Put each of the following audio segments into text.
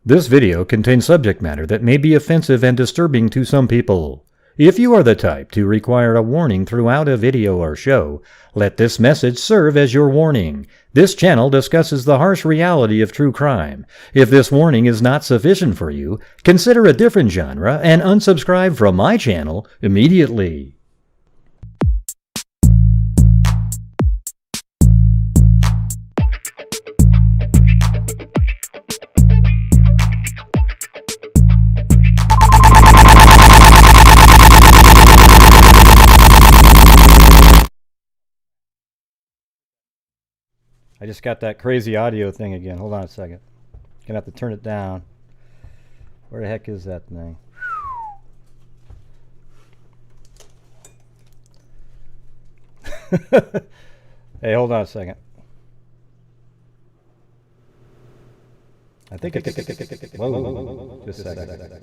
This video contains subject matter that may be offensive and disturbing to some people. If you are the type to require a warning throughout a video or show, let this message serve as your warning. This channel discusses the harsh reality of true crime. If this warning is not sufficient for you, consider a different genre and unsubscribe from my channel immediately. I just got that crazy audio thing again. Hold on a second. Gonna have to turn it down. Where the heck is that thing? Hey, hold on a second. I think it's... Whoa. Just a second.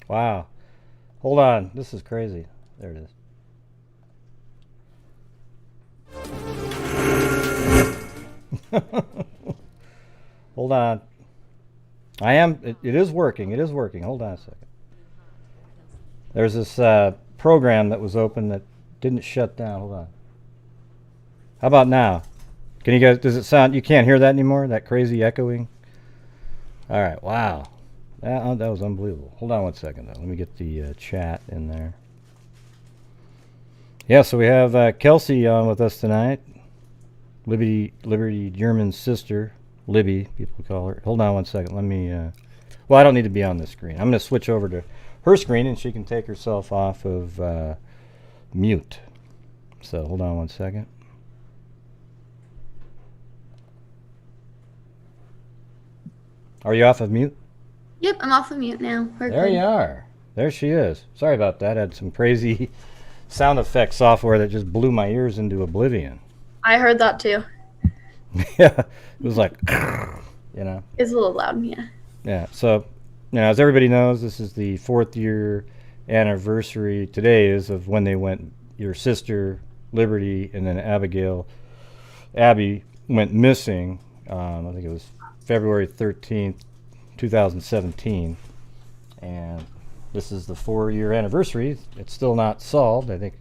Wow. Hold on. This is crazy. There it is. Hold on. It is working. It is working. Hold on a second. There's this program that was open that didn't shut down. Hold on. How about now? Can you guys, does it sound, you can't hear that anymore? That crazy echoing? All right. Wow. That was unbelievable. Hold on one second, though. Let me get the chat in there. Yeah, so we have Kelsi on with us tonight. Liberty German's sister. Libby, people call her. Hold on one second. Let me... well, I don't need to be on this screen. I'm going to switch over to her screen, and she can take herself off of mute. So, hold on one second. Are you off of mute? Yep, I'm off of mute now. There you are. There she is. Sorry about that. I had some crazy sound effect software that just blew my ears into oblivion. I heard that too. Yeah, it was like, you know. It's a little loud, yeah. Yeah, so, you know, as everybody knows, this is the 4th year anniversary. Today is of when they went, your sister, Liberty, and then Abby went missing. I think it was February 13th, 2017, and this is the 4-year anniversary. It's still not solved. I think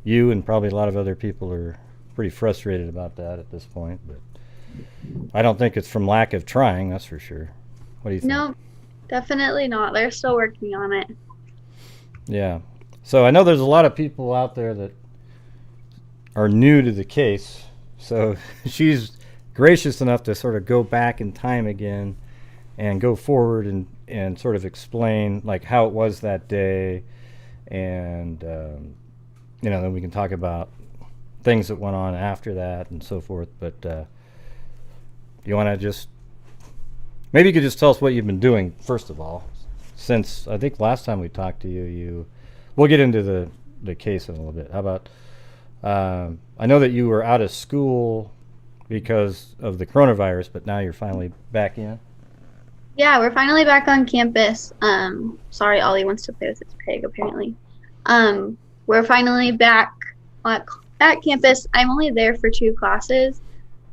you and probably a lot of other people are pretty frustrated about that at this point, but I don't think it's from lack of trying, that's for sure. What do you think? No, definitely not. They're still working on it. Yeah. So I know there's a lot of people out there that are new to the case, so she's gracious enough to sort of go back in time again and go forward and sort of explain like how it was that day, and you know, then we can talk about things that went on after that and so forth. But you want to just maybe you could just tell us what you've been doing first of all, since I think last time we talked to you we'll get into the case in a little bit. How about I know that you were out of school because of the coronavirus, but now you're finally back in. Yeah, we're finally back on campus. Sorry, Ollie wants to play with his pig, apparently. We're finally back at campus. I'm only there for 2 classes.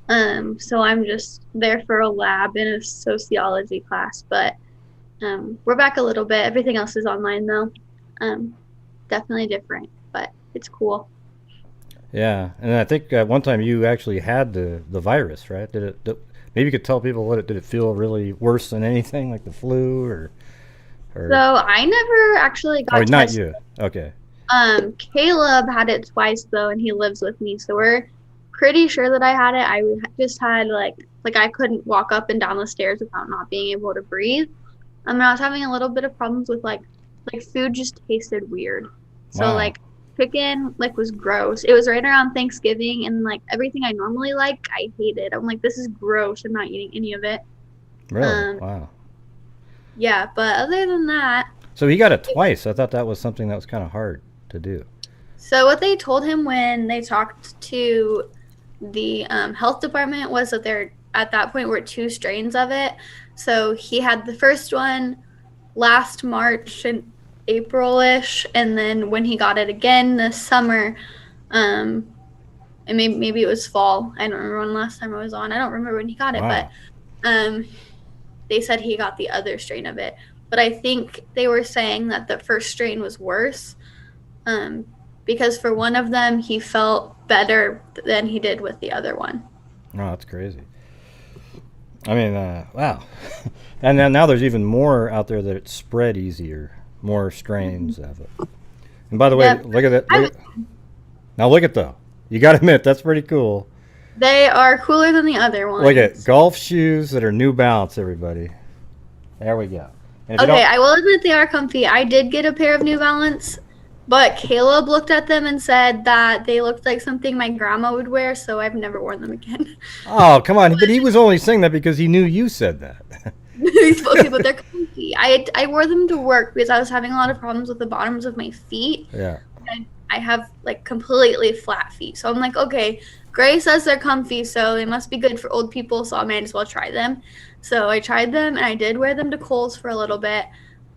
So I'm just there for a lab and a sociology class, but we're back a little bit. Everything else is online, though. Definitely different, but it's cool. Yeah, and I think one time you actually had the virus, right? Maybe you could tell people did it feel really worse than anything, like the flu or So I never actually got tested. Not you. Okay. Caleb had it twice though, and he lives with me, so we're pretty sure that I had it. I just had like I couldn't walk up and down the stairs without not being able to breathe. I was having a little bit of problems with like food just tasted weird. So wow. Like chicken was gross. It was right around Thanksgiving, and like everything I normally like, I hated. I'm like, this is gross. I'm not eating any of it. Really? Wow. Yeah, but other than that. So he got it twice. I thought that was something that was kind of hard to do. So what they told him when they talked to the health department was that there at that point were 2 strains of it. So he had the first one last March and April-ish, and then when he got it again this summer, and maybe it was fall. I don't remember when last time I was on. I don't remember when he got it, Wow. but they said he got the other strain of it. But I think they were saying that the first strain was worse, because for one of them he felt better than he did with the other one. Oh, that's crazy. I mean, wow. And then now there's even more out there that it's spread easier, more strains of it. And by the way, Yep. look at that. Now look at though. You got to admit that's pretty cool. They are cooler than the other ones. Look at golf shoes that are New Balance, everybody. There we go. And if you Okay, don't- I will admit they are comfy. I did get a pair of New Balance, but Caleb looked at them and said that they looked like something my grandma would wear, so I've never worn them again. Oh, come on. But he was only saying that because he knew you said that. Okay, but they're comfy. I wore them to work because I was having a lot of problems with the bottoms of my feet. Yeah. And I have like completely flat feet. So I'm like, okay, Gray says they're comfy, so they must be good for old people, so I might as well try them. So I tried them, and I did wear them to Kohl's for a little bit.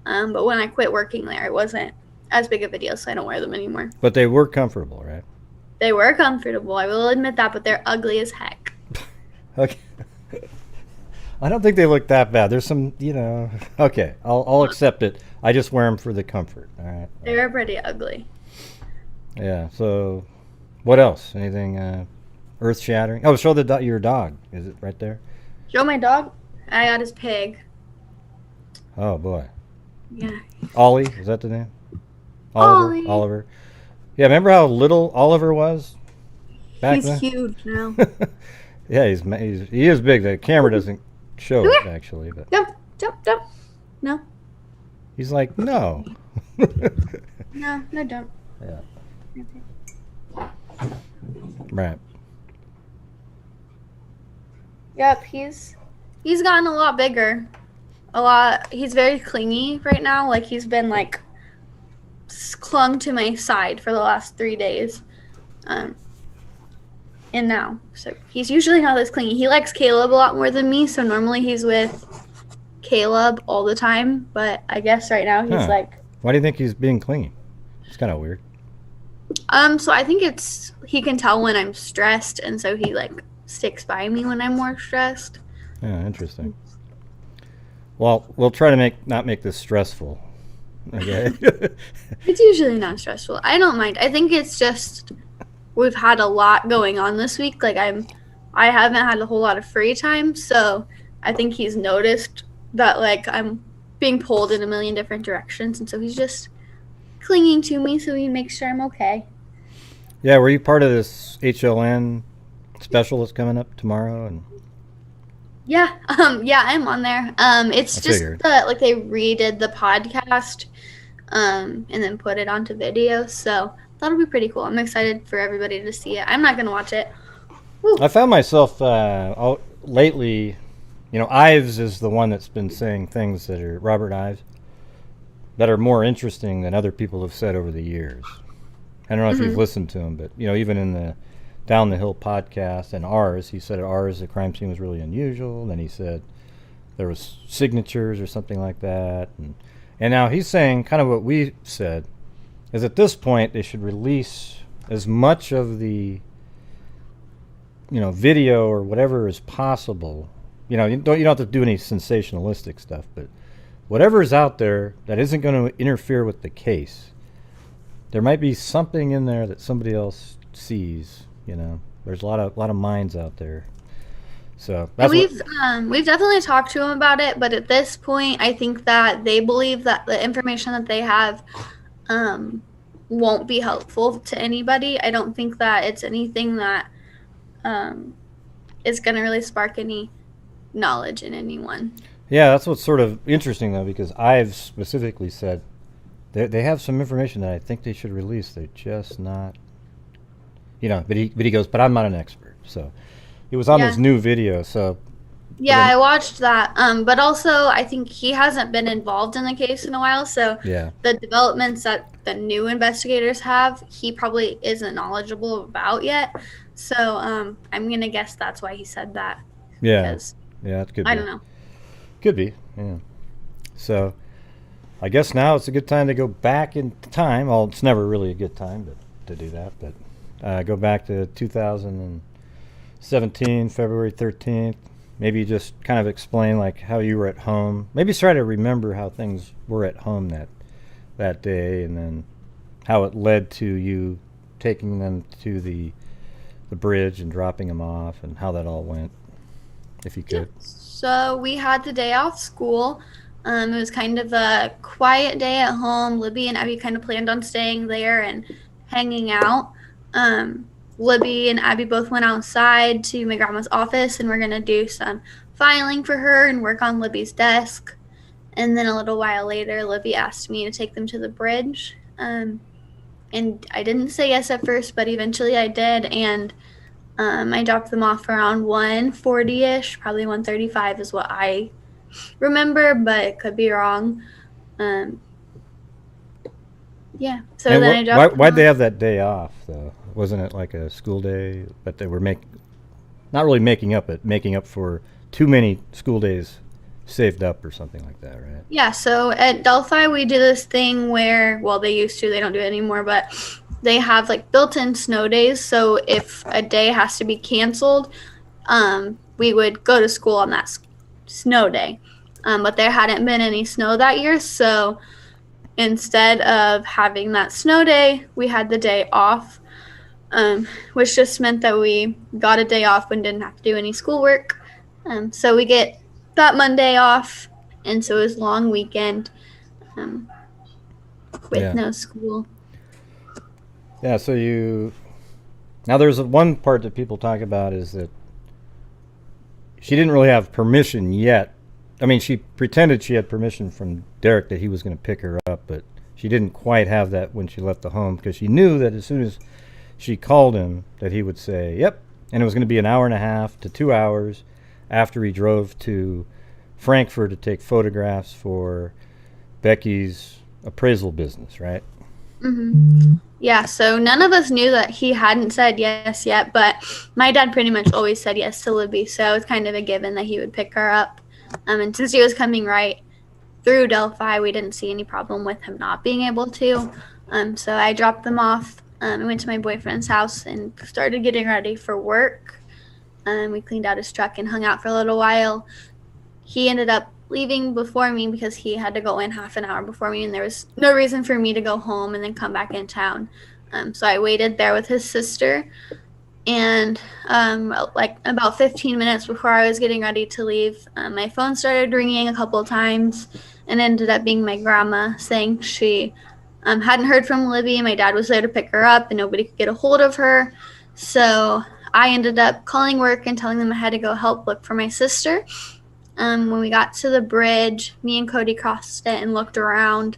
But when I quit working there, it wasn't as big of a deal, so I don't wear them anymore. But they were comfortable, right? They were comfortable, I will admit that, but they're ugly as heck. Okay. I don't think they look that bad. There's some, Okay, I'll accept it. I just wear them for the comfort. All right. They were pretty ugly. Yeah. So, what else? Anything earth-shattering? Oh, show your dog. Is it right there? Show my dog. I got his pig. Oh boy. Yeah. Ollie, is that the name? Ollie. Oliver. Yeah. Remember how little Oliver was back He's then? huge now. Yeah, he is big. The camera doesn't show it actually, but Jump. No. he's like, no. No, don't. Yeah. Okay. Right. Yep, he's gotten a lot bigger. He's very clingy right now. Like, he's been like clung to my side for the last 3 days. And now, so he's usually not this clingy. He likes Caleb a lot more than me, so normally he's with Caleb all the time, but I guess right now he's like, why do you think he's being clingy? It's kind of weird. so I think he can tell when I'm stressed, and so he like sticks by me when I'm more stressed. Yeah, interesting. Well, we'll try to not make this stressful. Okay. It's usually not stressful. I don't mind. I think it's just we've had a lot going on this week. Like I haven't had a whole lot of free time, so I think he's noticed that like I'm being pulled in a million different directions, and so he's just clinging to me so he makes sure I'm okay. Yeah, were you part of this HLN special that's coming up tomorrow? And Yeah, I'm on there. It's I just figured. like they redid the podcast, and then put it onto video. So that'll be pretty cool. I'm excited for everybody to see it. I'm not gonna watch it. Woo. I found myself lately, Ives is the one that's been saying things that are Robert Ives that are more interesting than other people have said over the years. I don't know if you've listened to him, but even in the Down the Hill podcast and ours, he said at ours the crime scene was really unusual. Then he said there was signatures or something like that, and now he's saying kind of what we said is at this point they should release as much of the video or whatever is possible. You don't have to do any sensationalistic stuff, but whatever is out there that isn't going to interfere with the case, there might be something in there that somebody else sees. There's a lot of minds out there. So that's we've definitely talked to him about it, but at this point, I think that they believe that the information that they have won't be helpful to anybody. I don't think that it's anything that is going to really spark any knowledge in anyone. Yeah, that's what's sort of interesting though, because I've specifically said they have some information that I think they should release. They're just not, But he goes, but I'm not an expert. So it was on this new video. So yeah, I watched that. But also, I think he hasn't been involved in the case in a while. So the developments that the new investigators have, he probably isn't knowledgeable about yet. So I'm gonna guess that's why he said that. Yeah, that could be. I don't know. Could be. Yeah. So I guess now it's a good time to go back in time. Well, it's never really a good time to do that, but go back to 2017, February 13th. Maybe just kind of explain like how you were at home. Maybe try to remember how things were at home that day, and then how it led to you taking them to the bridge and dropping them off, and how that all went, if you could. So we had the day off school. It was kind of a quiet day at home. Libby and Abby kind of planned on staying there and hanging out. Libby and Abby both went outside to my grandma's office, and we're going to do some filing for her and work on Libby's desk. And then a little while later, Libby asked me to take them to the bridge. And I didn't say yes at first, but eventually I did. And I dropped them off around 1:40-ish, probably 1:35 is what I remember, but it could be wrong. Yeah. So And then I dropped them why'd they off. have that day off, though? Wasn't it like a school day that they were not really making up, but making up for too many school days saved up or something like that, right? Yeah, so at Delphi we do this thing where, well, they used to, they don't do it anymore, but they have like built-in snow days. So if a day has to be canceled, we would go to school on that snow day. But there hadn't been any snow that year, so instead of having that snow day, we had the day off, which just meant that we got a day off and didn't have to do any schoolwork. So we get that Monday off, and so it was a long weekend with Yeah. no school. Yeah, so now there's one part that people talk about is that she didn't really have permission yet. I mean, she pretended she had permission from Derrick that he was going to pick her up, but she didn't quite have that when she left the home, because she knew that as soon as she called him that he would say, yep, and it was going to be an hour and a half to 2 hours after he drove to Frankfurt to take photographs for Becky's appraisal business, right? Yeah, so none of us knew that he hadn't said yes yet, but my dad pretty much always said yes to Libby, so it's kind of a given that he would pick her up. And since he was coming right through Delphi, we didn't see any problem with him not being able to. So I dropped them off. I went to my boyfriend's house and started getting ready for work. We cleaned out his truck and hung out for a little while. He ended up leaving before me because he had to go in half an hour before me, and there was no reason for me to go home and then come back in town. So I waited there with his sister, and like about 15 minutes before I was getting ready to leave, my phone started ringing a couple of times, and ended up being my grandma saying she hadn't heard from Libby. My dad was there to pick her up, and nobody could get a hold of her. So I ended up calling work and telling them I had to go help look for my sister. When we got to the bridge, me and Cody crossed it and looked around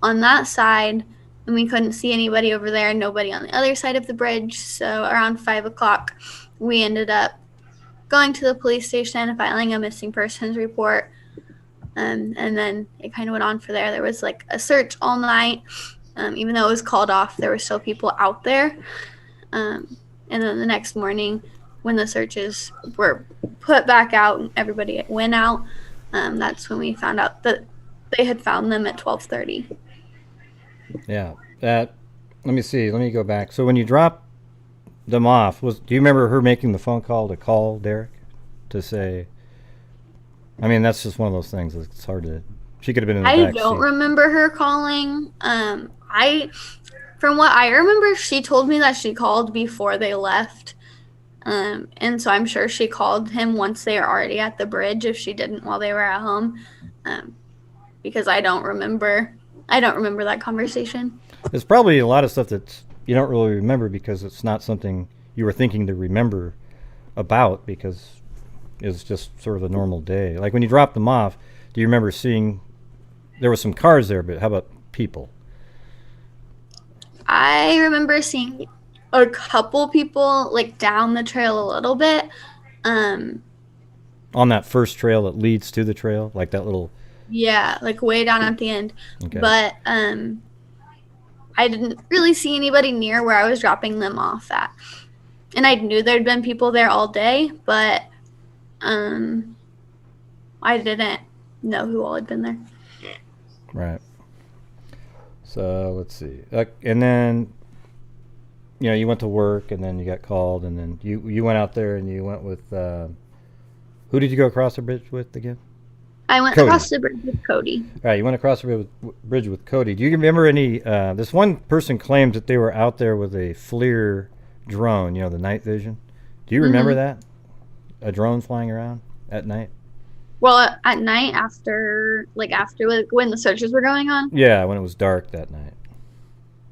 on that side, and we couldn't see anybody over there, nobody on the other side of the bridge. So around 5 o'clock, we ended up going to the police station and filing a missing persons report. And then it kind of went on for there. There was like a search all night. Even though it was called off, there were still people out there. And then the next morning, when the searches were put back out and everybody went out, that's when we found out that they had found them at 12:30. Yeah. Let me see. Let me go back. So when you dropped them off, do you remember her making the phone call to call Derrick to say? I mean, that's just one of those things. It's hard to. She could have been in the I back don't seat. remember her calling. From what I remember, she told me that she called before they left. And so I'm sure she called him once they were already at the bridge, if she didn't while they were at home, because I don't remember that conversation. There's probably a lot of stuff that you don't really remember because it's not something you were thinking to remember about, because it's just sort of a normal day. Like when you dropped them off, do you remember seeing there were some cars there, but how about people? I remember seeing a couple people like down the trail a little bit. On that first trail that leads to the trail, like that little. Yeah, like way down at the end. Okay. But I didn't really see anybody near where I was dropping them off at. And I knew there'd been people there all day, but I didn't know who all had been there. Right. So let's see. And then, you went to work, and then you got called, and then you went out there, and you went with who did you go across the bridge with again? I went Cody. across the bridge with Cody. All right, you went across the bridge with Cody. Do you remember any? This one person claimed that they were out there with a FLIR drone. The night vision. Do you remember that? A drone flying around at night? Well, at night after when the searches were going on. Yeah, when it was dark that night.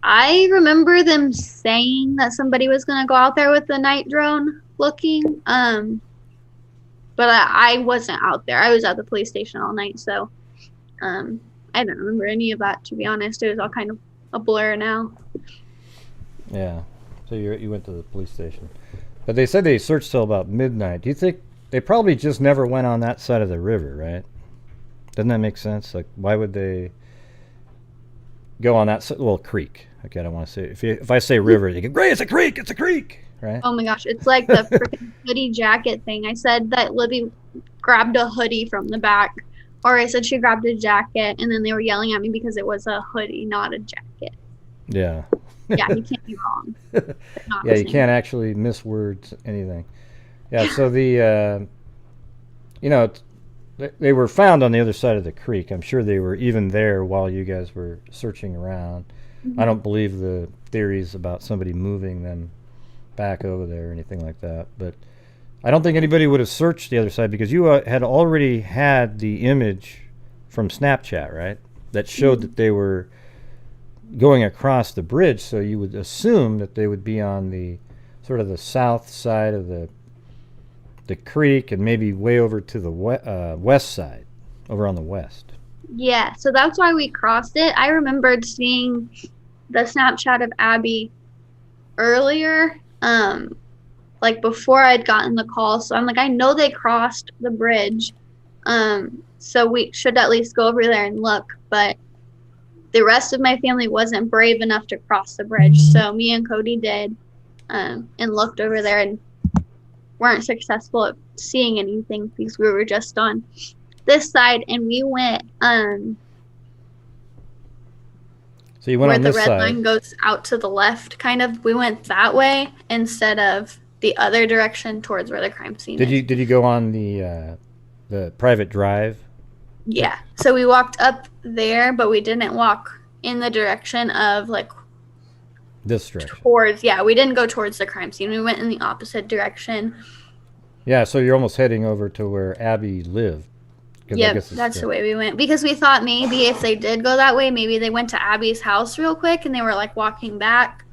I remember them saying that somebody was going to go out there with the night drone looking. But I wasn't out there. I was at the police station all night, so I don't remember any of that, to be honest. It was all kind of a blur now. Yeah. So you went to the police station. But they said they searched till about midnight. Do you think they probably just never went on that side of the river, right? Doesn't that make sense? Like, why would they go on that creek? Okay, I don't want to say. If I say river, you go, great, it's a creek, right? Oh my gosh, it's like the freaking hoodie jacket thing. I said that Libby grabbed a hoodie from the back, or I said she grabbed a jacket, and then they were yelling at me because it was a hoodie, not a jacket. Yeah. Yeah, you can't be wrong. Yeah, you can't actually miss words, anything. Yeah, so they were found on the other side of the creek. I'm sure they were even there while you guys were searching around. Mm-hmm. I don't believe the theories about somebody moving them back over there or anything like that. But I don't think anybody would have searched the other side because you had already had the image from Snapchat, right? That showed that they were going across the bridge, so you would assume that they would be on the sort of the south side of the creek and maybe way over to the west side, over on the west. Yeah, so that's why we crossed it. I remembered seeing the Snapchat of Abby earlier, before I'd gotten the call. So I'm like, I know they crossed the bridge, so we should at least go over there and look. But the rest of my family wasn't brave enough to cross the bridge, so me and Cody did, and looked over there and weren't successful at seeing anything because we were just on this side, and we went so you went where on the this red side. line goes out to the left, kind of. We went that way instead of the other direction towards where the crime scene is. Did you go on the private drive? Yeah, so we walked up there, but we didn't walk in the direction of this direction. We didn't go towards the crime scene. We went in the opposite direction. Yeah, so you're almost heading over to where Abby lived. Yeah, that's the way we went. Because we thought maybe if they did go that way, maybe they went to Abby's house real quick and they were walking back.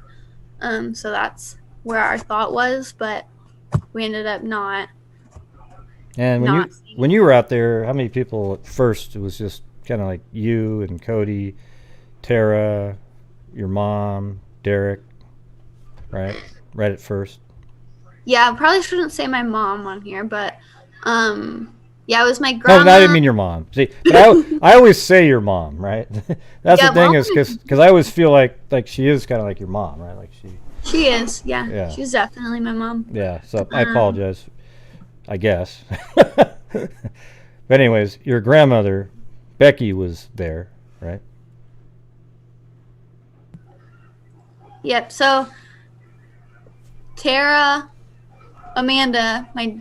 So that's where our thought was, but we ended up not. And when you were out there, how many people at first? It was just kind of like you and Cody, Tara, your mom, Derrick, right? Right at first. Yeah, I probably shouldn't say my mom on here, but yeah, it was my grandma. No, I didn't mean your mom. See, but I always say your mom, right? That's the thing, is because I always feel like she is kind of like your mom, right? Like she is, yeah. She's definitely my mom. Yeah, so I apologize, I guess. But anyways, your grandmother, Becky, was there, right? Yep, so Tara, Amanda, my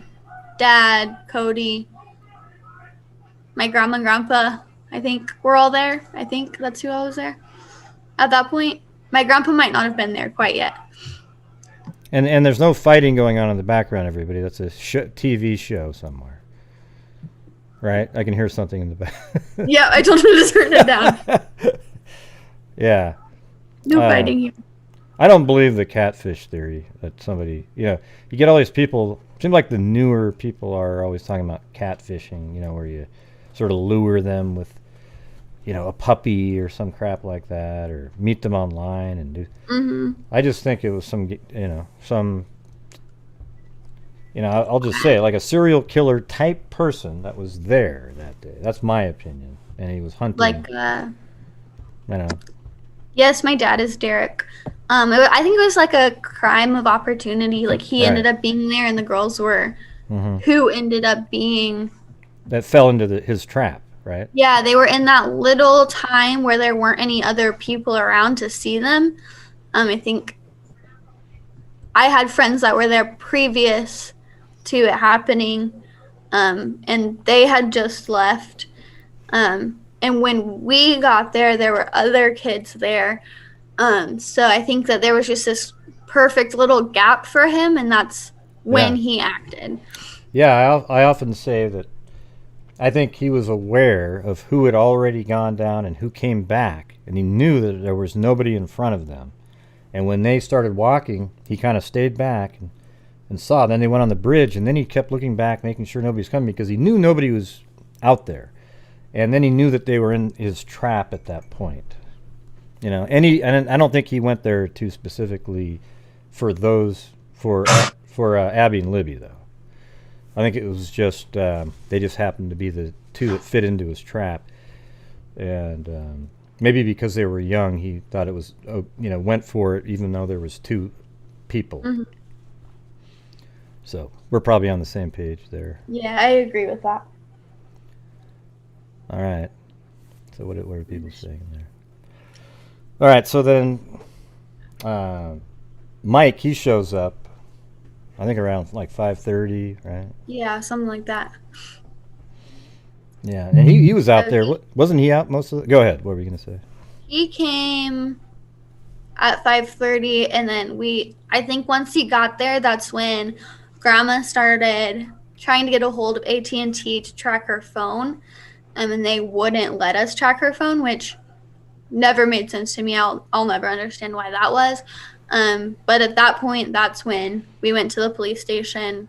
dad, Cody, my grandma and grandpa, I think we're all there. I think that's who all was there at that point. My grandpa might not have been there quite yet. And there's no fighting going on in the background, everybody. That's a TV show somewhere. Right? I can hear something in the back. Yeah, I told him to turn it down. Yeah. No fighting here. I don't believe the catfish theory that somebody, you get all these people, it seems like the newer people are always talking about catfishing, where you sort of lure them with, a puppy or some crap like that, or meet them online and do. Mm-hmm. I just think it was I'll just say it, like a serial killer type person that was there that day. That's my opinion. And he was hunting. I don't know. Yes, my dad is Derrick. I think it was like a crime of opportunity. Like he ended up being there, and the girls were who ended up being that fell into his trap. right? Yeah, they were in that little time where there weren't any other people around to see them. I think I had friends that were there previous to it happening, and they had just left. And when we got there, there were other kids there. So I think that there was just this perfect little gap for him, and that's when Yeah. he acted. Yeah, I often say that I think he was aware of who had already gone down and who came back, and he knew that there was nobody in front of them. And when they started walking, he kind of stayed back and saw. Then they went on the bridge, and then he kept looking back, making sure nobody's coming because he knew nobody was out there. And then he knew that they were in his trap at that point. And I don't think he went there too specifically for those for Abby and Libby though. I think it was just they just happened to be the two that fit into his trap, and maybe because they were young, he thought it was went for it even though there was two people. Mm-hmm. So we're probably on the same page there. Yeah, I agree with that. All right. So what are people saying there? All right. So then Mike, he shows up. I think around like 5:30, right? Yeah, something like that. Yeah, and he was out there. Wasn't he out most of the... Go ahead. What were you going to say? He came at 5:30, and then I think once he got there, that's when Grandma started trying to get a hold of AT&T to track her phone, and they wouldn't let us track her phone, which never made sense to me. I'll never understand why that was. But at that point, that's when we went to the police station.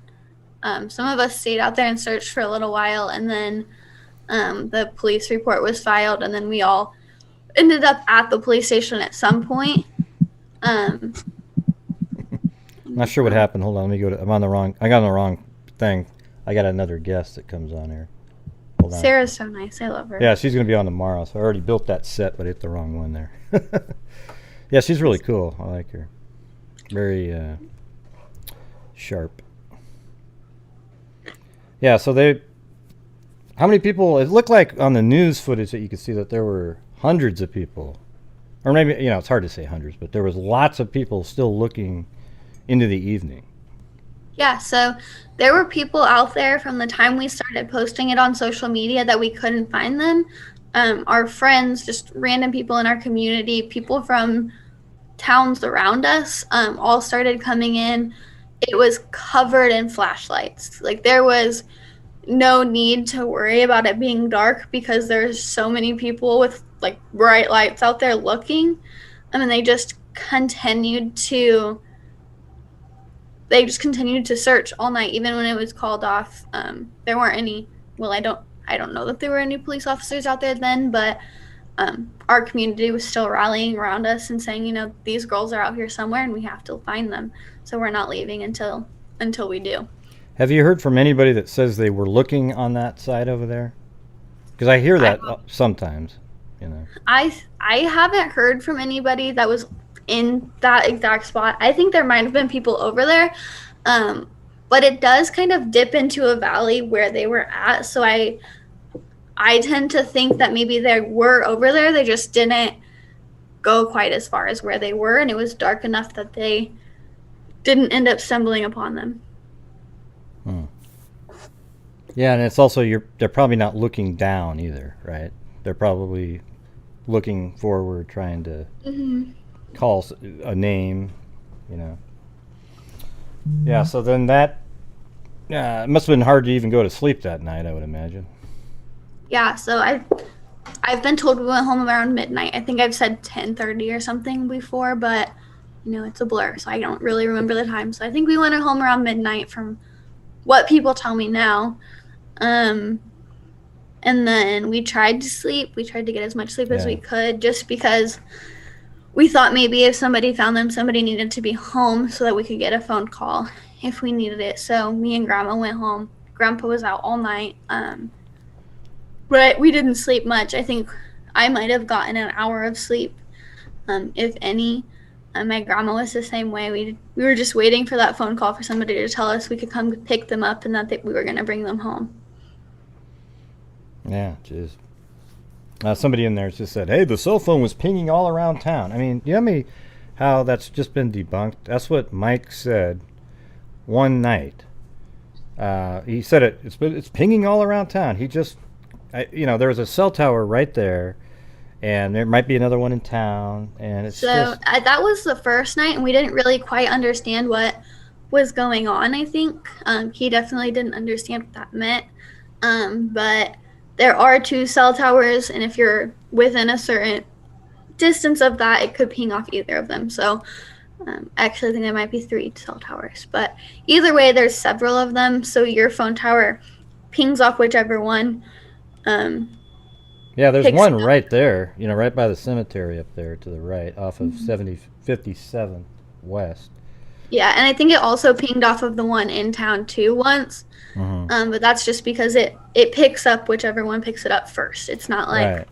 Some of us stayed out there and searched for a little while, and then the police report was filed, and then we all ended up at the police station at some point. Not sure what happened. Hold on, let me go to... I got on the wrong thing. I got another guest that comes on here. Hold on. Sarah's so nice. I love her. Yeah, she's going to be on tomorrow, so I already built that set, but I hit the wrong one there. Yeah, she's really cool. I like her. Very sharp. Yeah, so how many people... It looked like on the news footage that you could see that there were hundreds of people. Or maybe, it's hard to say hundreds, but there was lots of people still looking into the evening. Yeah, so there were people out there from the time we started posting it on social media that we couldn't find them. Our friends, just random people in our community, people from towns around us, all started coming in. It was covered in flashlights. Like, there was no need to worry about it being dark because there's so many people with like bright lights out there looking. They just continued to search all night, even when it was called off. There weren't any. Well, I don't know that there were any police officers out there then, but our community was still rallying around us and saying, these girls are out here somewhere and we have to find them. So we're not leaving until we do. Have you heard from anybody that says they were looking on that side over there? Because I hear that sometimes. I haven't heard from anybody that was in that exact spot. I think there might have been people over there, but it does kind of dip into a valley where they were at. So I tend to think that maybe they were over there. They just didn't go quite as far as where they were, and it was dark enough that they didn't end up stumbling upon them. Yeah, and it's also they're probably not looking down either, right? They're probably looking forward, trying to call a name, Yeah, so then that it must have been hard to even go to sleep that night, I would imagine. Yeah, so I've been told we went home around midnight. I think I've said 10:30 or something before, but it's a blur, so I don't really remember the time. So I think we went home around midnight from what people tell me now. And then we tried to sleep. We tried to get as much sleep as we could, just because we thought maybe if somebody found them, somebody needed to be home so that we could get a phone call if we needed it. So me and Grandma went home. Grandpa was out all night. But we didn't sleep much. I think I might have gotten an hour of sleep, if any. My grandma was the same way. We were just waiting for that phone call for somebody to tell us we could come pick them up and that we were going to bring them home. Yeah, jeez. Somebody in there just said, "Hey, the cell phone was pinging all around town." I mean, you know how that's just been debunked? That's what Mike said one night. He said it's pinging all around town. He just, there was a cell tower right there, and there might be another one in town, and it's just... that was the first night, and we didn't really quite understand what was going on. I think he definitely didn't understand what that meant. But there are 2 cell towers, and if you're within a certain distance of that, it could ping off either of them. So actually, I think there might be 3 cell towers. But either way, there's several of them. So your phone tower pings off whichever one. Yeah, there's one right there, right by the cemetery up there to the right, off of 57 West. Yeah, and I think it also pinged off of the one in town too once. But that's just because it picks up whichever one picks it up first. It's not like... Right.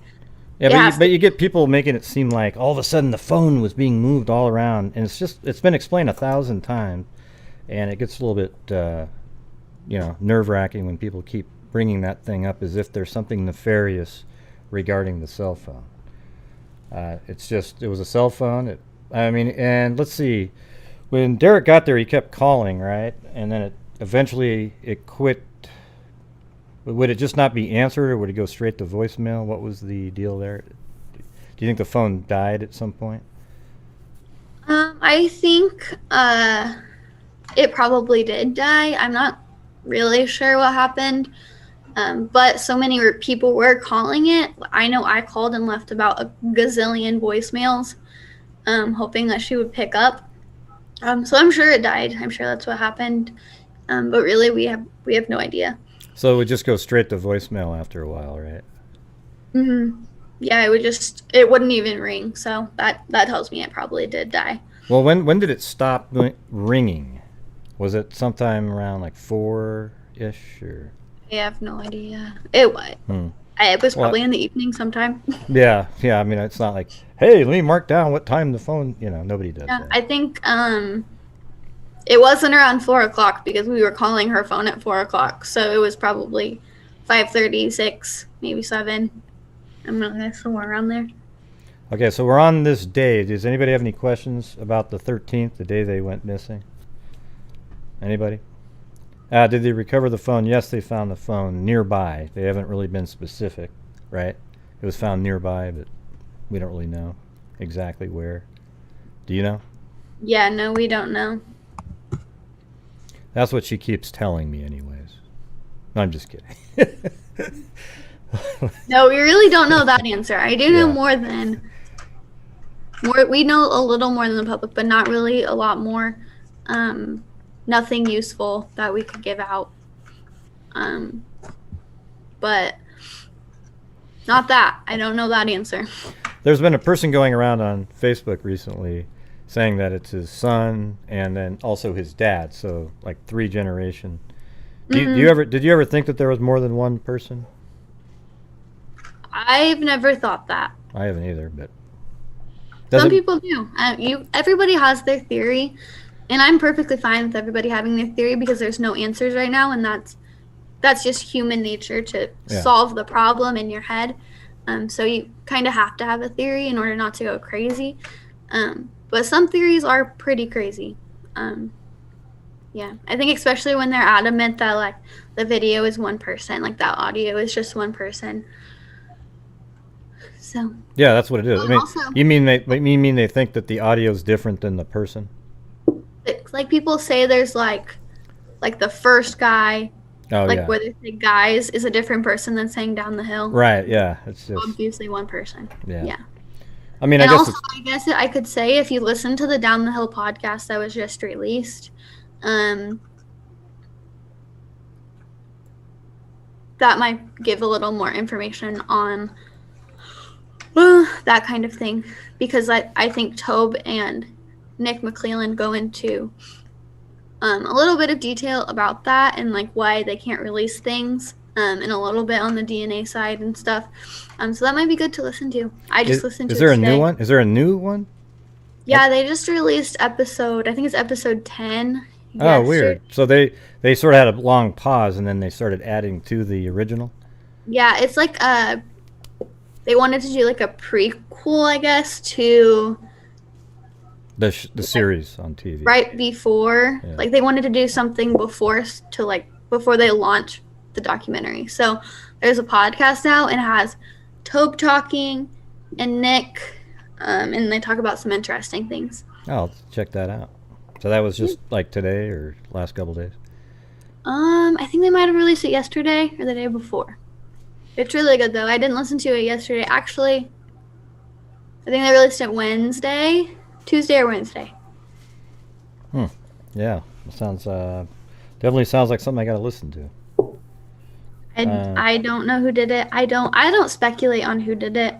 Yeah, but you get people making it seem like all of a sudden the phone was being moved all around, and it's been explained 1,000 times, and it gets a little bit, nerve-wracking when people keep bringing that thing up as if there's something nefarious regarding the cell phone. It was a cell phone. And let's see, when Derrick got there, he kept calling, right? And then eventually it quit. Would it just not be answered, or would it go straight to voicemail? What was the deal there? Do you think the phone died at some point? I think it probably did die. I'm not really sure what happened. But so many people were calling it. I know I called and left about a gazillion voicemails, hoping that she would pick up. So I'm sure it died. I'm sure that's what happened. But really, we have no idea. So it would just go straight to voicemail after a while, right? Mm-hmm. Yeah, it wouldn't even ring. So that tells me it probably did die. Well, when did it stop ringing? Was it sometime around like 4-ish or? I have no idea. It was probably in the evening sometime. Yeah. I mean, it's not like, hey, let me mark down what time the phone. Nobody does that. I think it wasn't around 4:00 because we were calling her phone at 4:00, so it was probably 5:30, 6, maybe 7. I'm not gonna somewhere around there. Okay, so we're on this day. Does anybody have any questions about the 13th, the day they went missing? Anybody? Did they recover the phone? Yes, they found the phone nearby. They haven't really been specific, right? It was found nearby, but we don't really know exactly where. Do you know? Yeah, no, we don't know. That's what she keeps telling me anyways. No, I'm just kidding. No, we really don't know that answer. I do know more. We know a little more than the public, but not really a lot more. Nothing useful that we could give out. But not that. I don't know that answer. There's been a person going around on Facebook recently saying that it's his son and then also his dad, so like 3 generation. Did you ever think that there was more than one person? I've never thought that. I haven't either, but some people do. Everybody has their theory, and I'm perfectly fine with everybody having their theory because there's no answers right now, and that's just human nature to solve the problem in your head. So you kind of have to have a theory in order not to go crazy. But some theories are pretty crazy. Yeah, I think especially when they're adamant that like the video is one person, like that audio is just one person. So yeah, that's what it is. I mean, also, you mean they think that the audio is different than the person? Like people say, there's like the first guy. Oh, like where they say guys is a different person than saying down the hill. Right. Yeah. It's just obviously one person. Yeah. I mean, and I guess I could say if you listen to the Down the Hill podcast that was just released, that might give a little more information on that kind of thing, because I think Tobe and Nick McClelland go into a little bit of detail about that and like why they can't release things, and a little bit on the DNA side and stuff. So that might be good to listen to. I just listened to it today. Is there a new one? Is there a new one? Yeah, they just released I think it's episode 10. Oh, weird. So they sort of had a long pause and then they started adding to the original? Yeah, it's like they wanted to do like a prequel, I guess, to The series on TV. right before. Yeah. Like they wanted to do something before to like before they launch the documentary. So there's a podcast now and it has Tobe talking and Nick, and they talk about some interesting things. Oh, I'll check that out. So that was just like today or last couple days. I think they might have released it yesterday or the day before. It's really good though. I didn't listen to it yesterday. Actually, I think they released it Tuesday or Wednesday. Yeah, it sounds definitely sounds like something I got to listen to. I don't know who did it. I don't speculate on who did it.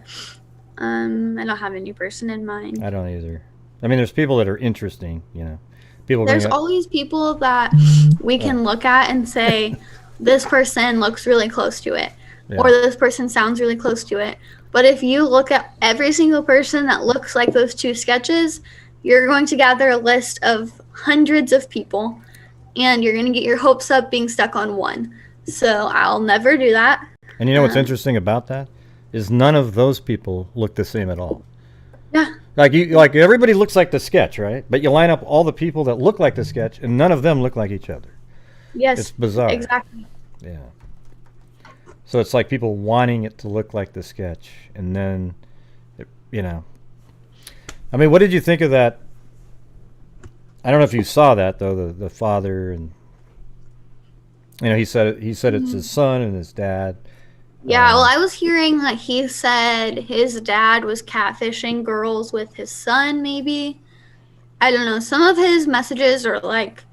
I don't have any person in mind. I don't either. I mean, there's people that are interesting, you know. People There's bring up, always people that we can look at and say, this person looks really close to it, yeah. or this person sounds really close to it. But if you look at every single person that looks like those two sketches, you're going to gather a list of hundreds of people, and you're going to get your hopes up being stuck on one. So I'll never do that. And you know what's interesting about that is none of those people look the same at all. Yeah. Like everybody looks like the sketch, right? But you line up all the people that look like the sketch, and none of them look like each other. Yes. It's bizarre. Exactly. Yeah. So it's like people wanting it to look like the sketch, and then, you know. I mean, what did you think of that? I don't know if you saw that though. The father and you know he said it's his son and his dad. Yeah, well, I was hearing that he said his dad was catfishing girls with his son, maybe. I don't know. Some of his messages or, like,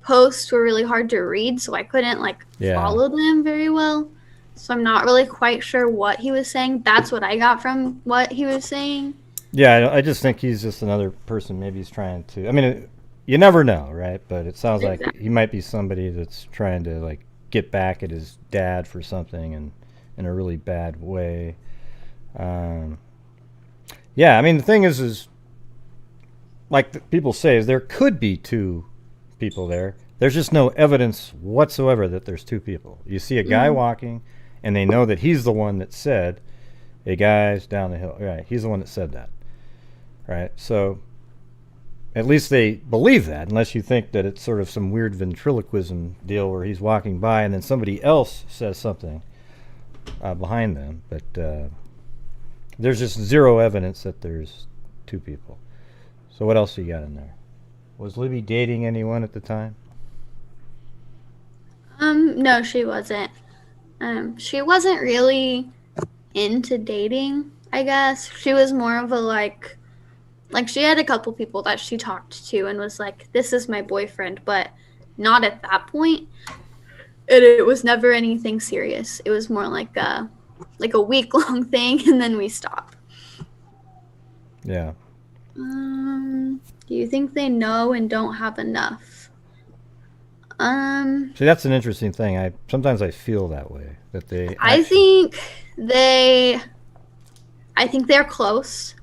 posts were really hard to read, so I couldn't, like, follow them very well. So I'm not really quite sure what he was saying. That's what I got from what he was saying. Yeah, I just think he's just another person. Maybe he's trying to. I mean, you never know, right? But it sounds like he might be somebody that's trying to, like, get back at his dad for something and in a really bad way. Yeah, I mean, the thing is like people say, is there could be two people there. There's just no evidence whatsoever that there's two people. You see a guy walking, and they know that he's the one that said, "Hey guys, down the hill." Right? He's the one that said that. Right? So at least they believe that, unless you think that it's sort of some weird ventriloquism deal where he's walking by and then somebody else says something behind them. But there's just zero evidence that there's two people. So what else you got in there? Was Libby dating anyone at the time? No, she wasn't. She wasn't really into dating, I guess. She was more of a like she had a couple people that she talked to and was like, this is my boyfriend, but not at that point. It was never anything serious. It was more like a week-long thing, and then we stop. Yeah. Do you think they know and don't have enough? See, that's an interesting thing. Sometimes I feel that way, that they. I think they're close,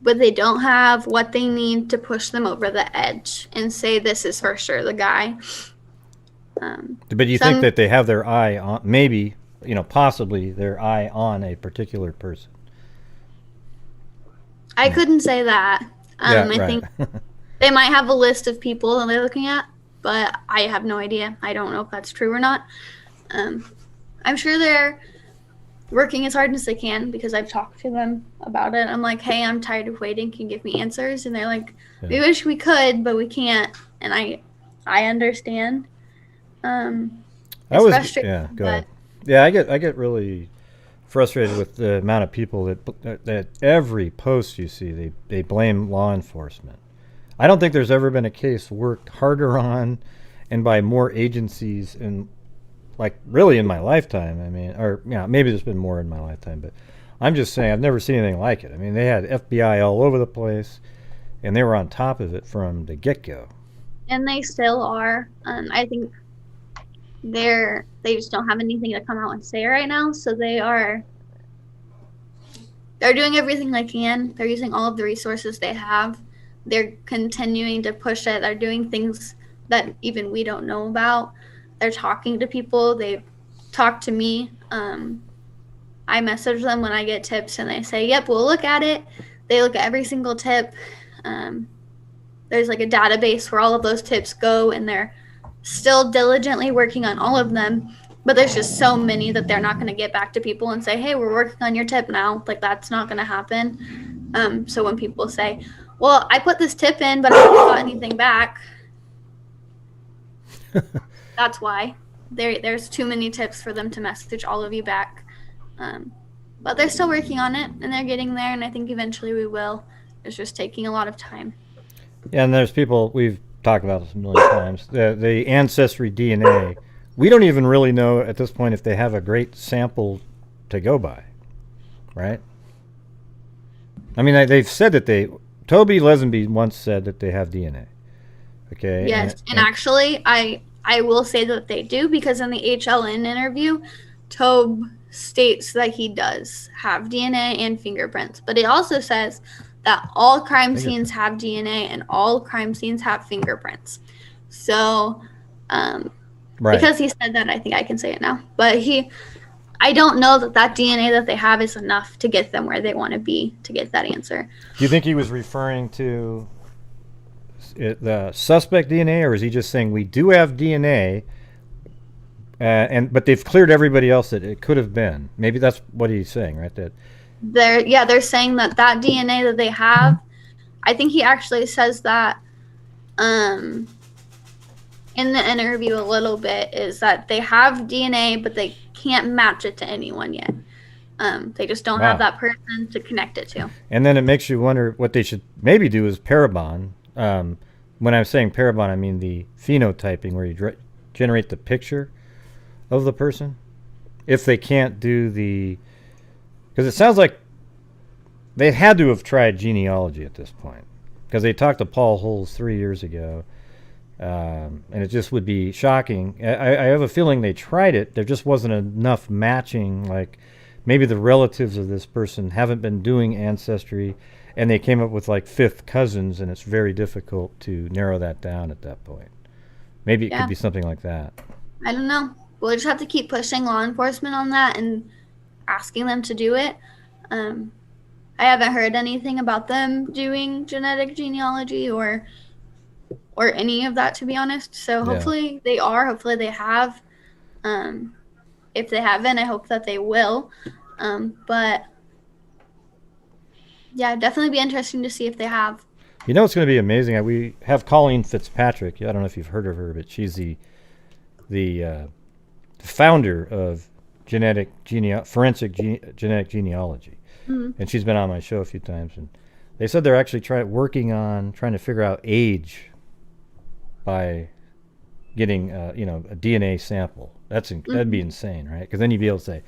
but they don't have what they need to push them over the edge and say this is for sure the guy. But you think that they have their eye on, maybe, possibly their eye on a particular person? I couldn't say that. I think they might have a list of people that they're looking at, but I have no idea. I don't know if that's true or not. I'm sure they're working as hard as they can because I've talked to them about it. I'm like, hey, I'm tired of waiting. Can you give me answers? And they're like, we wish we could, but we can't. And I understand. It's frustrating. Yeah, go ahead. Yeah, I get really frustrated with the amount of people that every post you see they blame law enforcement. I don't think there's ever been a case worked harder on and by more agencies in, like, really in my lifetime. I mean, or maybe there's been more in my lifetime, but I'm just saying I've never seen anything like it. I mean, they had FBI all over the place, and they were on top of it from the get-go. And they still are. I think they just don't have anything to come out and say right now, so they're doing everything they can. They're using all of the resources they have. They're continuing to push it. They're doing things that even we don't know about. They're talking to people. They've talked to me. I message them when I get tips, and they say, "Yep, we'll look at it." They look at every single tip. There's like a database where all of those tips go, and they're still diligently working on all of them. But there's just so many that they're not going to get back to people and say, "Hey, we're working on your tip now." Like, that's not going to happen. So when people say, "Well, I put this tip in, but I haven't got anything back," that's why. There's too many tips for them to message all of you back. But they're still working on it, and they're getting there, and I think eventually we will. It's just taking a lot of time. Yeah, and there's people, we've talked about this a million times, the ancestry DNA. We don't even really know at this point if they have a great sample to go by, right? I mean, they've said that Toby Lesenby once said that they have DNA. Okay. Yes, and actually, I will say that they do, because in the HLN interview, Tobe states that he does have DNA and fingerprints, but it also says that all crime scenes have DNA and all crime scenes have fingerprints. So, right. because he said that, I think I can say it now. But I don't know that DNA that they have is enough to get them where they want to be to get that answer. Do you think he was referring to the suspect DNA, or is he just saying we do have DNA, but they've cleared everybody else that it could have been? Maybe that's what he's saying, right? That they're saying that DNA that they have, I think he actually says that in the interview a little bit, is that they have DNA, but they can't match it to anyone yet. They just don't have that person to connect it to. And then it makes you wonder what they should maybe do is parabon. When I'm saying parabon, I mean the phenotyping, where you generate the picture of the person. If they can't do because it sounds like they had to have tried genealogy at this point, because they talked to Paul Holes 3 years ago, and it just would be shocking. I have a feeling they tried it. There just wasn't enough matching. Like, maybe the relatives of this person haven't been doing ancestry, and they came up with like fifth cousins, and it's very difficult to narrow that down at that point. Maybe it could be something like that. I don't know. We'll just have to keep pushing law enforcement on that and asking them to do it. I haven't heard anything about them doing genetic genealogy or any of that, to be honest. So hopefully they are. Hopefully they have. If they haven't, I hope that they will. But yeah, definitely be interesting to see if they have. You know, it's going to be amazing. We have Colleen Fitzpatrick. I don't know if you've heard of her, but she's the founder of forensic genetic genealogy. Mm-hmm. And she's been on my show a few times. And they said they're actually working on trying to figure out age by getting a DNA sample. That'd be insane, right? Because then you'd be able to say,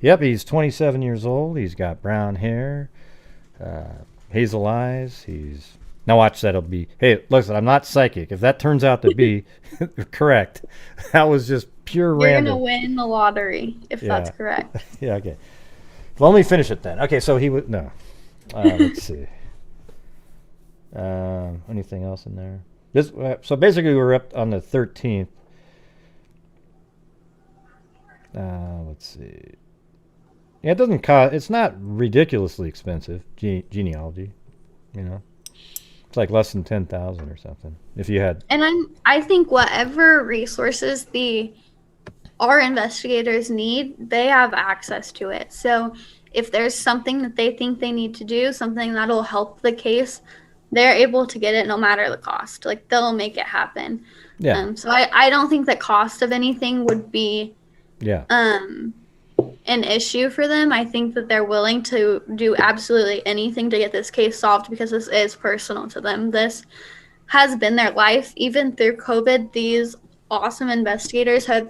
yep, he's 27 years old. He's got brown hair, hazel eyes. Now watch that. It'll be, hey, listen, I'm not psychic. If that turns out to be correct, that was just pure random. You're going to win the lottery if that's correct. Yeah, okay. Well, let me finish it then. Okay, so he would, no. Let's see. Anything else in there? So basically we're up on the 13th. Let's see. Yeah, it doesn't cost. It's not ridiculously expensive. Genealogy, it's like less than 10,000 or something. If you had. And I think whatever resources our investigators need, they have access to it. So if there's something that they think they need to do, something that'll help the case, they're able to get it no matter the cost. Like, they'll make it happen. Yeah. So I don't think the cost of anything would be an issue for them. I think that they're willing to do absolutely anything to get this case solved, because this is personal to them. This has been their life. Even through COVID, these awesome investigators have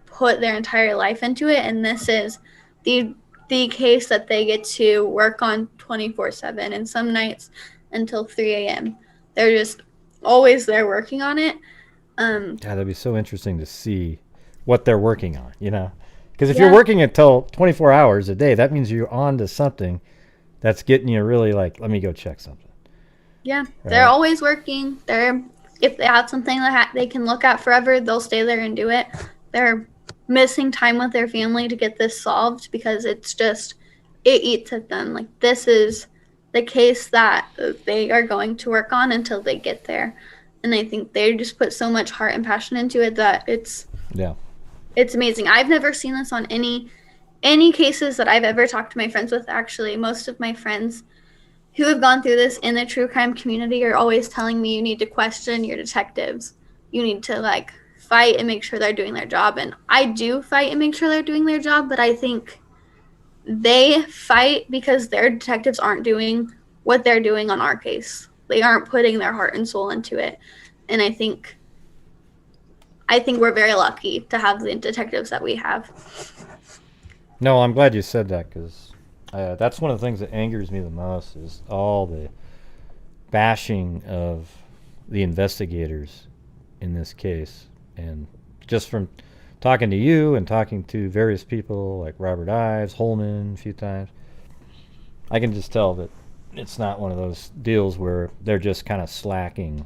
put their entire life into it, and this is the case that they get to work on 24/7, and some nights until 3 a.m. They're just always there working on it. God, that'd be so interesting to see what they're working on, because if you're working until 24 hours a day, that means you're on to something that's getting you really like, let me go check something. Yeah, right? They're always working. If they have something that they can look at forever, they'll stay there and do it. They're missing time with their family to get this solved because it's just, it eats at them. Like, this is the case that they are going to work on until they get there. And I think they just put so much heart and passion into it that it's amazing. I've never seen this on any cases that I've ever talked to my friends with. Actually, most of my friends who have gone through this in the true crime community are always telling me you need to question your detectives. You need to like fight and make sure they're doing their job. And I do fight and make sure they're doing their job, but I think they fight because their detectives aren't doing what they're doing on our case. They aren't putting their heart and soul into it. And I think we're very lucky to have the detectives that we have. No, I'm glad you said that, because that's one of the things that angers me the most is all the bashing of the investigators in this case. And just from talking to you and talking to various people like Robert Ives, Holman a few times, I can just tell that it's not one of those deals where they're just kind of slacking.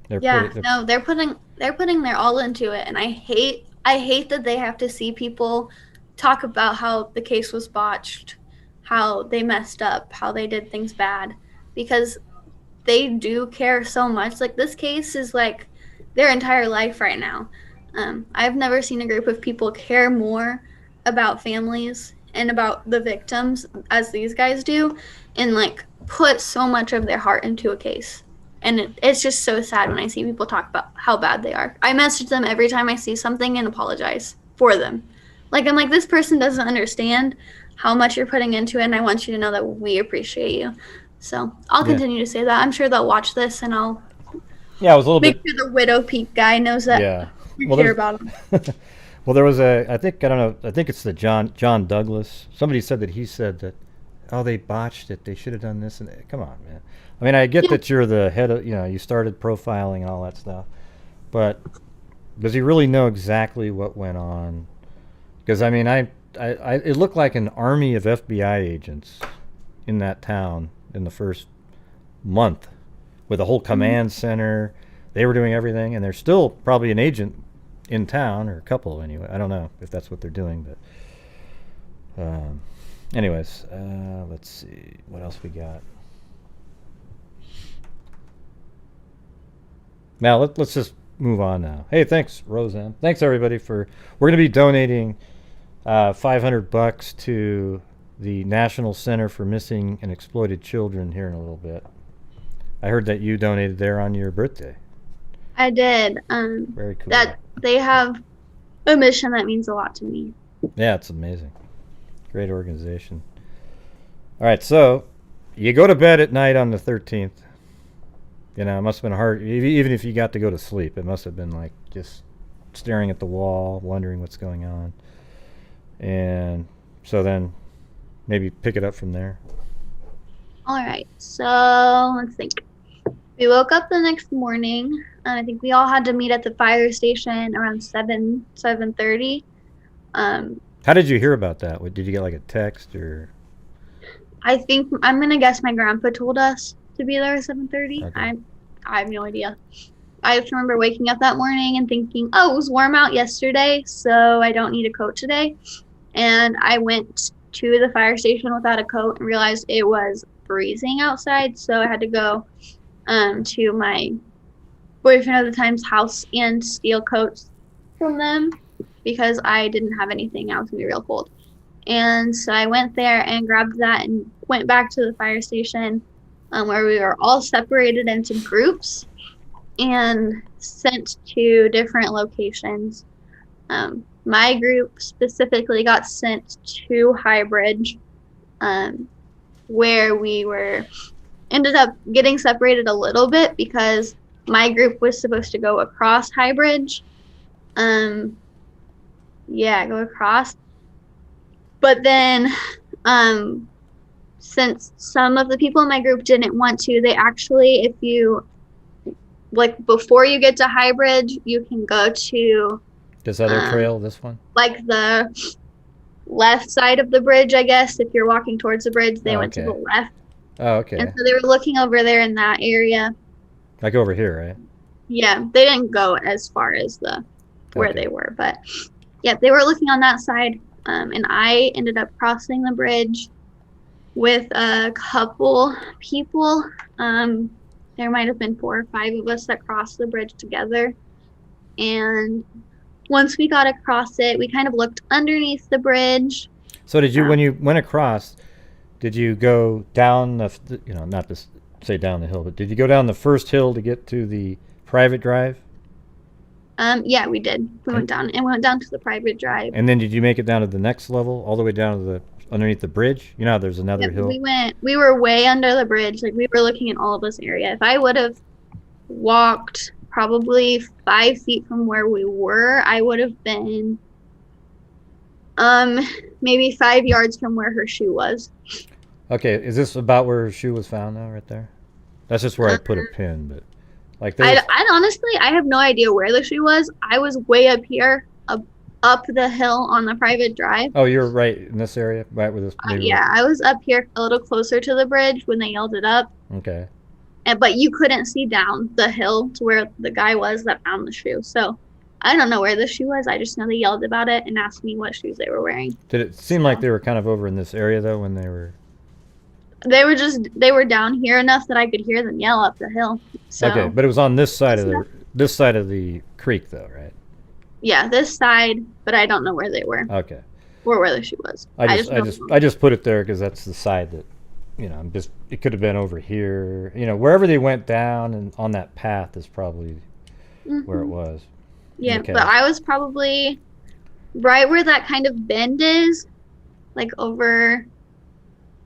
They're putting their all into it, and I hate that they have to see people talk about how the case was botched, how they messed up, how they did things bad, because they do care so much. Like, this case is like their entire life right now. I've never seen a group of people care more about families and about the victims as these guys do, and like put so much of their heart into a case. And it's just so sad when I see people talk about how bad they are. I message them every time I see something and apologize for them. Like, I'm like, this person doesn't understand how much you're putting into it, and I want you to know that we appreciate you. So I'll continue to say that. I'm sure they'll watch this, and I'll I was a little make sure the Widow Peak guy knows that we care about him. Well, there was I think it's the John Douglas. Somebody said that he said that, oh, they botched it. They should have done this. And come on, man. I mean, I get that you're the head of, you started profiling and all that stuff. But does he really know exactly what went on? Because, I mean, it looked like an army of FBI agents in that town in the first month with a whole command center. They were doing everything, and there's still probably an agent in town, or a couple anyway. I don't know if that's what they're doing, but anyways, let's see what else we got. Now let's just move on now. Hey, thanks, Roseanne. Thanks everybody we're going to be donating $500 to the National Center for Missing and Exploited Children here in a little bit. I heard that you donated there on your birthday. I did. Very cool. That they have a mission that means a lot to me. Yeah, it's amazing. Great organization. All right, so you go to bed at night on the 13th. It must have been hard. Even if you got to go to sleep, it must have been like just staring at the wall, wondering what's going on. And so then maybe pick it up from there. All right, so let's think. We woke up the next morning, and I think we all had to meet at the fire station around 7:30. How did you hear about that? Did you get like a text or? I think I'm gonna guess my grandpa told us to be there at 7:30. Okay. I have no idea. I just remember waking up that morning and thinking, oh, it was warm out yesterday, so I don't need a coat today. And I went to the fire station without a coat and realized it was freezing outside, so I had to go to my boyfriend at the time's house and steal coats from them because I didn't have anything. I was going to be real cold. And so I went there and grabbed that and went back to the fire station where we were all separated into groups and sent to different locations. My group specifically got sent to High Bridge, where we ended up getting separated a little bit because my group was supposed to go across High Bridge. Go across. But then, since some of the people in my group didn't want to, they actually, if you, like, before you get to High Bridge, you can go to this other trail, this one? Like the left side of the bridge, I guess. If you're walking towards the bridge, they went to the left. Oh, okay. And so they were looking over there in that area. Like over here, right? Yeah, they didn't go as far as where they were, but Yep, they were looking on that side, and I ended up crossing the bridge with a couple people. There might have been 4 or 5 of us that crossed the bridge together. And once we got across it, we kind of looked underneath the bridge. So did you, when you went across, did you go down the, not to say down the hill, but did you go down the first hill to get to the private drive? Yeah, we did. We went down to the private drive. And then did you make it down to the next level, all the way down to the underneath the bridge? You know, there's another hill. We were way under the bridge. Like, we were looking at all of this area. If I would have walked probably 5 feet from where we were, I would have been maybe 5 yards from where her shoe was. Okay, is this about where her shoe was found now, right there? That's just where I put a pin, but like I honestly, I have no idea where the shoe was. I was way up here, up the hill on the private drive. Oh, you're right in this area, right where this. Yeah, I was up here a little closer to the bridge when they yelled it up. Okay. But you couldn't see down the hill to where the guy was that found the shoe. So I don't know where the shoe was. I just know they yelled about it and asked me what shoes they were wearing. Did it seem like they were kind of over in this area though when they were? They were down here enough that I could hear them yell up the hill. So, okay, but it was on this side of the creek though, right? Yeah, this side, but I don't know where they were. Okay. Or where the shoe was. I just put it there because that's the side that, it could have been over here. Wherever they went down and on that path is probably where it was. Yeah, okay. But I was probably right where that kind of bend is, like over.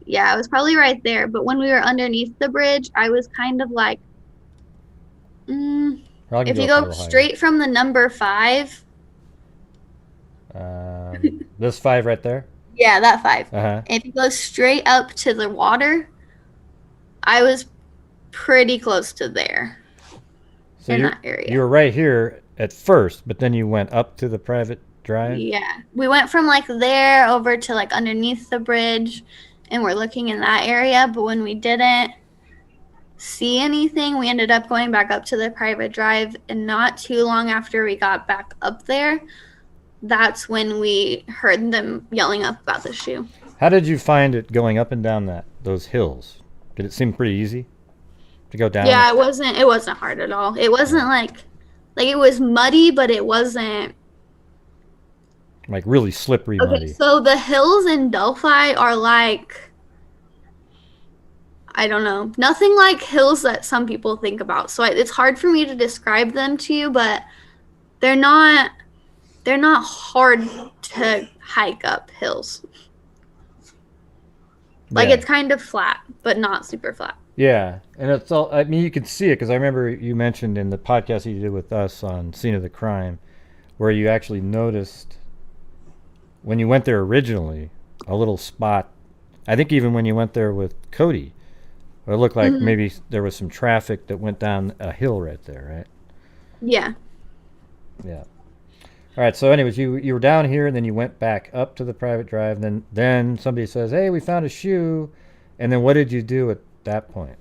Yeah, I was probably right there. But when we were underneath the bridge, I was kind of like, if you go straight from the number 5. This 5 right there? Yeah, that 5. Uh-huh. If you go straight up to the water, I was pretty close to there. So in that area. You were right here at first, but then you went up to the private drive? Yeah. We went from like there over to like underneath the bridge, and we're looking in that area. But when we didn't see anything, we ended up going back up to the private drive. And not too long after we got back up there, that's when we heard them yelling up about the shoe. How did you find it going up and down those hills? Did it seem pretty easy to go down? Yeah, it wasn't hard at all. It wasn't like it was muddy, but it wasn't like really slippery muddy. So the hills in Delphi are like, I don't know, nothing like hills that some people think about. So it's hard for me to describe them to you, but they're not hard to hike up hills. Like, it's kind of flat, but not super flat. Yeah, and it's all, I mean, you can see it because I remember you mentioned in the podcast you did with us on Scene of the Crime where you actually noticed when you went there originally a little spot. I think even when you went there with Cody, it looked like maybe there was some traffic that went down a hill right there, right? Yeah. Yeah. All right, so anyways, you were down here, and then you went back up to the private drive, and then somebody says, hey, we found a shoe, and then what did you do at that point?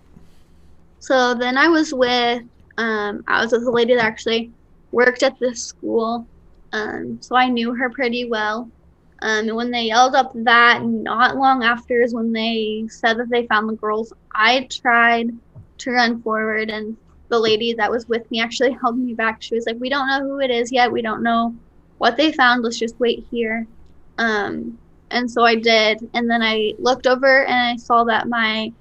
So then I was with a lady that actually worked at this school, so I knew her pretty well. And when they yelled up that, not long after is when they said that they found the girls. I tried to run forward, and the lady that was with me actually held me back. She was like, we don't know who it is yet. We don't know what they found. Let's just wait here. And so I did. And then I looked over and I saw that my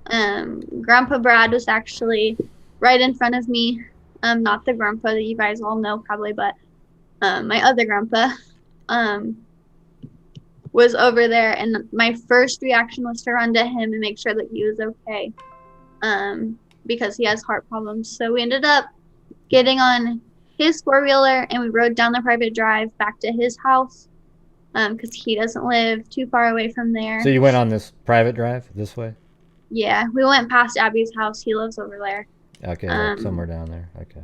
Grandpa Brad was actually right in front of me. Not the grandpa that you guys all know probably, but my other grandpa was over there. And my first reaction was to run to him and make sure that he was okay. Because he has heart problems. So we ended up getting on his 4-wheeler and we rode down the private drive back to his house because he doesn't live too far away from there. So you went on this private drive this way? Yeah, we went past Abby's house. He lives over there. Okay, like somewhere down there. Okay.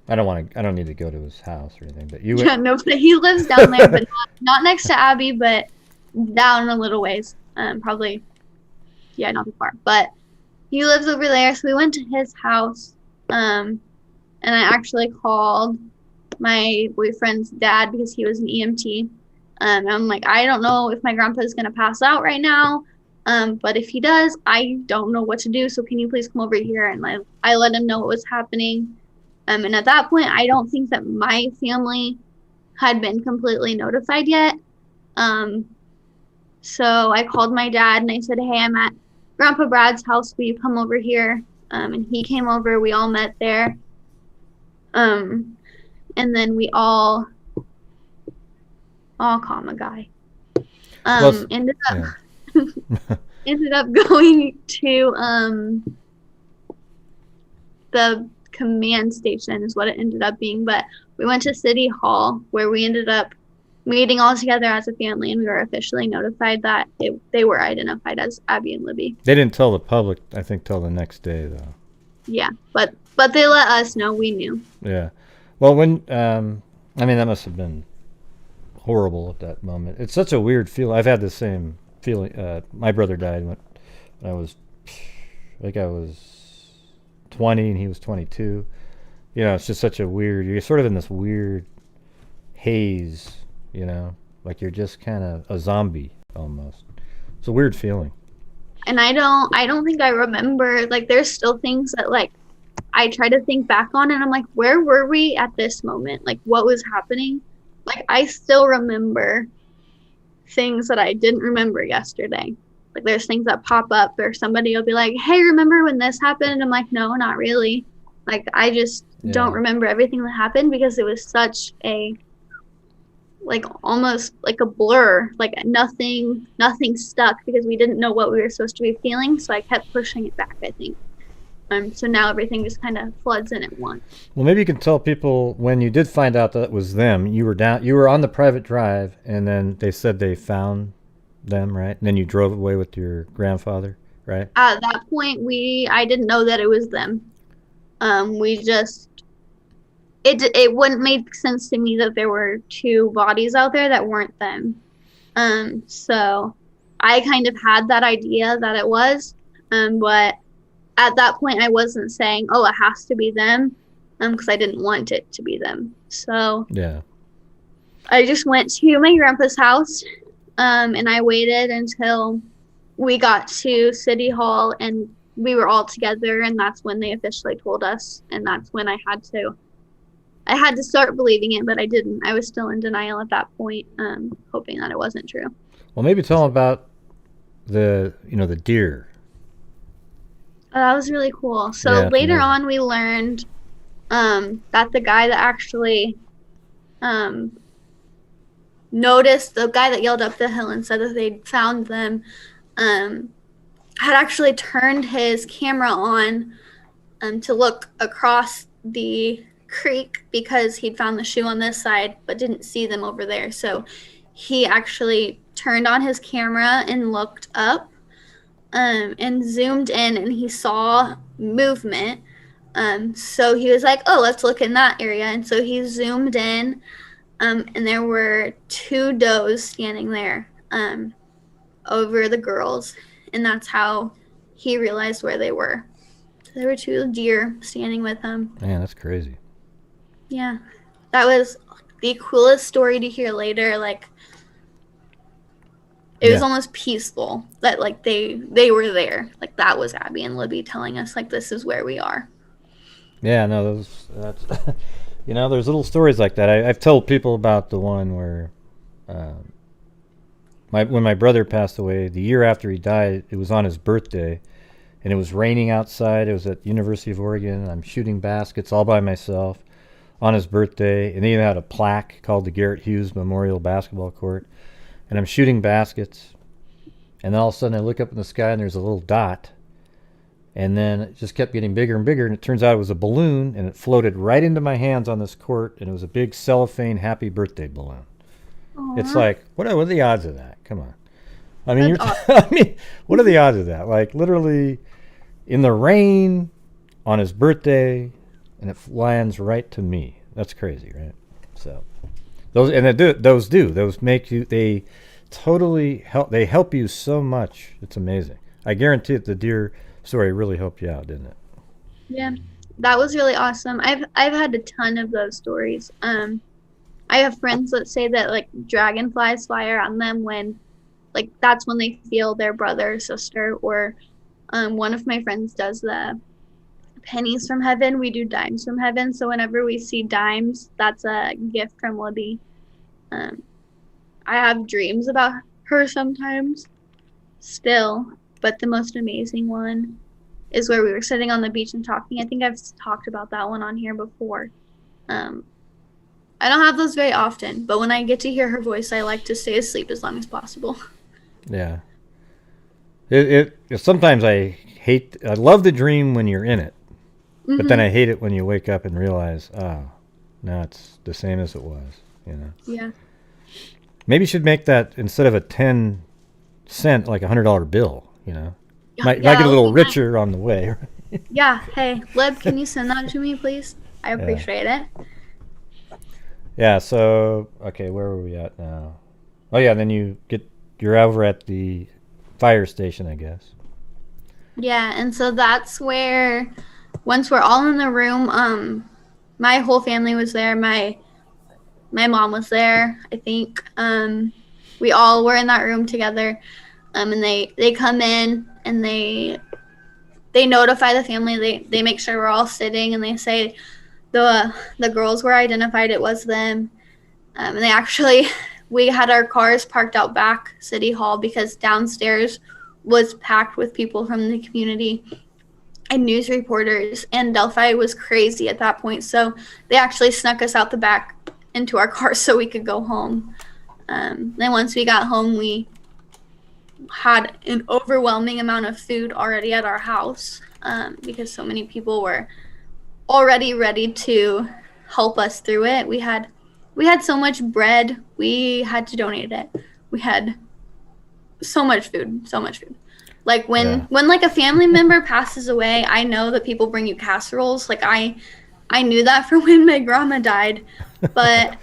I don't need to go to his house or anything, but you Yeah, no, but he lives down there, but not next to Abby, but down a little ways. Probably, yeah, not too far. But he lives over there, so we went to his house. And I actually called my boyfriend's dad because he was an EMT. I'm like, I don't know if my grandpa is going to pass out right now. But if he does, I don't know what to do. So can you please come over here? And I let him know what was happening. And at that point, I don't think that my family had been completely notified yet. So I called my dad and I said, hey, I'm at Grandpa Brad's house. Will you come over here? And he came over. We all met there. And then we all comma guy. Ended up ended up going to the command station is what it ended up being. But we went to City Hall where we ended up meeting all together as a family, and we were officially notified that they were identified as Abby and Libby. They didn't tell the public, I think, till the next day, though. Yeah, but they let us know. We knew. Yeah. Well, when I mean, that must have been horrible at that moment. It's such a weird feeling. I've had the same feeling. My brother died when I was 20 and he was 22. You know, it's just such a weird. You're sort of in this weird haze. You know, like you're just kind of a zombie almost. It's a weird feeling. And I don't think I remember. Like, there's still things that like I try to think back on, and I'm like, where were we at this moment? Like, what was happening? Like, I still remember things that I didn't remember yesterday. Like, there's things that pop up, or somebody will be like, hey, remember when this happened? And I'm like, no, not really. Like, I just don't remember everything that happened because it was such a, like, almost like a blur. Like, nothing stuck because we didn't know what we were supposed to be feeling. So I kept pushing it back, I think. So now everything just kind of floods in at once. Well, maybe you can tell people when you did find out that it was them. You were on the private drive, and then they said they found them, right? And then you drove away with your grandfather, right? At that point, I didn't know that it was them. It wouldn't make sense to me that there were two bodies out there that weren't them. So I kind of had that idea that it was, but at that point, I wasn't saying, oh, it has to be them, because I didn't want it to be them. So yeah, I just went to my grandpa's house, and I waited until we got to City Hall, and we were all together, and that's when they officially told us, and that's when I had to start believing it, but I didn't. I was still in denial at that point, hoping that it wasn't true. Well, maybe tell them about the deer. That was really cool. So later on, we learned that the guy that actually noticed, the guy that yelled up the hill and said that they'd found them, had actually turned his camera on to look across the creek because he'd found the shoe on this side but didn't see them over there. So he actually turned on his camera and looked up. And zoomed in, and he saw movement. So he was like, oh, let's look in that area. And so he zoomed in, and there were two does standing there over the girls. And that's how he realized where they were. So there were two deer standing with him. Man, that's crazy. Yeah. That was the coolest story to hear later. Like, it was almost peaceful that, like, they were there. Like, that was Abby and Libby telling us, like, this is where we are. Yeah, no, that's there's little stories like that. I've told people about the one where when my brother passed away, the year after he died, it was on his birthday, and it was raining outside. It was at University of Oregon. I'm shooting baskets all by myself on his birthday, and they even had a plaque called the Garrett Hughes Memorial Basketball Court. And I'm shooting baskets, and then all of a sudden I look up in the sky and there's a little dot, and then it just kept getting bigger and bigger, and it turns out it was a balloon, and it floated right into my hands on this court, and it was a big cellophane happy birthday balloon. Aww. It's like, what are the odds of that? Come on. I mean, what are the odds of that? Like, literally in the rain on his birthday, and it lands right to me. That's crazy, right? So those make you, they totally help. They help you so much. It's amazing. I guarantee that the deer story really helped you out, didn't it? Yeah. That was really awesome. I've had a ton of those stories. I have friends that say that like dragonflies fly around them when like that's when they feel their brother or sister. Or one of my friends does the pennies from heaven. We do dimes from heaven. So whenever we see dimes, that's a gift from Libby. Um, I have dreams about her sometimes still, but the most amazing one is where we were sitting on the beach and talking. I think I've talked about that one on here before. Um, I don't have those very often, but when I get to hear her voice, I like to stay asleep as long as possible. Yeah. Sometimes I love the dream when you're in it, but then I hate it when you wake up and realize, oh, now it's the same as it was, you know. Yeah. Maybe you should make that instead of a 10-cent, like $100 bill, you know. Yeah, Might get a little richer on the way. Yeah. Hey, Lib, can you send that to me, please? I appreciate it. Yeah. So, okay, where were we at now? Oh yeah, then you're over at the fire station, I guess. Yeah, and so that's where once we're all in the room, my whole family was there. My mom was there, I think. We all were in that room together. And they come in and they notify the family. They make sure we're all sitting, and they say the girls were identified. It was them. And they actually, we had our cars parked out back City Hall because downstairs was packed with people from the community and news reporters, and Delphi was crazy at that point. So they actually snuck us out the back into our cars so we could go home. Then once we got home, we had an overwhelming amount of food already at our house because so many people were already ready to help us through it. We had so much bread, we had to donate it. We had so much food. Like when like a family member passes away, I know that people bring you casseroles. Like I knew that from when my grandma died, but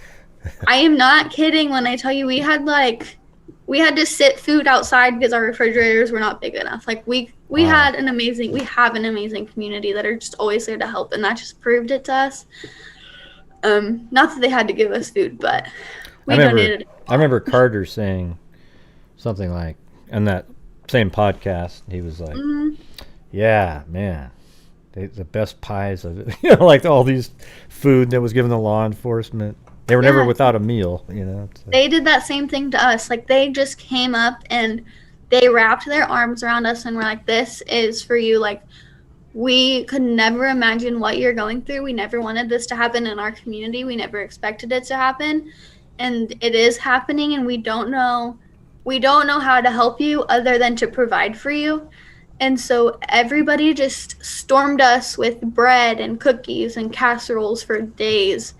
I am not kidding when I tell you we had to sit food outside because our refrigerators were not big enough. Like we have an amazing community that are just always there to help, and that just proved it to us. Not that they had to give us food, but we donated. I remember Carter saying something like, in that same podcast, he was like, yeah, man, the best pies of it. You know, like all these food that was given to law enforcement. They were never without a meal, you know. So. They did that same thing to us. Like they just came up and they wrapped their arms around us and were like, this is for you. Like we could never imagine what you're going through. We never wanted this to happen in our community. We never expected it to happen. And it is happening, and we don't know how to help you other than to provide for you. And so everybody just stormed us with bread and cookies and casseroles for days.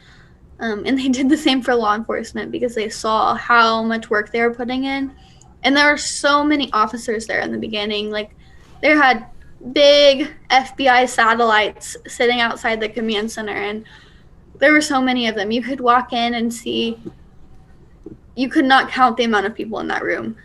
And they did the same for law enforcement because they saw how much work they were putting in. And there were so many officers there in the beginning. Like they had big FBI satellites sitting outside the command center, and there were so many of them. You could walk in and see, you could not count the amount of people in that room.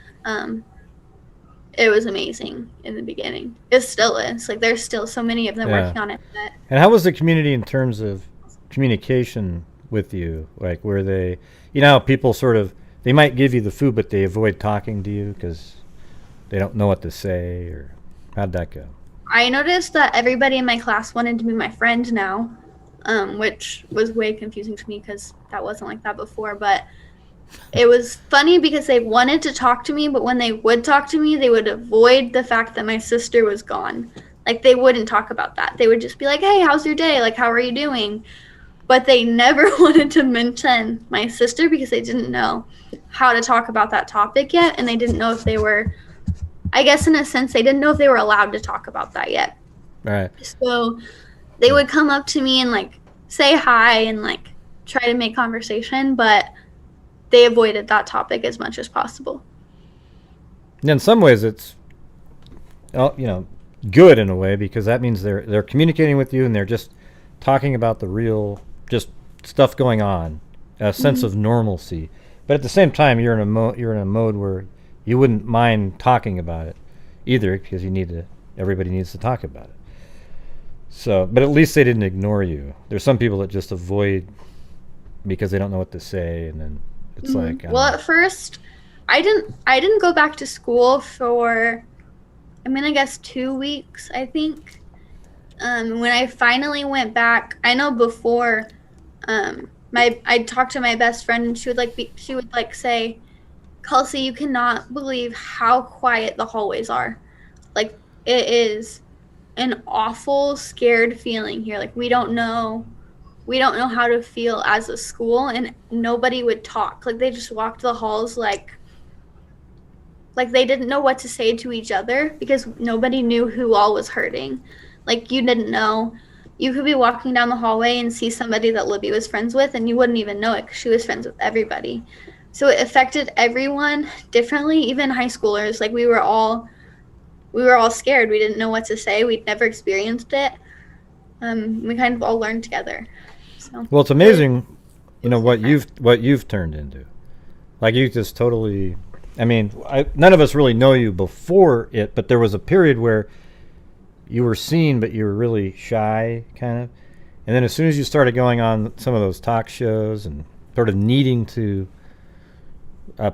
It was amazing in the beginning. It still is. Like there's still so many of them working on it. And how was the community in terms of communication with you? Like were they, you know, people sort of, they might give you the food, but they avoid talking to you because they don't know what to say, or how'd that go? I noticed that everybody in my class wanted to be my friend now, which was way confusing to me because that wasn't like that before. But it was funny because they wanted to talk to me, but when they would talk to me, they would avoid the fact that my sister was gone. Like they wouldn't talk about that. They would just be like, hey, how's your day? Like, how are you doing? But they never wanted to mention my sister because they didn't know how to talk about that topic yet. And they didn't know if they were, I guess in a sense, they didn't know if they were allowed to talk about that yet. Right. So they would come up to me and like say hi and like try to make conversation, but they avoided that topic as much as possible. And in some ways it's, you know, good in a way, because that means they're communicating with you and they're just talking about the real, just stuff going on, a sense of normalcy. But at the same time, you're in a mode where you wouldn't mind talking about it either, because everybody needs to talk about it. So, but at least they didn't ignore you. There's some people that just avoid because they don't know what to say, and then it's like, I don't Well, know. at first, I didn't go back to school for, I guess 2 weeks, I think. When I finally went back, I know before, I'd talk to my best friend, and she would like say, Kelsey, you cannot believe how quiet the hallways are. Like, it is an awful, scared feeling here. Like, we don't know how to feel as a school, and nobody would talk. Like, they just walked the halls like they didn't know what to say to each other because nobody knew who all was hurting. Like, you didn't know. You could be walking down the hallway and see somebody that Libby was friends with, and you wouldn't even know it because she was friends with everybody. So it affected everyone differently, even high schoolers. Like, we were all scared. We didn't know what to say. We'd never experienced it. We kind of all learned together. So Well, it's amazing, what you've turned into. Like, you just totally. I mean, none of us really know you before it, but there was a period where you were seen, but you were really shy, kind of. And then as soon as you started going on some of those talk shows and sort of needing to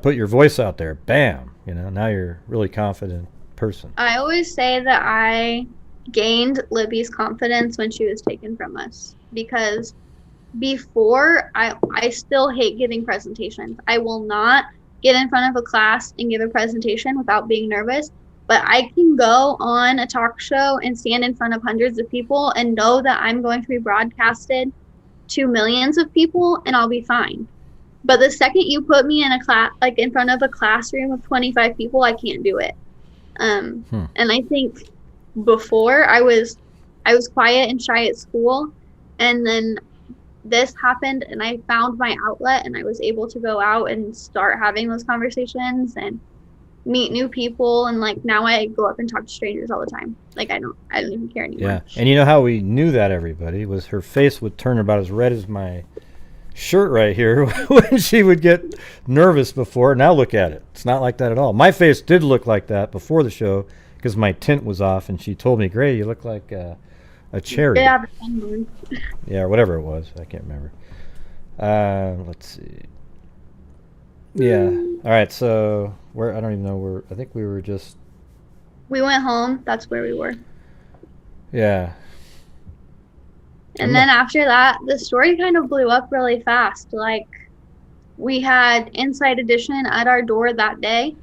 put your voice out there, bam, now you're a really confident person. I always say that I gained Libby's confidence when she was taken from us, because before, I still hate giving presentations. I will not get in front of a class and give a presentation without being nervous, but I can go on a talk show and stand in front of hundreds of people and know that I'm going to be broadcasted to millions of people, and I'll be fine. But the second you put me in a class, like in front of a classroom of 25 people, I can't do it. And I think before, I was quiet and shy at school, and then this happened, and I found my outlet, and I was able to go out and start having those conversations and meet new people, and like now I go up and talk to strangers all the time. Like, I don't even care anymore. Yeah, and you know how we knew that, everybody, was her face would turn about as red as my shirt right here when she would get nervous before. Now look at it. It's not like that at all. My face did look like that before the show because my tint was off, and she told me, Gray, you look like a cherry. Yeah, Yeah, or whatever it was. I can't remember. Let's see. Yeah. All right. So I don't even know where. I think we were just. we went home. That's where we were. Yeah. And then after that, the story kind of blew up really fast. Like, we had Inside Edition at our door that day.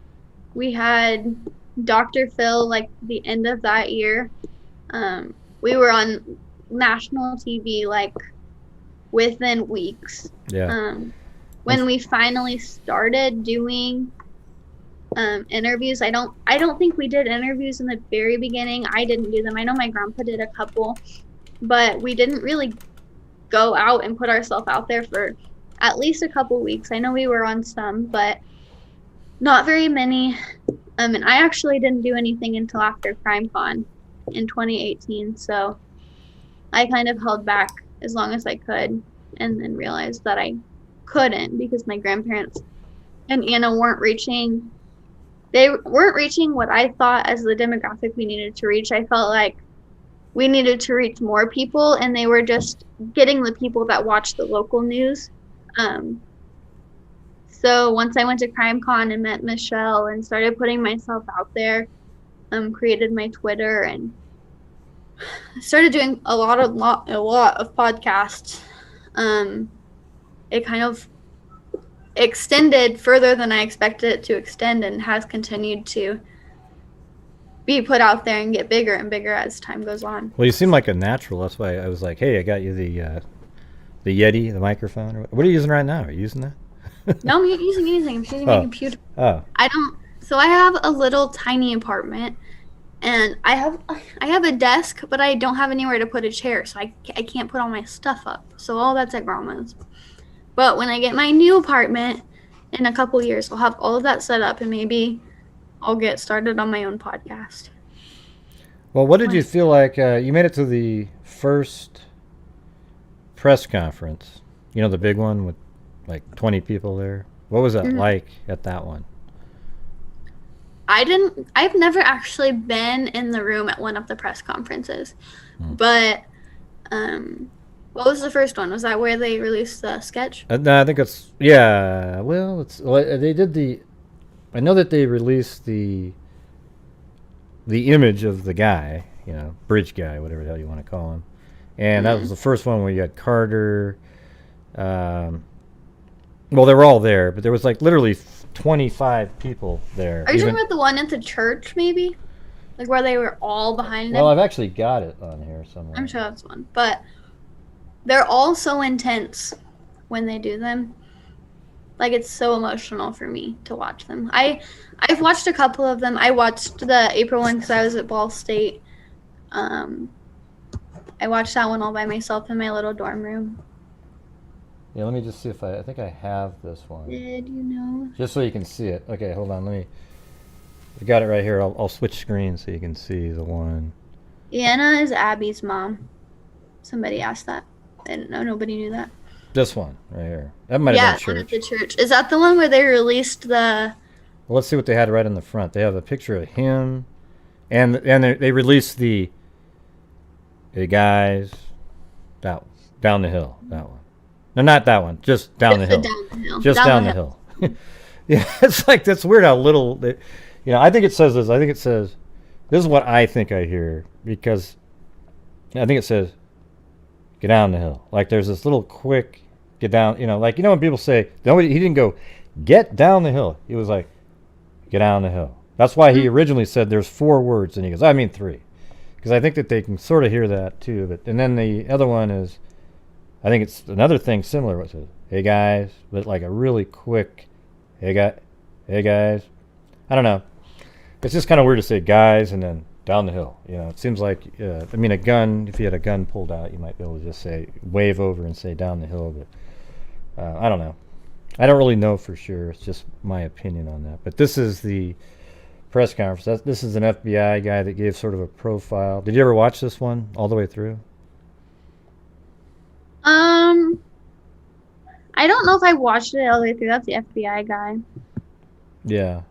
We had Dr. Phil, like, the end of that year. We were on national TV, like, within weeks. Yeah. When we finally started doing interviews, I don't think we did interviews in the very beginning. I didn't do them. I know my grandpa did a couple, but we didn't really go out and put ourselves out there for at least a couple weeks. I know we were on some, but not very many. And I actually didn't do anything until after CrimeCon in 2018, so I kind of held back as long as I could, and then realized that I couldn't because my grandparents and Anna weren't reaching what I thought as the demographic we needed to reach. I felt like we needed to reach more people, and they were just getting the people that watch the local news. So once I went to CrimeCon and met Michelle and started putting myself out there, created my Twitter and started doing a lot of podcasts, it kind of extended further than I expected it to extend, and has continued to be put out there and get bigger and bigger as time goes on. Well, you seem like a natural. That's why I was like, hey, I got you the Yeti, the microphone. What are you using right now? Are you using that? No, I'm using anything. I'm using my computer. Oh. So I have a little tiny apartment, and I have a desk, but I don't have anywhere to put a chair, so I can't put all my stuff up. So all that's at grandma's. But when I get my new apartment in a couple years, I'll have all of that set up, and maybe I'll get started on my own podcast. Well, what did you feel like? You made it to the first press conference, the big one with like 20 people there. What was that like at that one? I've never actually been in the room at one of the press conferences, but what was the first one? Was that where they released the sketch? No, I think it's yeah. Well, they did the. I know that they released the image of the guy, bridge guy, whatever the hell you want to call him, and that was the first one where you had Carter. Well, they were all there, but there was like literally 25 people there. Are you talking about the one at the church, maybe? Like where they were all behind Well, him? I've actually got it on here somewhere. I'm sure that's one. But they're all so intense when they do them. Like, it's so emotional for me to watch them. I've watched a couple of them. I watched the April one because I was at Ball State. I watched that one all by myself in my little dorm room. Yeah, let me just see if I think I have this one. Did you know? Just so you can see it. Okay, hold on. I got it right here. I'll switch screens so you can see the one. Anna is Abby's mom. Somebody asked that. I didn't know. Nobody knew that. This one right here. That might have been Yeah, at the church. Is that the one where they released the... Well, let's see what they had right in the front. They have a picture of him, and they released the guys down the hill. That one. No, not that one. Just down the hill. Just down the hill. Yeah, it's like that's weird how little. I think it says this. I think it says, this is what I think I hear, because I think it says, get down the hill. Like there's this little quick get down. Like when people say he didn't go get down the hill. He was like, get down the hill. That's why he originally said there's 4 words, and he goes, I mean 3, because I think that they can sort of hear that too. But and then the other one is, I think it's another thing similar. What it says, hey guys, but like a really quick, hey guys. I don't know. It's just kind of weird to say guys and then down the hill. It seems like, a gun, if you had a gun pulled out, you might be able to just say, wave over and say down the hill. But I don't know. I don't really know for sure. It's just my opinion on that. But this is the press conference. This is an FBI guy that gave sort of a profile. Did you ever watch this one all the way through? I don't know if I watched it all the way through. That's the FBI guy. Yeah.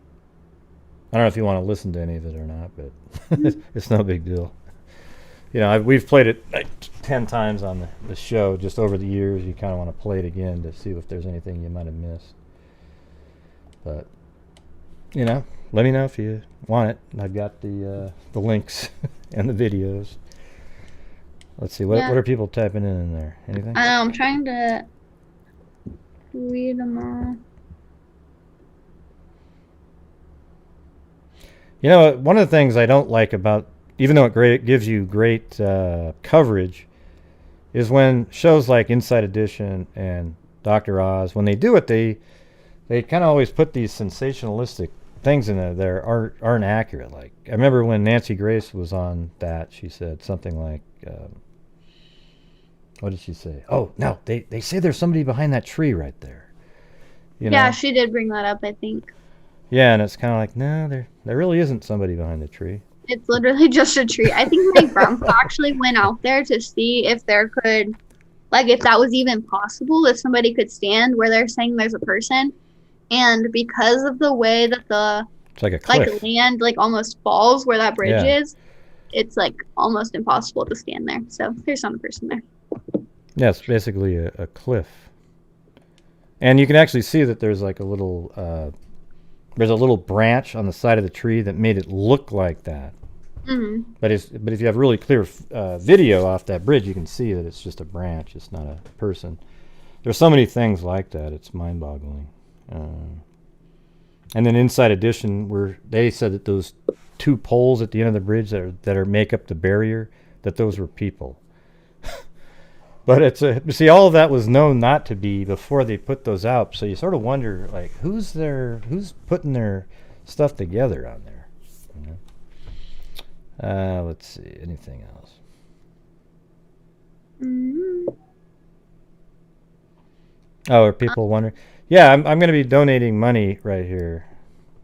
I don't know if you want to listen to any of it or not, but it's no big deal. We've played it like 10 times on the show just over the years. You kind of want to play it again to see if there's anything you might have missed. But, let me know if you want it. I've got the links and the videos. Let's see. What are people typing in there? Anything? I know. I'm trying to read them all. One of the things I don't like about, even though it gives you great coverage, is when shows like Inside Edition and Dr. Oz, when they do it, they kind of always put these sensationalistic things in there that aren't accurate. Like, I remember when Nancy Grace was on that, she said something like, what did she say? Oh, no, they say there's somebody behind that tree right there. Yeah, she did bring that up, I think. Yeah, and it's kind of like, no, there really isn't somebody behind the tree. It's literally just a tree. I think my grandpa actually went out there to see if there could, if that was even possible, if somebody could stand where they're saying there's a person. And because of the way that it's like a cliff. Land almost falls where that bridge is, it's almost impossible to stand there. So there's not a person there. Yeah, it's basically a cliff. And you can actually see that there's a little branch on the side of the tree that made it look like that. Mm-hmm. But if you have really clear video off that bridge, you can see that it's just a branch. It's not a person. There's so many things like that. It's mind-boggling. And then Inside Edition, where they said that those 2 poles at the end of the bridge that make up the barrier, that those were people. But see, all of that was known not to be before they put those out. So you sort of wonder, who's putting their stuff together on there? Let's see, anything else? Mm-hmm. Oh, are people wondering? Yeah, I'm going to be donating money right here,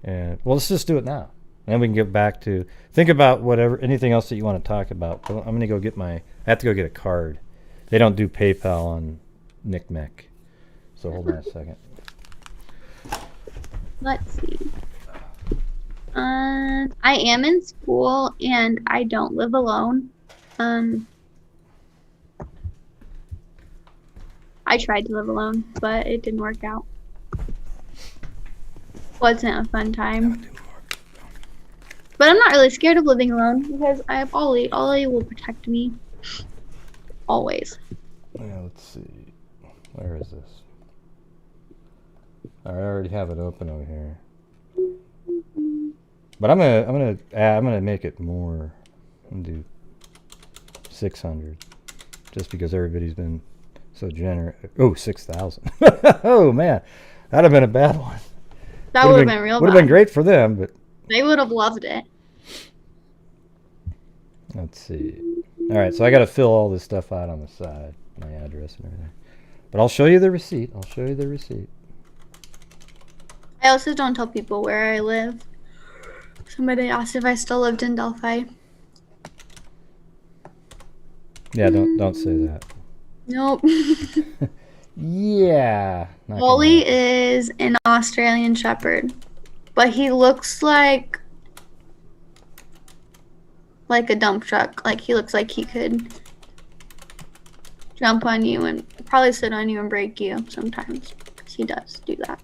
and let's just do it now, and we can get back to think about anything else that you want to talk about. But I'm going to go get I have to go get a card. They don't do PayPal on NCMEC. So hold on a second. Let's see. I am in school and I don't live alone. I tried to live alone, but it didn't work out. Wasn't a fun time. But I'm not really scared of living alone because I have Ollie. Ollie will protect me. Always. Yeah, let's see. Where is this? I already have it open over here. But I'm gonna make it more. I'm gonna do 600, just because everybody's been so generous. Oh, 6,000. Oh man, that'd have been a bad one. That would have been real bad. Would have been great for them, but they would have loved it. Let's see. All right, so I got to fill all this stuff out on the side, my address and everything. But I'll show you the receipt. I also don't tell people where I live. Somebody asked if I still lived in Delphi. Yeah, don't say that. Nope. Yeah. Ollie is an Australian Shepherd, but he looks like a dump truck. Like he looks like he could jump on you and probably sit on you and break you sometimes. Because he does do that.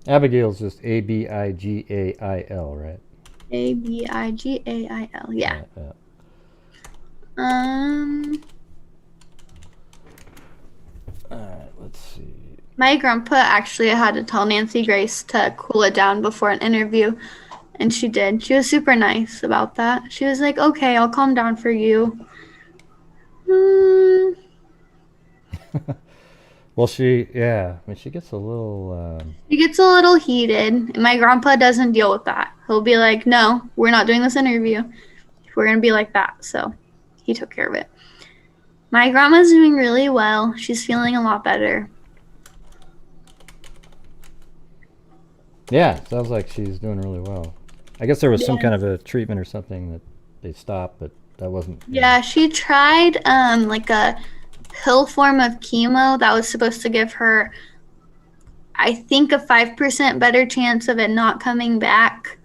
Abigail's just Abigail, right? Abigail, yeah. Alright, let's see. My grandpa actually had to tell Nancy Grace to cool it down before an interview, and she did. She was super nice about that. She was like, okay, I'll calm down for you. Well, she gets a little... She gets a little heated, and my grandpa doesn't deal with that. He'll be like, no, we're not doing this interview. We're going to be like that. So he took care of it. My grandma's doing really well. She's feeling a lot better. Yeah, sounds like she's doing really well. I guess there was some kind of a treatment or something that they stopped, but that wasn't... Yeah, she tried like a pill form of chemo that was supposed to give her, I think, a 5% better chance of it not coming back.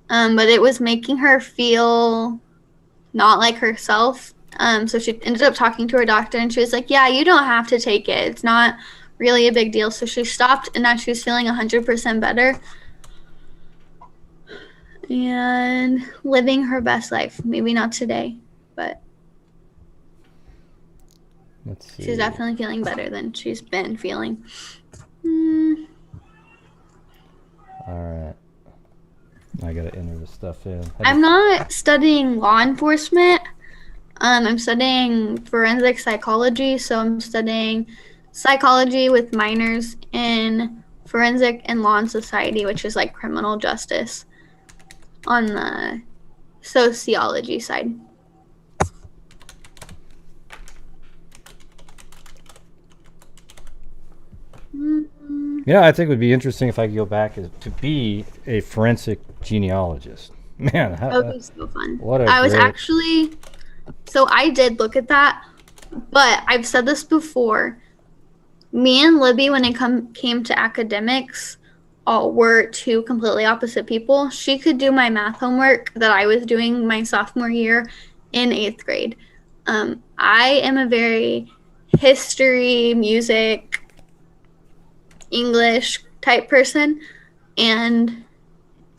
But it was making her feel not like herself. So she ended up talking to her doctor, and she was like, yeah, you don't have to take it. It's not really a big deal. So she stopped, and now she's feeling 100% better and living her best life. Maybe not today, but let's see. She's definitely feeling better than she's been feeling. All right. I got to enter the stuff in. I'm not studying law enforcement. I'm studying forensic psychology, so I'm studying psychology with minors in forensic and law and society, which is like criminal justice on the sociology side. Yeah, I think it would be interesting if I could go back to be a forensic genealogist. Man, that would be so fun. So I did look at that, but I've said this before. Me and Libby, when it came to academics, were two completely opposite people. She could do my math homework that I was doing my sophomore year in 8th grade. I am a very history, music, English type person, and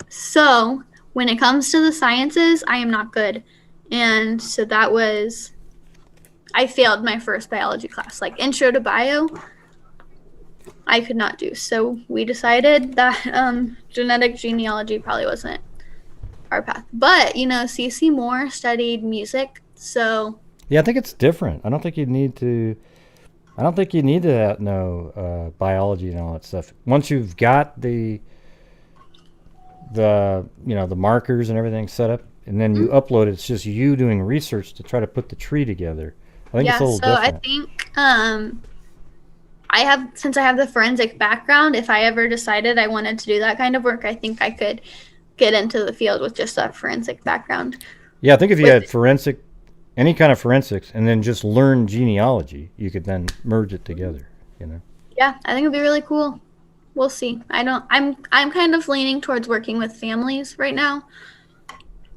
so when it comes to the sciences, I am not good. And so I failed my first biology class, like intro to bio. I could not do. So we decided that genetic genealogy probably wasn't our path. But, CC Moore studied music, so... Yeah, I think it's different. I don't think you need to know biology and all that stuff. Once you've got the markers and everything set up, and then you upload it, it's just you doing research to try to put the tree together. I think it's a little different. I think since I have the forensic background, if I ever decided I wanted to do that kind of work, I think I could get into the field with just a forensic background. Yeah, I think if you had any kind of forensics, and then just learn genealogy, you could then merge it together, Yeah, I think it'd be really cool. we'll see. I'm kind of leaning towards working with families right now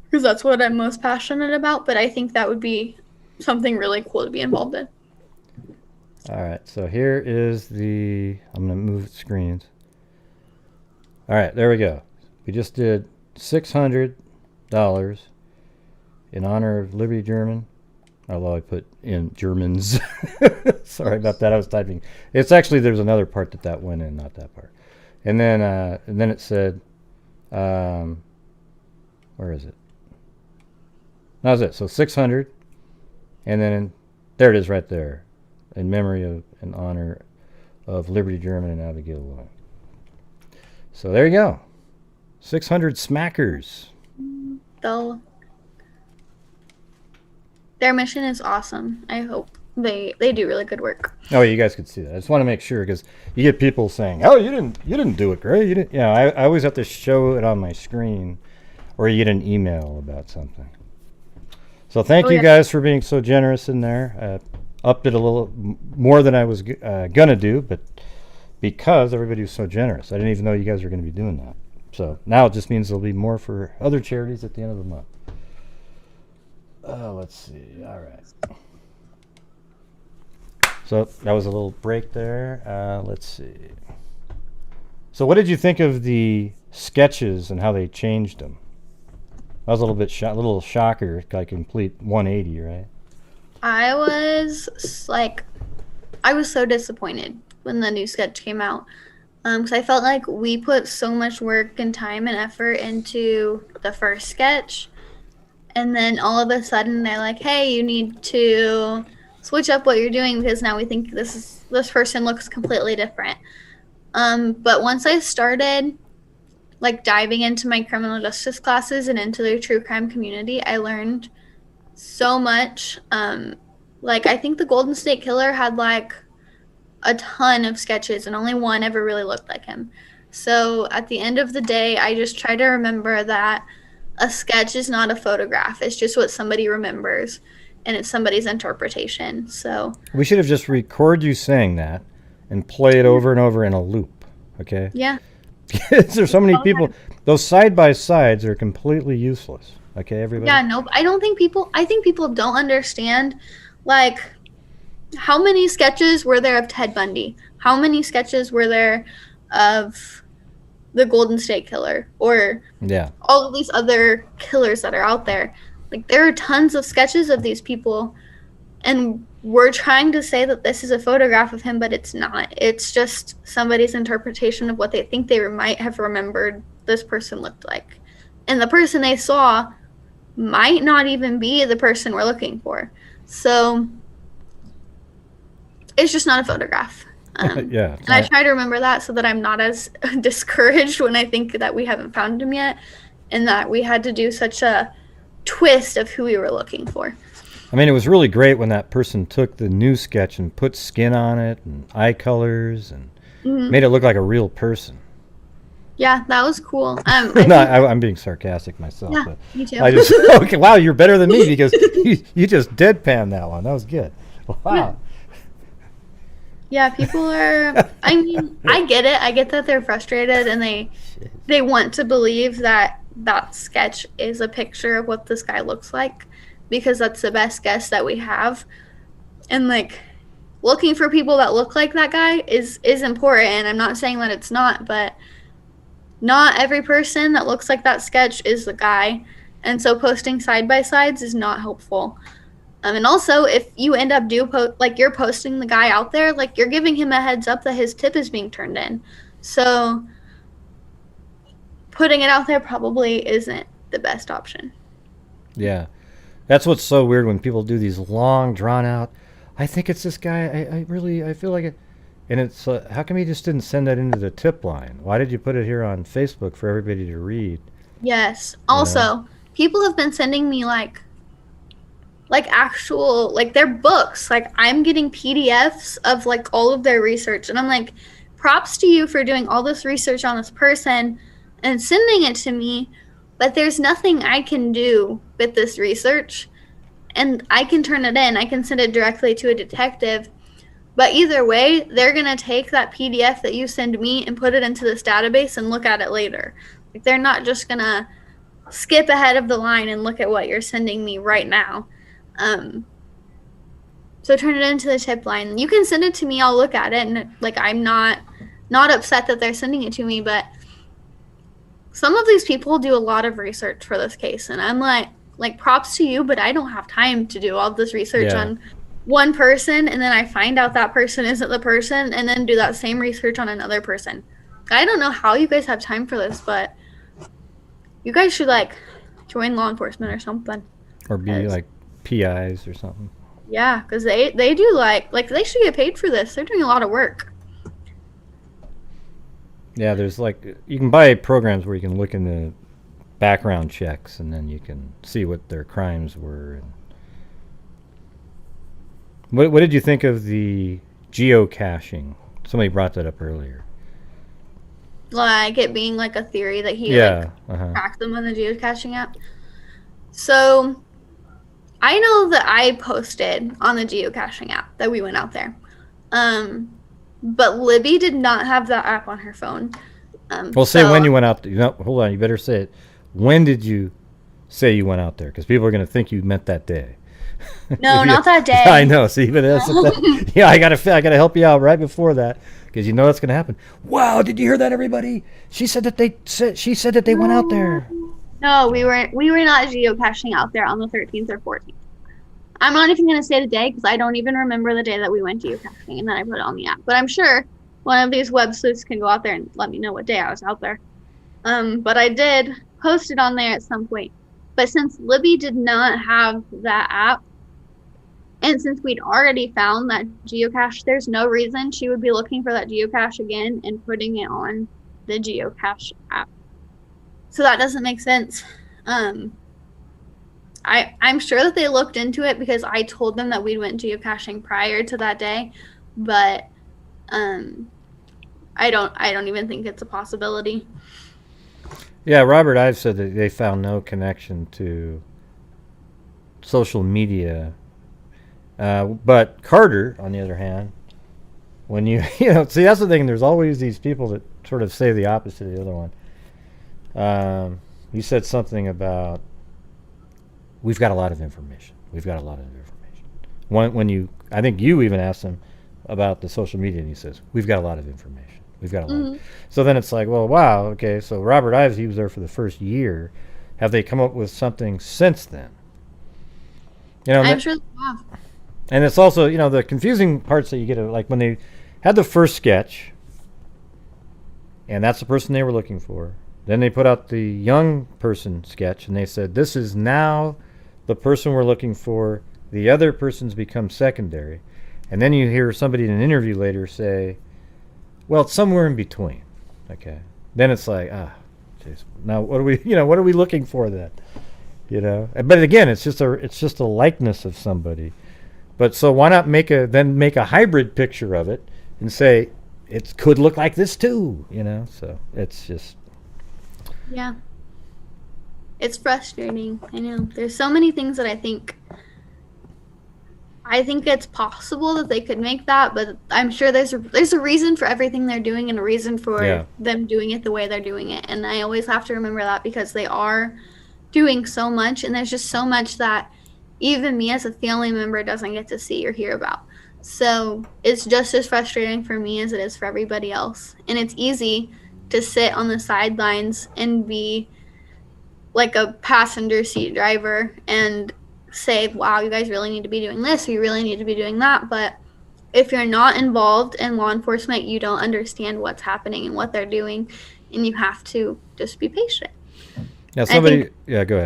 because that's what I'm most passionate about, but I think that would be something really cool to be involved in. All right, so here is I'm going to move screens. All right, there we go. We just did $600 in honor of Liberty German, although I put in Germans. Sorry about that. I was typing. It's actually, there's another part that went in, not that part. And then it said, where is it? That was it. So 600, and then there it is right there, in memory of, in honor of Liberty German and Abigail. So there you go. 600 smackers. Their mission is awesome. I hope they do really good work. Oh, you guys could see that. I just want to make sure, because you get people saying, "Oh, you didn't do it great. You didn't." Yeah, I always have to show it on my screen, or you get an email about something. So thank you guys for being so generous in there. Upped it a little more than I was gonna do, but because everybody was so generous, I didn't even know you guys were going to be doing that. So now it just means there'll be more for other charities at the end of the month. Let's see. All right. So that was a little break there. Let's see. So what did you think of the sketches and how they changed them? That was a little bit little shocker, like complete 180, right? I was so disappointed when the new sketch came out. Because I felt like we put so much work and time and effort into the first sketch, and then all of a sudden they're like, "Hey, you need to switch up what you're doing because now we think this person looks completely different." But once I started like diving into my criminal justice classes and into the true crime community, I learned so much. Like I think the Golden State Killer had like a ton of sketches and only one ever really looked like him. So at the end of the day, I just try to remember that a sketch is not a photograph. It's just what somebody remembers, and it's somebody's interpretation. So we should have just record you saying that and play it over and over in a loop. Okay. Yeah. There's so many people. Those side by sides are completely useless. Okay, everybody. Yeah. No. I think people don't understand, like, how many sketches were there of Ted Bundy? How many sketches were there of the Golden State Killer? Or all of these other killers that are out there? Like, there are tons of sketches of these people, and we're trying to say that this is a photograph of him, but it's not. It's just somebody's interpretation of what they think they might have remembered this person looked like. And the person they saw might not even be the person we're looking for. So it's just not a photograph. And I try to remember that so that I'm not as discouraged when I think that we haven't found him yet and that we had to do such a twist of who we were looking for. I mean, it was really great when that person took the new sketch and put skin on it and eye colors and made it look like a real person. Yeah, that was cool. I'm being sarcastic myself. Yeah, but me too. Okay, wow, you're better than me because you just deadpanned that one. That was good. Wow. Yeah, people are, I mean, I get it. I get that they're frustrated and they want to believe that that sketch is a picture of what this guy looks like because that's the best guess that we have. And, like, looking for people that look like that guy is important. I'm not saying that it's not, but not every person that looks like that sketch is the guy. And so posting side-by-sides is not helpful. And also, if you end up you're posting the guy out there, like, you're giving him a heads up that his tip is being turned in. So putting it out there probably isn't the best option. Yeah. That's what's so weird when people do these long, drawn-out, I think it's this guy, I feel like it. And it's, how come you just didn't send that into the tip line? Why did you put it here on Facebook for everybody to read? Yes. Also, people have been sending me, like actual, like, their books. Like, I'm getting PDFs of, like, all of their research. And I'm like, props to you for doing all this research on this person and sending it to me. But there's nothing I can do with this research. And I can turn it in. I can send it directly to a detective. But either way, they're going to take that PDF that you send me and put it into this database and look at it later. Like, they're not just going to skip ahead of the line and look at what you're sending me right now. So turn it into the tip line. You can send it to me. I'll look at it. And, like, I'm not upset that they're sending it to me. But some of these people do a lot of research for this case. And I'm like props to you, but I don't have time to do all this research on one person, and then I find out that person isn't the person, and then do that same research on another person. I don't know how you guys have time for this, but you guys should, like, join law enforcement or something. Or be, like, PIs or something. Yeah, because they do, like, they should get paid for this. They're doing a lot of work. Yeah, there's, like, you can buy programs where you can look into background checks, and then you can see what their crimes were. And what did you think of the geocaching? Somebody brought that up earlier. Like it being like a theory that he tracked them on the geocaching app. So I know that I posted on the geocaching app that we went out there. But Libby did not have that app on her phone. Well, say when you went out there. No, hold on, you better say it. When did you say you went out there? Because people are going to think you meant that day. No, not that day. I know. See, but yeah, I gotta help you out right before that, because you know that's gonna happen. Wow, did you hear that, everybody? She said that they went out there. No, we were not geocaching out there on the 13th or 14th. I'm not even gonna say the day because I don't even remember the day that we went geocaching, and then I put it on the app. But I'm sure one of these web sleuths can go out there and let me know what day I was out there. But I did post it on there at some point. But since Libby did not have that app, and since we'd already found that geocache, there's no reason she would be looking for that geocache again and putting it on the geocache app. So that doesn't make sense. I'm sure that they looked into it because I told them that we went geocaching prior to that day, but I don't even think it's a possibility. Yeah, Robert Ives said that they found no connection to social media. But Carter, on the other hand, when you see, that's the thing. There's always these people that sort of say the opposite of the other one. You said something about we've got a lot of information. We've got a lot of information. I think you even asked him about the social media, and he says we've got a lot of information. We've got a lot. Mm-hmm. So then it's like, well, wow, okay. So Robert Ives, he was there for the first year. Have they come up with something since then? I'm sure they have. And it's also, the confusing parts that you get, like when they had the first sketch, and that's the person they were looking for. Then they put out the young person sketch, and they said, this is now the person we're looking for. The other person's become secondary. And then you hear somebody in an interview later say, well, it's somewhere in between. Okay. Then it's like, geez. Now what are we looking for then? But again, it's just a likeness of somebody. But so why not make a hybrid picture of it and say it could look like this too, So it's just. Yeah. It's frustrating. I know. There's so many things that I think it's possible that they could make that, but I'm sure there's a reason for everything they're doing and a reason for them doing it the way they're doing it. And I always have to remember that because they are doing so much, and there's just so much that even me as a family member doesn't get to see or hear about. So it's just as frustrating for me as it is for everybody else. And it's easy to sit on the sidelines and be like a passenger seat driver and say, wow, you guys really need to be doing this, or you really need to be doing that. But if you're not involved in law enforcement, you don't understand what's happening and what they're doing, and you have to just be patient. Now, go ahead.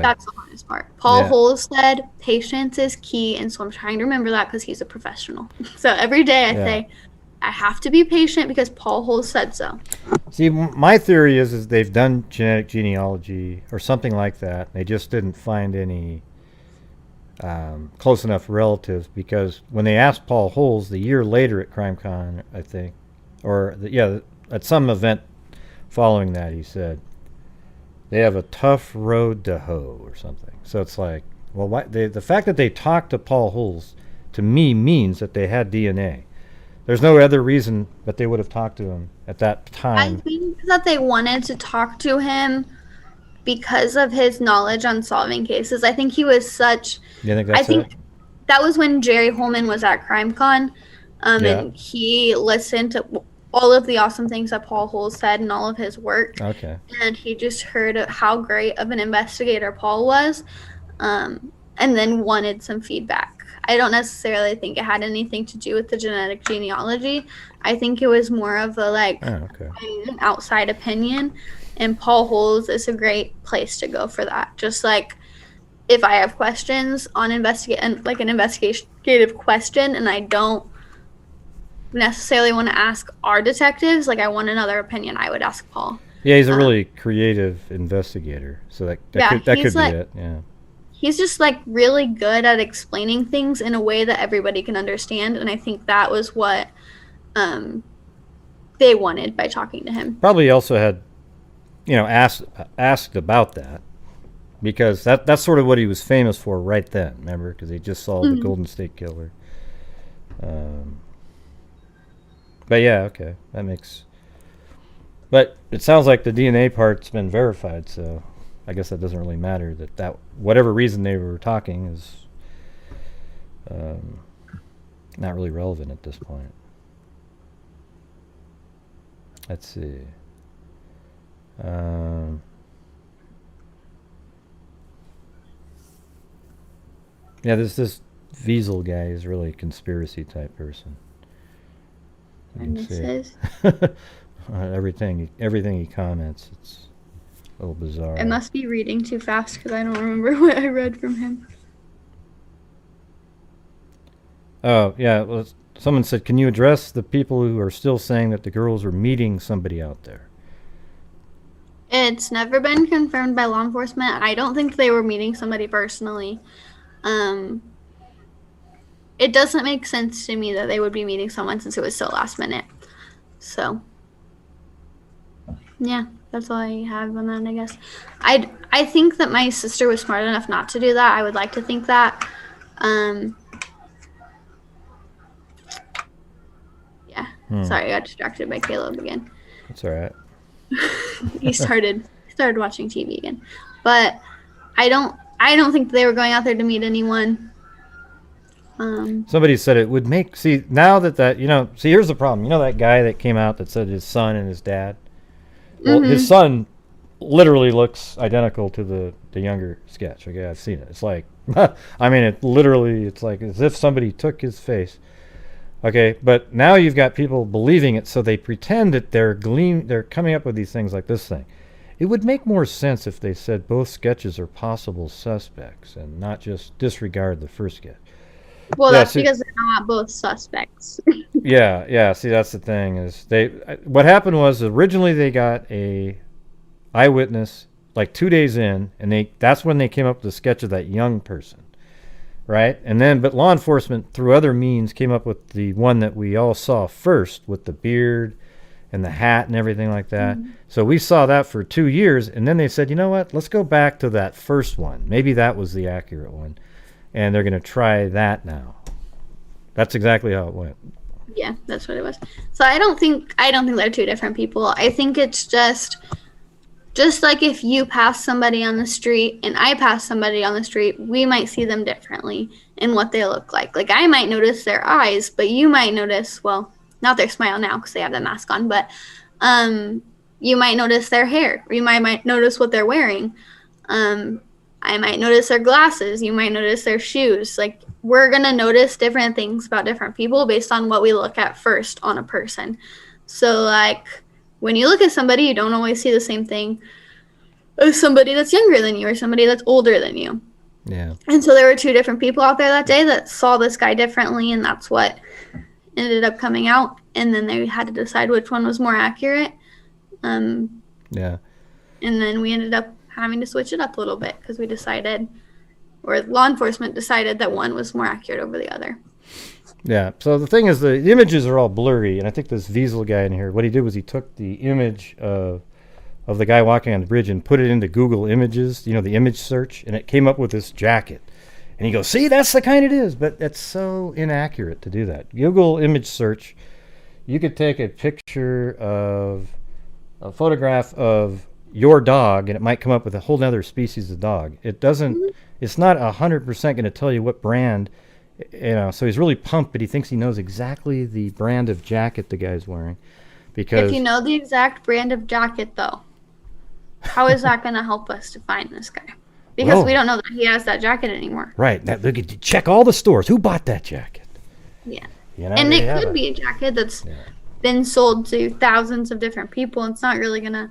That's the hardest part. Paul Holes said patience is key, and so I'm trying to remember that because he's a professional. So every day I say, I have to be patient because Paul Holes said so. See, my theory is they've done genetic genealogy or something like that. They just didn't find any close enough relatives, because when they asked Paul Holes the year later at CrimeCon, I think, at some event following that, he said, they have a tough road to hoe or something. So it's like, well, the fact that they talked to Paul Holes, to me, means that they had DNA. There's no other reason that they would have talked to him at that I time. think that they wanted to talk to him because of his knowledge on solving cases. I think he was such. You think I that's think it? that was when Jerry Holman was at CrimeCon, Yeah. and he listened to all of the awesome things that Paul Holes said and all of his work, Okay. and he just heard how great of an investigator Paul was, and then wanted some feedback. I don't necessarily think it had anything to do with the genetic genealogy. I think it was more of a Okay. an outside opinion, and Paul Holes is a great place to go for that. Just like if I have questions on an investigative question and I don't necessarily want to ask our detectives, I want another opinion, I would ask Paul. Yeah, he's a really creative investigator, so that could be it. Yeah. He's just really good at explaining things in a way that everybody can understand, and I think that was what they wanted by talking to him. Probably also had, asked about that, because that's sort of what he was famous for right then. Remember, because he just solved the Golden State Killer. But yeah, okay, that makes. But it sounds like the DNA part's been verified, so I guess that doesn't really matter. That whatever reason they were talking is not really relevant at this point. Let's see. Yeah, this Wiesel guy is really a conspiracy type person. And it says everything he comments, it's a little bizarre. I must be reading too fast because I don't remember what I read from him. Oh yeah, well, someone said, "Can you address the people who are still saying that the girls were meeting somebody out there?" It's never been confirmed by law enforcement. I don't think they were meeting somebody personally. It doesn't make sense to me that they would be meeting someone since it was so last minute. So, yeah, that's all I have on that, I guess. I think that my sister was smart enough not to do that. I would like to think that. Yeah. Sorry, I got distracted by Caleb again. That's all right. He started watching TV again. But I don't think they were going out there to meet anyone. Somebody said it would make now that here's the problem. That guy that came out that said his son and his dad. Well, his son literally looks identical to the younger sketch. Okay, I've seen it. It's like, I mean, it's like as if somebody took his face. Okay, but now you've got people believing it, so they pretend that they're coming up with these things like this thing. It would make more sense if they said both sketches are possible suspects and not just disregard the first sketch. Well, that's because they're not both suspects. Yeah. See, that's the thing is what happened was originally they got a eyewitness 2 days in, and that's when they came up with the sketch of that young person, right? And then, but law enforcement through other means came up with the one that we all saw first with the beard and the hat and everything like that. So we saw that for 2 years, and then they said, you know what? Let's go back to that first one. Maybe that was the accurate one. And they're going to try that now. That's exactly how it went. Yeah, that's what it was. So I don't think they're two different people. I think it's just like if you pass somebody on the street and I pass somebody on the street, we might see them differently in what they look like. Like I might notice their eyes, but you might notice, well, not their smile now because they have that mask on, but you might notice their hair, or you might notice what they're wearing. I might notice their glasses. You might notice their shoes. We're going to notice different things about different people based on what we look at first on a person. So, when you look at somebody, you don't always see the same thing as somebody that's younger than you or somebody that's older than you. Yeah. And so there were two different people out there that day that saw this guy differently, and that's what ended up coming out. And then they had to decide which one was more accurate. Yeah. And then we ended up having to switch it up a little bit because we decided, or law enforcement decided, that one was more accurate over the other. Yeah. So the thing is, the images are all blurry, and I think this Wiesel guy in here, what he did was he took the image of the guy walking on the bridge and put it into Google Images, the image search, and it came up with this jacket. And he goes, see, that's the kind it is, but it's so inaccurate to do that. Google image search you could take a photograph of your dog, and it might come up with a whole other species of dog. It doesn't. Mhm. It's not 100% going to tell you what brand. So he's really pumped, but he thinks he knows exactly the brand of jacket the guy's wearing, because If you know the exact brand of jacket, though, how is that going to help us to find this guy? Because Well, we don't know that he has that jacket anymore. right. That, look at, check all the stores. Who bought that jacket? Yeah. You know, And there it you have could be a jacket that's Yeah. been sold to thousands of different people. It's not really going to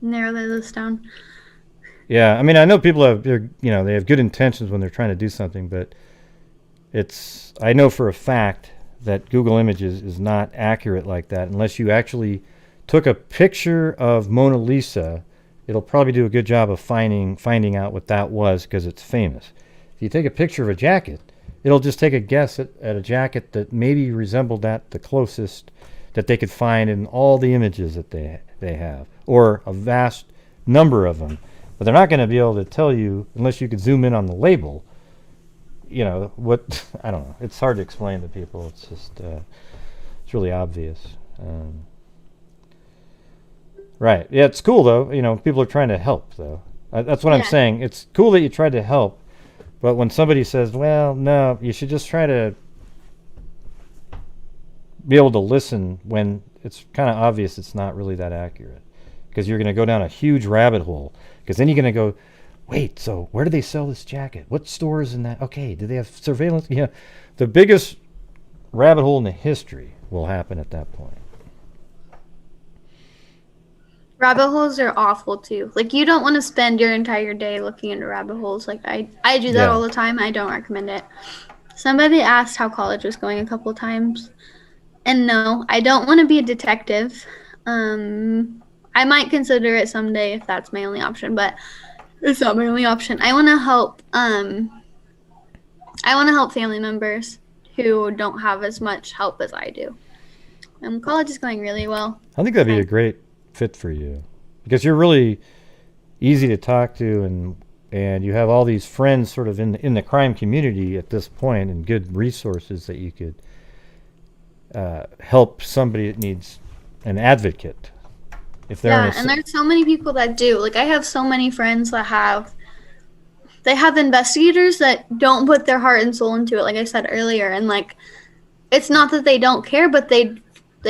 narrow the list down. Yeah, I mean, I know people they have good intentions when they're trying to do something, but I know for a fact that Google Images is not accurate like that unless you actually took a picture of Mona Lisa. It'll probably do a good job of finding out what that was, because it's famous. If you take a picture of a jacket, it'll just take a guess at a jacket that maybe resembled that the closest that they could find in all the images that they have, or a vast number of them. But they're not going to be able to tell you unless you could zoom in on the label. What I don't know. It's hard to explain to people. It's just it's really obvious. Right. Yeah, it's cool though. People are trying to help though. That's what I'm Yeah. saying. It's cool that you tried to help, but when somebody says, "Well, no," you should just try to be able to listen when it's kind of obvious it's not really that accurate, because you're going to go down a huge rabbit hole. Because then you're going to go, wait, so where do they sell this jacket? What store is in that? Okay, do they have surveillance? Yeah, the biggest rabbit hole in the history will happen at that point. Rabbit holes are awful too. Like, you don't want to spend your entire day looking into rabbit holes. Like, I do that Yeah. all the time. I don't recommend it. Somebody asked how college was going a couple times. And no, I don't want to be a detective. I might consider it someday if that's my only option, but it's not my only option. I want to help family members who don't have as much help as I do. College is going really well. I think that'd be Okay. a great fit for you, because you're really easy to talk to, and you have all these friends sort of in the crime community at this point, and good resources that you could help somebody that needs an advocate. If they're in Yeah, and there's so many people that do. Like, I have so many friends that have investigators that don't put their heart and soul into it, like I said earlier. And like, it's not that they don't care, but they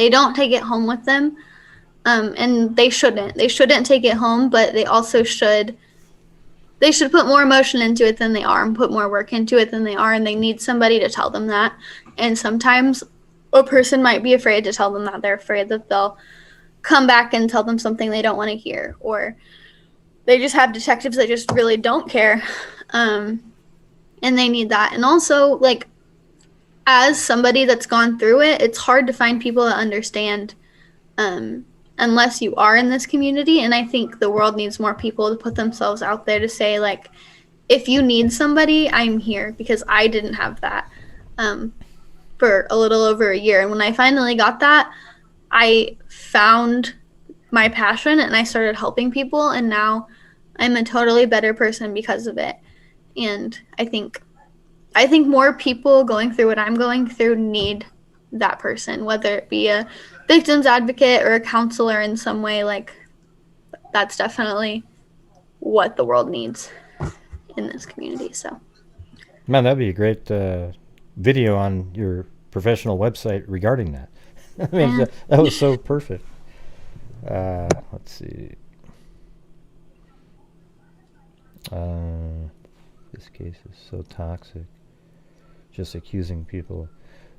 don't take it home with them. And they shouldn't. They shouldn't take it home, but they also should. They should put more emotion into it than they are, and put more work into it than they are, and they need somebody to tell them that. And sometimes a person might be afraid to tell them that. They're afraid that they'll come back and tell them something they don't want to hear, or they just have detectives that just really don't care, and they need that. And also, like, as somebody that's gone through it, it's hard to find people that understand, unless you are in this community. And I think the world needs more people to put themselves out there to say, like, if you need somebody, I'm here, because I didn't have that for a little over a year. And when I finally got that, I found my passion and I started helping people, and now I'm a totally better person because of it. And I think more people going through what I'm going through need that person, whether it be a victim's advocate or a counselor in some way. Like, that's definitely what the world needs in this community. So, Man, that'd be a great video on your professional website regarding that. I mean, yeah. that was so perfect. Let's see. This case is so toxic. Just accusing people.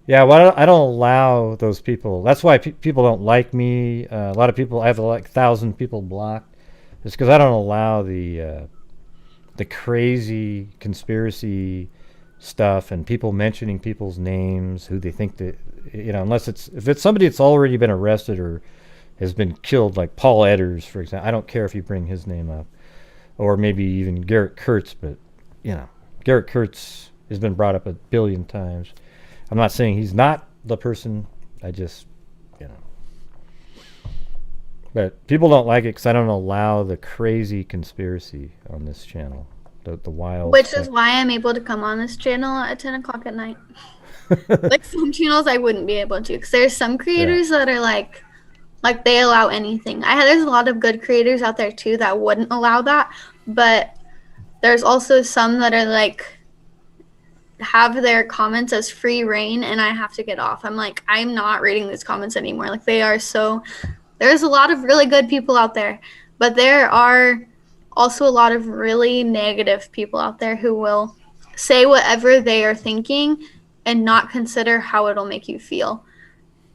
Yeah, well, I don't allow those people. That's why people don't like me. A lot of people, I have like 1,000 people blocked. It's because I don't allow the crazy conspiracy stuff and people mentioning people's names, who they think that, unless if it's somebody that's already been arrested or has been killed, like Paul Edders, for example. I don't care if you bring his name up, or maybe even Garrett Kurtz, but Garrett Kurtz has been brought up a billion times. I'm not saying he's not the person. I just, but people don't like it because I don't allow the crazy conspiracy on this channel. the wild Which stuff. is why I'm able to come on this channel at 10 o'clock at night. Like some channels I wouldn't be able to, because there's some creators that are like they allow anything. There's a lot of good creators out there too that wouldn't allow that, but there's also some that are like have their comments as free reign, and I have to get off. I'm like, I'm not reading these comments anymore. Like they are so. There's a lot of really good people out there, but there are also a lot of really negative people out there who will say whatever they are thinking and not consider how it'll make you feel.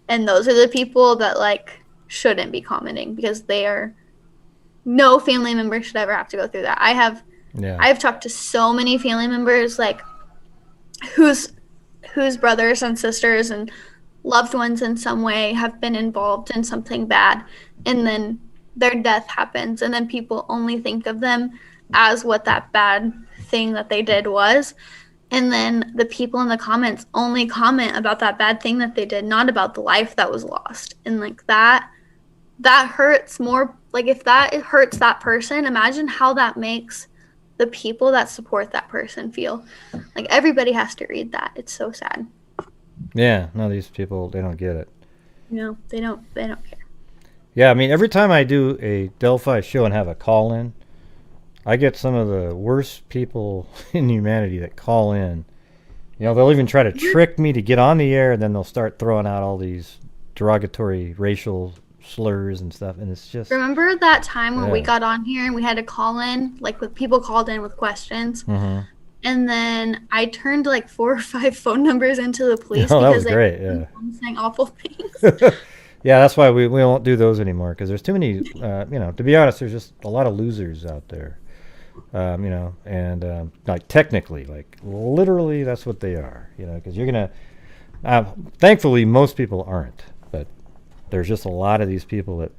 And those are the people that like shouldn't be commenting, because they are no family member should ever have to go through that. I've talked to so many family members like whose brothers and sisters and loved ones in some way have been involved in something bad, and then their death happens, and then people only think of them as what that bad thing that they did was. And then the people in the comments only comment about that bad thing that they did, not about the life that was lost. And like that hurts more. Like if that hurts that person, imagine how that makes the people that support that person feel. Like everybody has to read that. It's so sad. Yeah, no, these people, they don't get it. No, they don't care. Yeah, I mean, every time I do a Delphi show and have a call-in, I get some of the worst people in humanity that call in. You know, they'll even try to trick me to get on the air, and then they'll start throwing out all these derogatory racial slurs and stuff, and it's just... Remember that time when we got on here and we had to call in, like with people called in with questions? Mm-hmm. And then I turned like 4 or 5 phone numbers into the police that because was great. Yeah, saying awful things. Yeah, that's why we won't do those anymore, because there's too many, you know, to be honest, there's just a lot of losers out there, you know, and like technically, like literally that's what they are, you know, because you're going to, thankfully most people aren't, but there's just a lot of these people that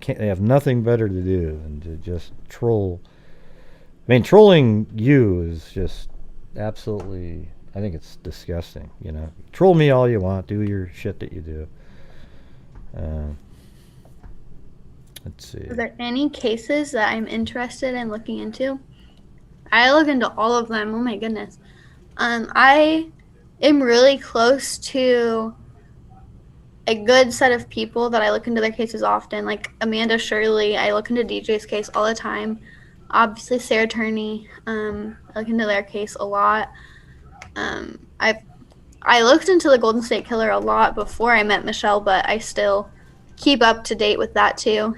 they have nothing better to do than to just troll. I mean, trolling you is just absolutely, I think it's disgusting, you know. Troll me all you want, do your shit that you do. Let's see. Are there any cases that I'm interested in looking into? I look into all of them. Oh my goodness. I am really close to a good set of people that I look into their cases often. Like Amanda Shirley, I look into DJ's case all the time. Obviously Sarah Turney, I look into their case a lot. I looked into the Golden State Killer a lot before I met Michelle, but I still keep up to date with that too.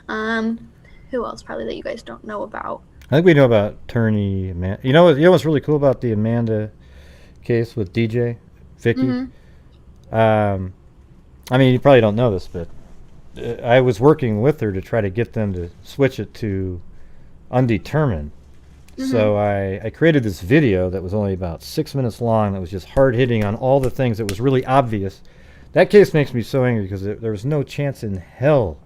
Who else probably that you guys don't know about? I think we know about Turney. You know what's really cool about the Amanda case with DJ Vicky? Mm-hmm. I mean, you probably don't know this, but I was working with her to try to get them to switch it to undetermined. Mm-hmm. So I created this video that was only about 6 minutes long that was just hard-hitting on all the things that was really obvious. That case makes me so angry because there was no chance in hell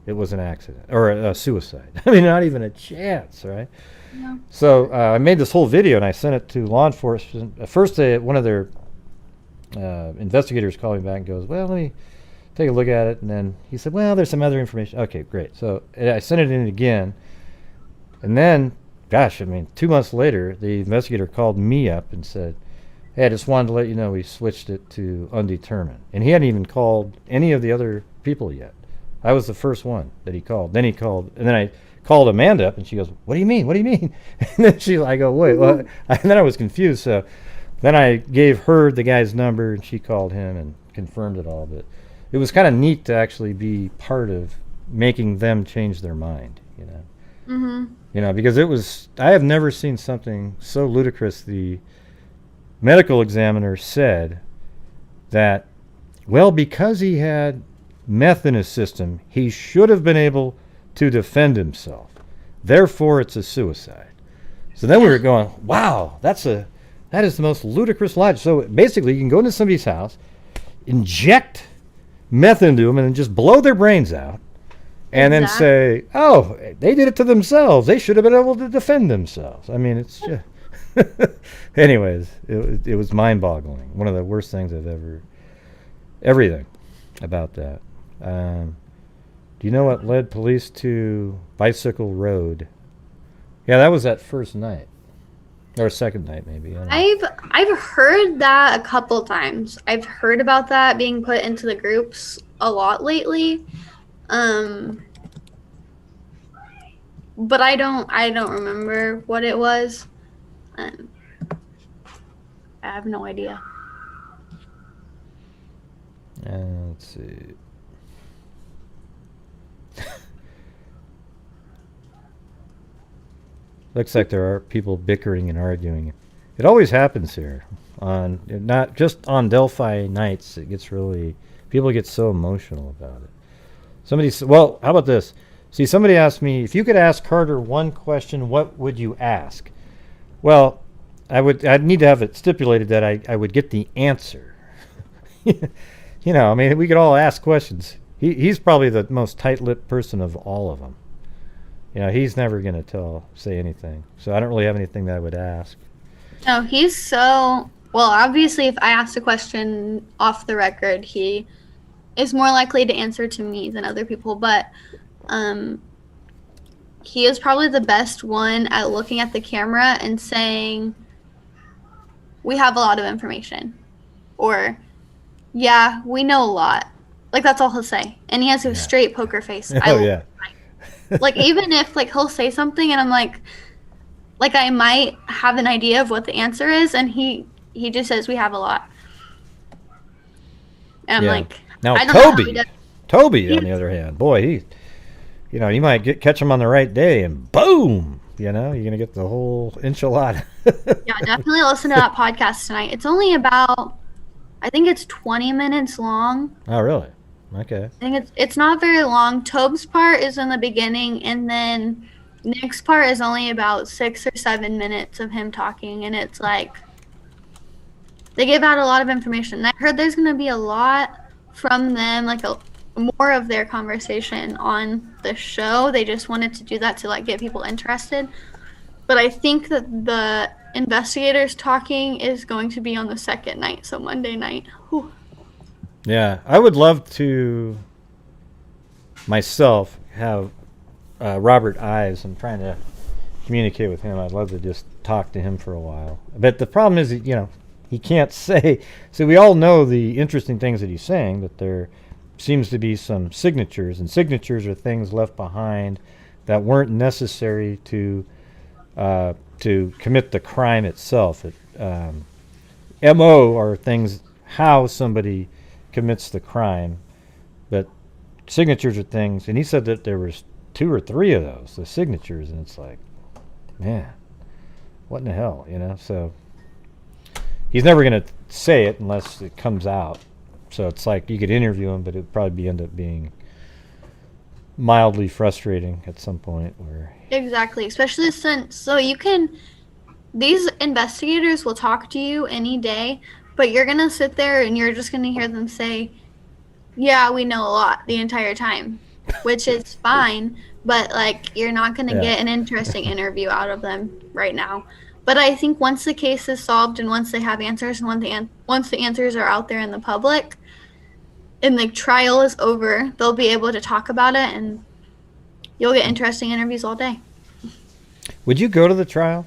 it was an accident or a suicide. I mean, not even a chance, right? No. So I made this whole video and I sent it to law enforcement. At first, one of their investigators called me back and goes, well, let me take a look at it. And then he said, well, there's some other information. Okay, great. So I sent it in again. And then, gosh, I mean, 2 months later, the investigator called me up and said, hey, I just wanted to let you know we switched it to undetermined. And he hadn't even called any of the other people yet. I was the first one that he called. Then he called, and then I called Amanda up, and she goes, what do you mean? What do you mean? And then I go, wait, well, and then I was confused. So then I gave her the guy's number, and she called him and confirmed it all. But it was kind of neat to actually be part of making them change their mind, you know. Mm-hmm. You know, because I have never seen something so ludicrous. The medical examiner said that, well, because he had meth in his system, he should have been able to defend himself. Therefore, it's a suicide. So then we were going, wow, that is the most ludicrous logic. So basically, you can go into somebody's house, inject meth into them, and then just blow their brains out, and then say, oh, they did it to themselves. They should have been able to defend themselves. I mean, it's just... Anyways, it was mind-boggling. One of the worst things I've ever... Everything about that. Do you know what led police to Bicycle Road? Yeah, that was that first night. Or second night, maybe. I don't know. I've heard that a couple times. I've heard about that being put into the groups a lot lately. But I don't remember what it was. Um, I have no idea. Let's see. Looks like there are people bickering and arguing. It always happens here. Not just on Delphi nights. It gets really, people get so emotional about it. Well, how about this? See, somebody asked me, if you could ask Carter one question, what would you ask? Well, I'd need to have it stipulated that I would get the answer. I mean, we could all ask questions. He's probably the most tight-lipped person of all of them. He's never going to say anything. So I don't really have anything that I would ask. No, he's so... Well, obviously, if I asked a question off the record, he is more likely to answer to me than other people. But he is probably the best one at looking at the camera and saying, we have a lot of information. Or, yeah, we know a lot. Like, that's all he'll say. And he has a straight poker face. Yeah. Like, even if, like, he'll say something and I'm like, I might have an idea of what the answer is, and he just says we have a lot. And I'm like, now I don't know how he does. Toby, on the other hand, boy, you might catch him on the right day, and boom, you're gonna get the whole enchilada. Yeah, definitely listen to that podcast tonight. It's only about, I think it's 20 minutes long. Oh, really? Okay. I think it's not very long. Tobe's part is in the beginning, and then Nick's part is only about 6 or 7 minutes of him talking, and it's like they give out a lot of information. And I heard there's going to be a lot from them, like more of their conversation on the show. They just wanted to do that to like get people interested. But I think that the investigators talking is going to be on the second night, so Monday night. Whew. Yeah, I would love to myself have Robert Ives. I'm trying to communicate with him. I'd love to just talk to him for a while. But the problem is, he can't say. So we all know the interesting things that he's saying, that there seems to be some signatures, and signatures are things left behind that weren't necessary to commit the crime itself. MO are things how somebody commits the crime, but signatures are things, and he said that there was 2 or 3 of those, the signatures, and it's like, man, what in the hell, so he's never going to say it unless it comes out. So it's like you could interview him, but it would probably end up being mildly frustrating at some point. Exactly, especially since these investigators will talk to you any day, but you're going to sit there and you're just going to hear them say, yeah, we know a lot the entire time, which is fine, but like you're not going to get an interesting interview out of them right now. But I think once the case is solved and once they have answers and once the answers are out there in the public and the trial is over, they'll be able to talk about it and you'll get interesting interviews all day. Would you go to the trial?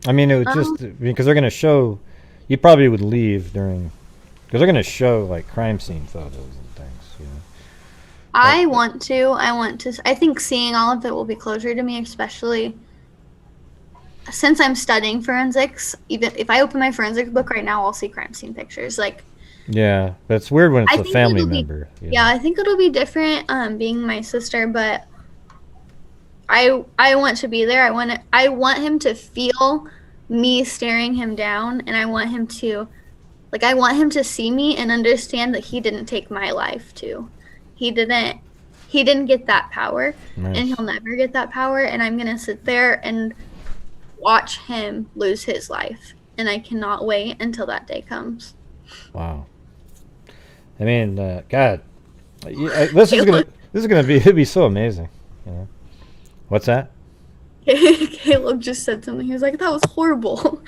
I mean, it would because they're going to show, you probably would leave because they're going to show like crime scene photos and things, I want to. I think seeing all of it will be closure to me, especially since I'm studying forensics. Even if I open my forensics book right now, I'll see crime scene pictures. Yeah, but it's weird when it's a family member. Yeah, I think it'll be different being my sister, but I want to be there. I want him to feel me staring him down, and I want him to see me and understand that he didn't take my life too. He didn't get that power. Nice. And he'll never get that power, and I'm going to sit there and watch him lose his life, and I cannot wait until that day comes. Wow. I mean, God, this is gonna be so amazing. What's that? Caleb just said something. He was like, "That was horrible."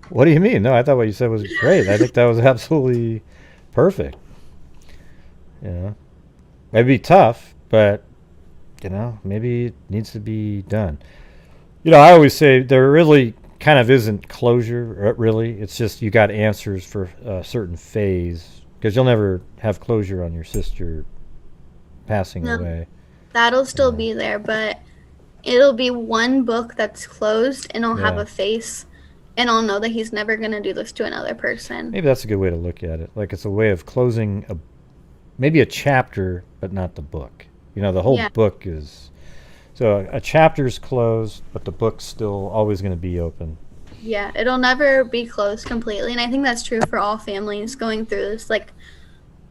What do you mean? No, I thought what you said was great. I think that was absolutely perfect. It'd be tough, but maybe it needs to be done. I always say there really kind of isn't closure, really. It's just you got answers for a certain phase, because you'll never have closure on your sister passing No, away. that'll still Yeah. be there, but it'll be one book that's closed, and I'll have Yeah. a face, and I'll know that he's never gonna do this to another person. Maybe that's a good way to look at it. Like it's a way of closing maybe a chapter, but not the book. The whole Yeah, book is. So a chapter's closed, but the book's still always going to be open. yeah, it'll never be closed completely, and I think that's true for all families going through this. Like,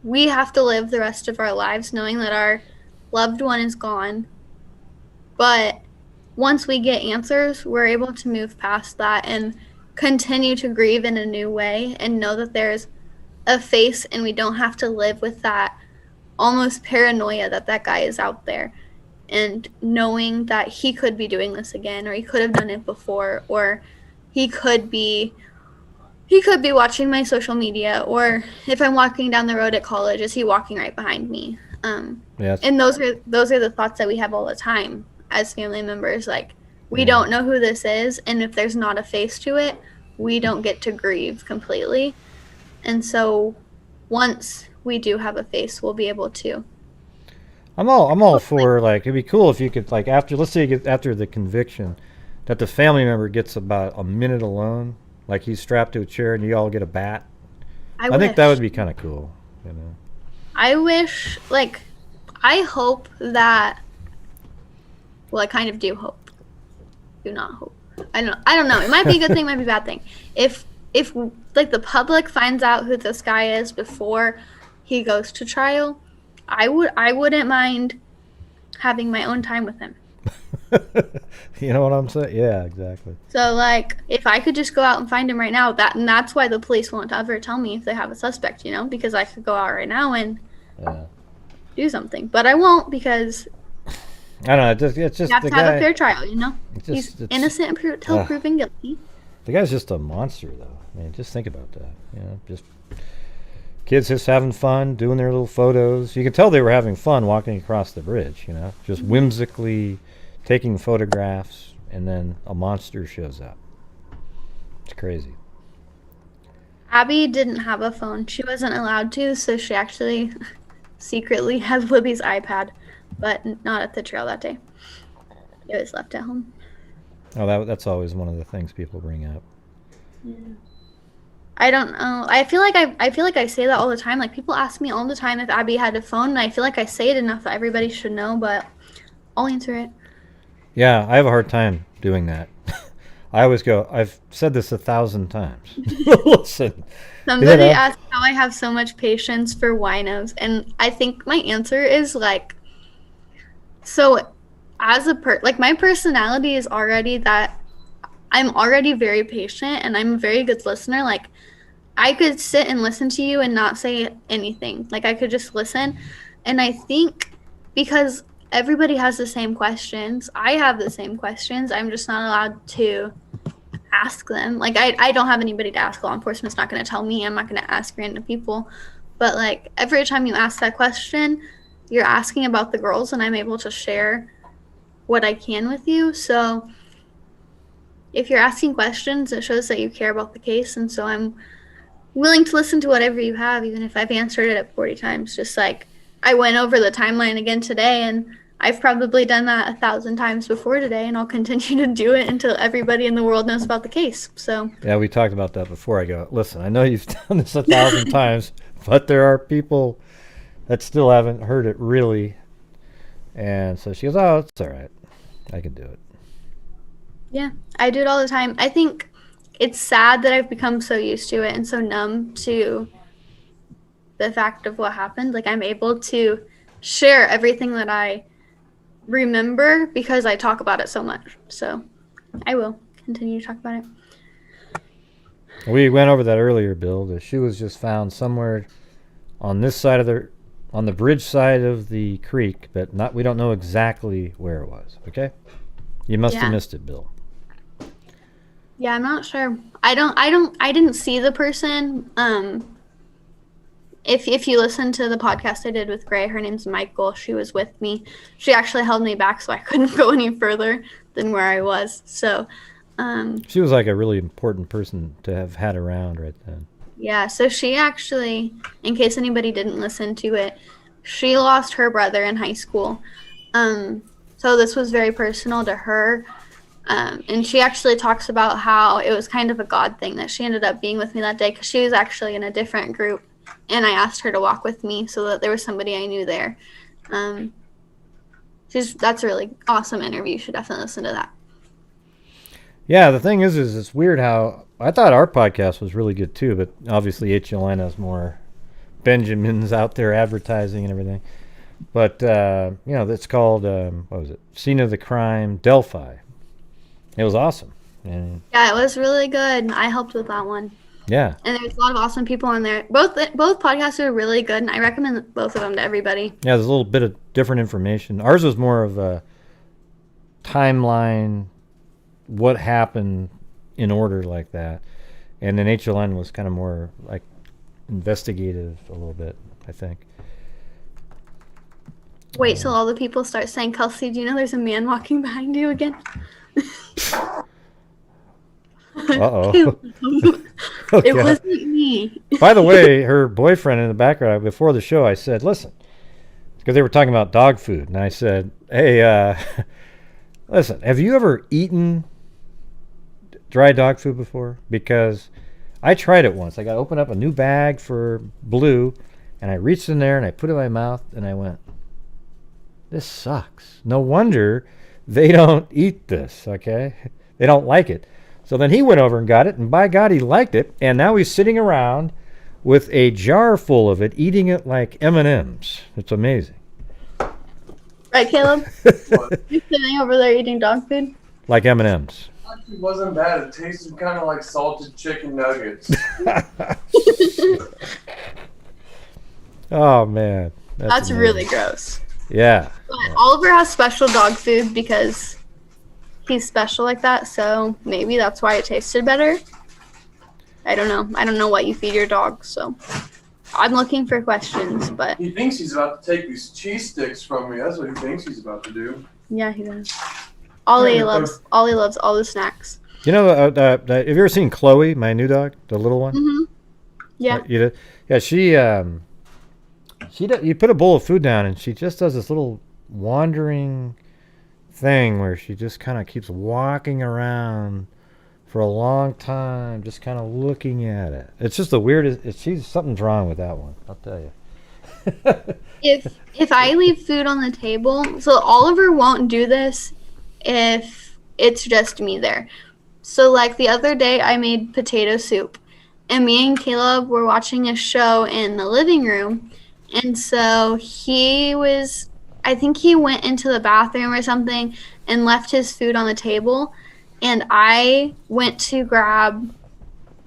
we have to live the rest of our lives knowing that our loved one is gone, but once we get answers, we're able to move past that and continue to grieve in a new way and know that there's a face and we don't have to live with that almost paranoia that that guy is out there, and knowing that he could be doing this again, or he could have done it before, or he could be watching my social media, or if I'm walking down the road at college, is he walking right behind me? Yeah. And those are the thoughts that we have all the time as family members. Like, we Yeah. don't know who this is, and if there's not a face to it, we don't get to grieve completely. And so once we do have a face, we'll be able to. I'm all for, like, it'd be cool if you could, like, let's say you get after the conviction, that the family member gets about a minute alone, like he's strapped to a chair and you all get a bat. I think that would be kind of cool. I wish, like, I hope that. Well, I kind of do hope. Do not hope. I don't know. It might be a good thing, might be a bad thing. If like the public finds out who this guy is before he goes to trial, I wouldn't mind having my own time with him. You know what I'm saying? Yeah, exactly. So, like, if I could just go out and find him right now, that's why the police won't ever tell me if they have a suspect, because I could go out right now and do something. But I won't, because I don't know. It's just you have the to have guy. a fair trial, He's innocent until proven guilty. The guy's just a monster, though. I mean, just think about that. Just kids just having fun, doing their little photos. You can tell they were having fun walking across the bridge, just whimsically taking photographs, and then a monster shows up. It's crazy. Abby didn't have a phone. She wasn't allowed to, so she actually secretly has Libby's iPad, but not at the trail that day. It was left at home. Oh, that's always one of the things people bring up. Yeah. I don't know. I feel like I say that all the time. Like, people ask me all the time if Abby had a phone, and I feel like I say it enough that everybody should know, but I'll answer it. Yeah, I have a hard time doing that. I always go, I've said this 1,000 times. Listen. Somebody asked how I have so much patience for winos, and I think my answer is, like, so as like, my personality is already that I'm already very patient, and I'm a very good listener. Like, I could sit and listen to you and not say anything. Like, I could just listen. And I think because everybody has the same questions, I have the same questions. I'm just not allowed to ask them. Like, I don't have anybody to ask. Law enforcement's not going to tell me. I'm not going to ask random people. But, like, every time you ask that question, you're asking about the girls, and I'm able to share what I can with you. So if you're asking questions, it shows that you care about the case. And so I'm willing to listen to whatever you have, even if I've answered it 40 times. Just like I went over the timeline again today, and I've probably done that 1,000 times before today, and I'll continue to do it until everybody in the world knows about the case. So yeah, we talked about that before. I go, listen, I know you've done this 1,000 times, but there are people that still haven't heard it really. And so she goes, oh, it's all right. I can do it. Yeah, I do it all the time. I think it's sad that I've become so used to it and so numb to the fact of what happened. Like, I'm able to share everything that I remember because I talk about it so much. So I will continue to talk about it. We went over that earlier, Bill. The shoe was just found somewhere on this side of on the bridge side of the creek, but we don't know exactly where it was. Okay? You must have missed it, Bill. Yeah, I'm not sure. I didn't see the person. If you listen to the podcast I did with Gray, her name's Michael. She was with me. She actually held me back so I couldn't go any further than where I was. So She was like a really important person to have had around right then. Yeah, so she actually, in case anybody didn't listen to it, she lost her brother in high school. So this was very personal to her. And she actually talks about how it was kind of a God thing that she ended up being with me that day because she was actually in a different group. And I asked her to walk with me so that there was somebody I knew there. That's a really awesome interview. You should definitely listen to that. Yeah, the thing is it's weird how I thought our podcast was really good too, but obviously HLN has more Benjamins out there advertising and everything. But it's called what was it? Scene of the Crime, Delphi. It was awesome. And yeah, it was really good. I helped with that one. Yeah. And there's a lot of awesome people on there. Both podcasts are really good, and I recommend both of them to everybody. Yeah, there's a little bit of different information. Ours was more of a timeline, what happened in order like that. And then HLN was kind of more like investigative a little bit, I think. Wait till all the people start saying, Kelsi, do you know there's a man walking behind you again? Uh-oh. It wasn't me. By the way, her boyfriend in the background, before the show, I said, listen, because they were talking about dog food. And I said, hey, listen, have you ever eaten dry dog food before? Because I tried it once. I got to open up a new bag for Blue, and I reached in there, and I put it in my mouth, and I went, this sucks. No wonder they don't eat this, okay? They don't like it. So then he went over and got it, and by God, he liked it. And now he's sitting around with a jar full of it, eating it like M&Ms. It's amazing. Right, Caleb? You're sitting over there eating dog food? Like M&Ms. It wasn't bad. It tasted kind of like salted chicken nuggets. Oh, man. That's really gross. Yeah. But Oliver has special dog food because he's special like that, so maybe that's why it tasted better. I don't know. I don't know what you feed your dog, so I'm looking for questions, but He thinks he's about to take these cheese sticks from me. That's what he thinks he's about to do. yeah, he does. Ollie loves all the snacks. You know, have you ever seen Chloe, my new dog, the little one? Mm-hmm. Yeah. You did? Yeah, you put a bowl of food down, and she just does this little wandering thing where she just kind of keeps walking around for a long time, just kind of looking at it. It's just the weirdest. Something's wrong with that one, I'll tell you. If I leave food on the table, so Oliver won't do this if it's just me there. So like the other day I made potato soup, and me and Caleb were watching a show in the living room, and so I think he went into the bathroom or something and left his food on the table, and I went to grab,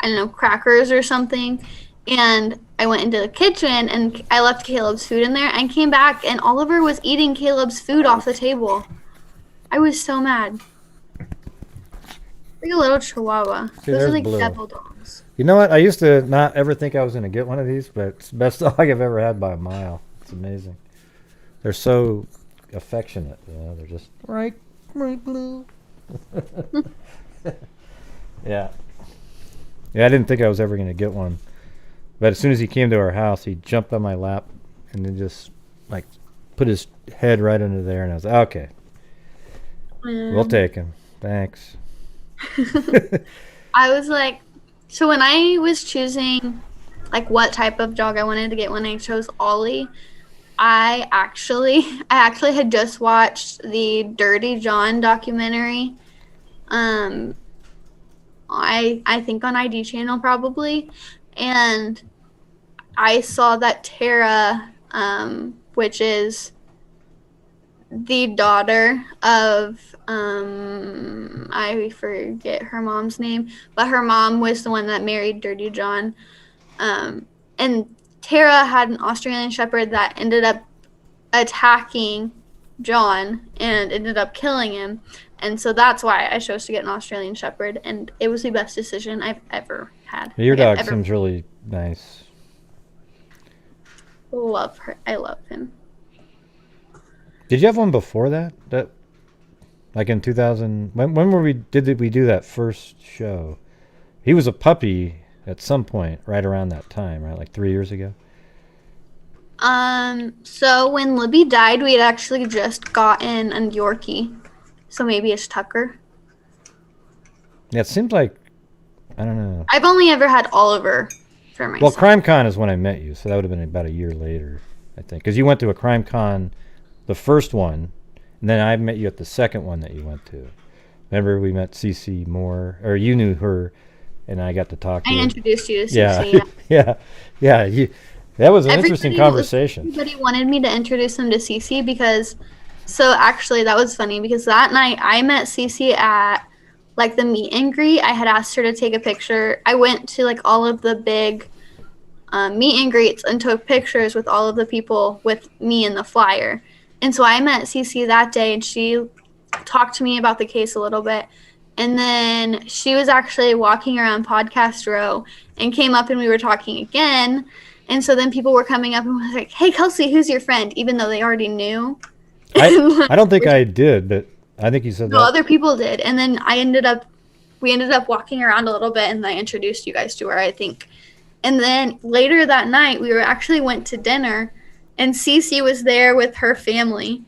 I don't know, crackers or something, and I went into the kitchen and I left Caleb's food in there and came back and Oliver was eating Caleb's food off the table. I was so mad. Like a little chihuahua. See, those are there's like Blue. devil dogs. You know what? I used to not ever think I was going to get one of these, but it's the best dog I've ever had by a mile. It's amazing. They're so affectionate, you know. They're just right, Blue. Yeah. Yeah, I didn't think I was ever going to get one. But as soon as he came to our house, he jumped on my lap and then just like put his head right under there, and I was like, okay, we'll take him. Thanks. I was like, so when I was choosing like what type of dog I wanted to get when I chose Ollie, I actually had just watched the Dirty John documentary. I think on ID channel probably, and I saw that Tara, which is the daughter of I forget her mom's name, but her mom was the one that married Dirty John, and Tara had an Australian Shepherd that ended up attacking John and ended up killing him. And so that's why I chose to get an Australian Shepherd, and it was the best decision I've ever had. Your dog seems really nice. Love her. I love him. Did you have one before that? Like in 2000. When were we? Did we do that first show? He was a puppy at some point, right around that time, right? Like 3 years ago. So when Libby died, we had actually just gotten a Yorkie. So maybe it's Tucker. Yeah, it seems like, I don't know. I've only ever had Oliver for myself. Well, Crime Con is when I met you, so that would have been about a year later, I think. Because you went to a Crime Con, the first one, and then I met you at the second one that you went to. Remember we met Cece Moore, or you knew her, and I got to talk to her. I introduced you to Yeah, Cece. yeah. That was an interesting conversation. Everybody wanted me to introduce them to Cece because, so actually that was funny because that night I met Cece at like the meet and greet. I had asked her to take a picture. I went to like all of the big meet and greets and took pictures with all of the people with me in the flyer. And so I met Cece that day and she talked to me about the case a little bit. And then she was actually walking around Podcast Row and came up and we were talking again. And so then people were coming up and was like, "Hey, Kelsi, who's your friend?" Even though they already knew. I don't think I did, but I think you said that. No, other people did. And then we ended up walking around a little bit and I introduced you guys to her, I think. And then later that night, we went to dinner and Cece was there with her family.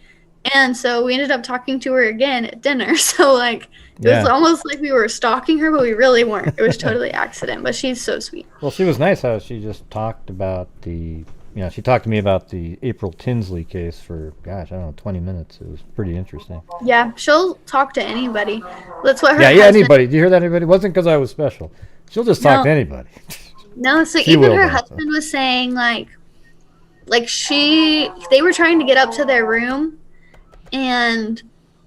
And so we ended up talking to her again at dinner. So like, it was almost like we were stalking her, but we really weren't. It was totally accident, but she's so sweet. Well, she was nice how she just talked about she talked to me about the April Tinsley case for, gosh, I don't know, 20 minutes. It was pretty interesting. Yeah, she'll talk to anybody. That's what her anybody. Do you hear that, anybody? It wasn't because I was special. She'll just talk to anybody. No, so even her husband was saying like they were trying to get up to their room and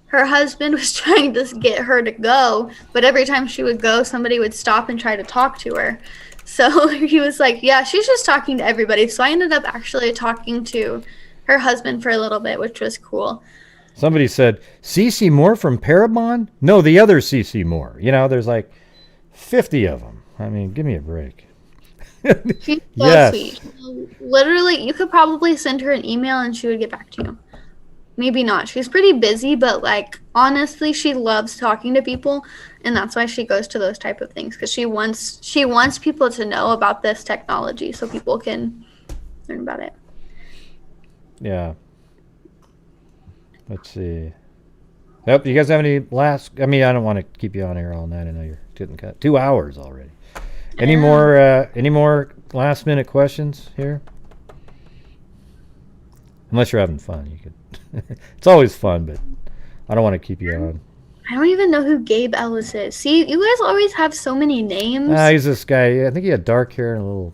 her husband was trying to get her to go, but every time she would go, somebody would stop and try to talk to her. So he was like, yeah, she's just talking to everybody. So I ended up actually talking to her husband for a little bit, which was cool. Somebody said, Cece Moore from Parabon? No, the other Cece Moore. There's like 50 of them. I mean, give me a break. She's so sweet. Literally, you could probably send her an email and she would get back to you. Maybe not. She's pretty busy, but like honestly, she loves talking to people, and that's why she goes to those type of things because she wants people to know about this technology so people can learn about it. Yeah. Let's see. Yep. You guys have any last? I mean, I don't want to keep you on here all night. I know you're getting cut. 2 hours already. Any more last minute questions here? Unless you're having fun, you could. It's always fun, but I don't want to keep you on. I don't even know who Gabe Ellis is. See, you guys always have so many names. He's this guy. I think he had dark hair and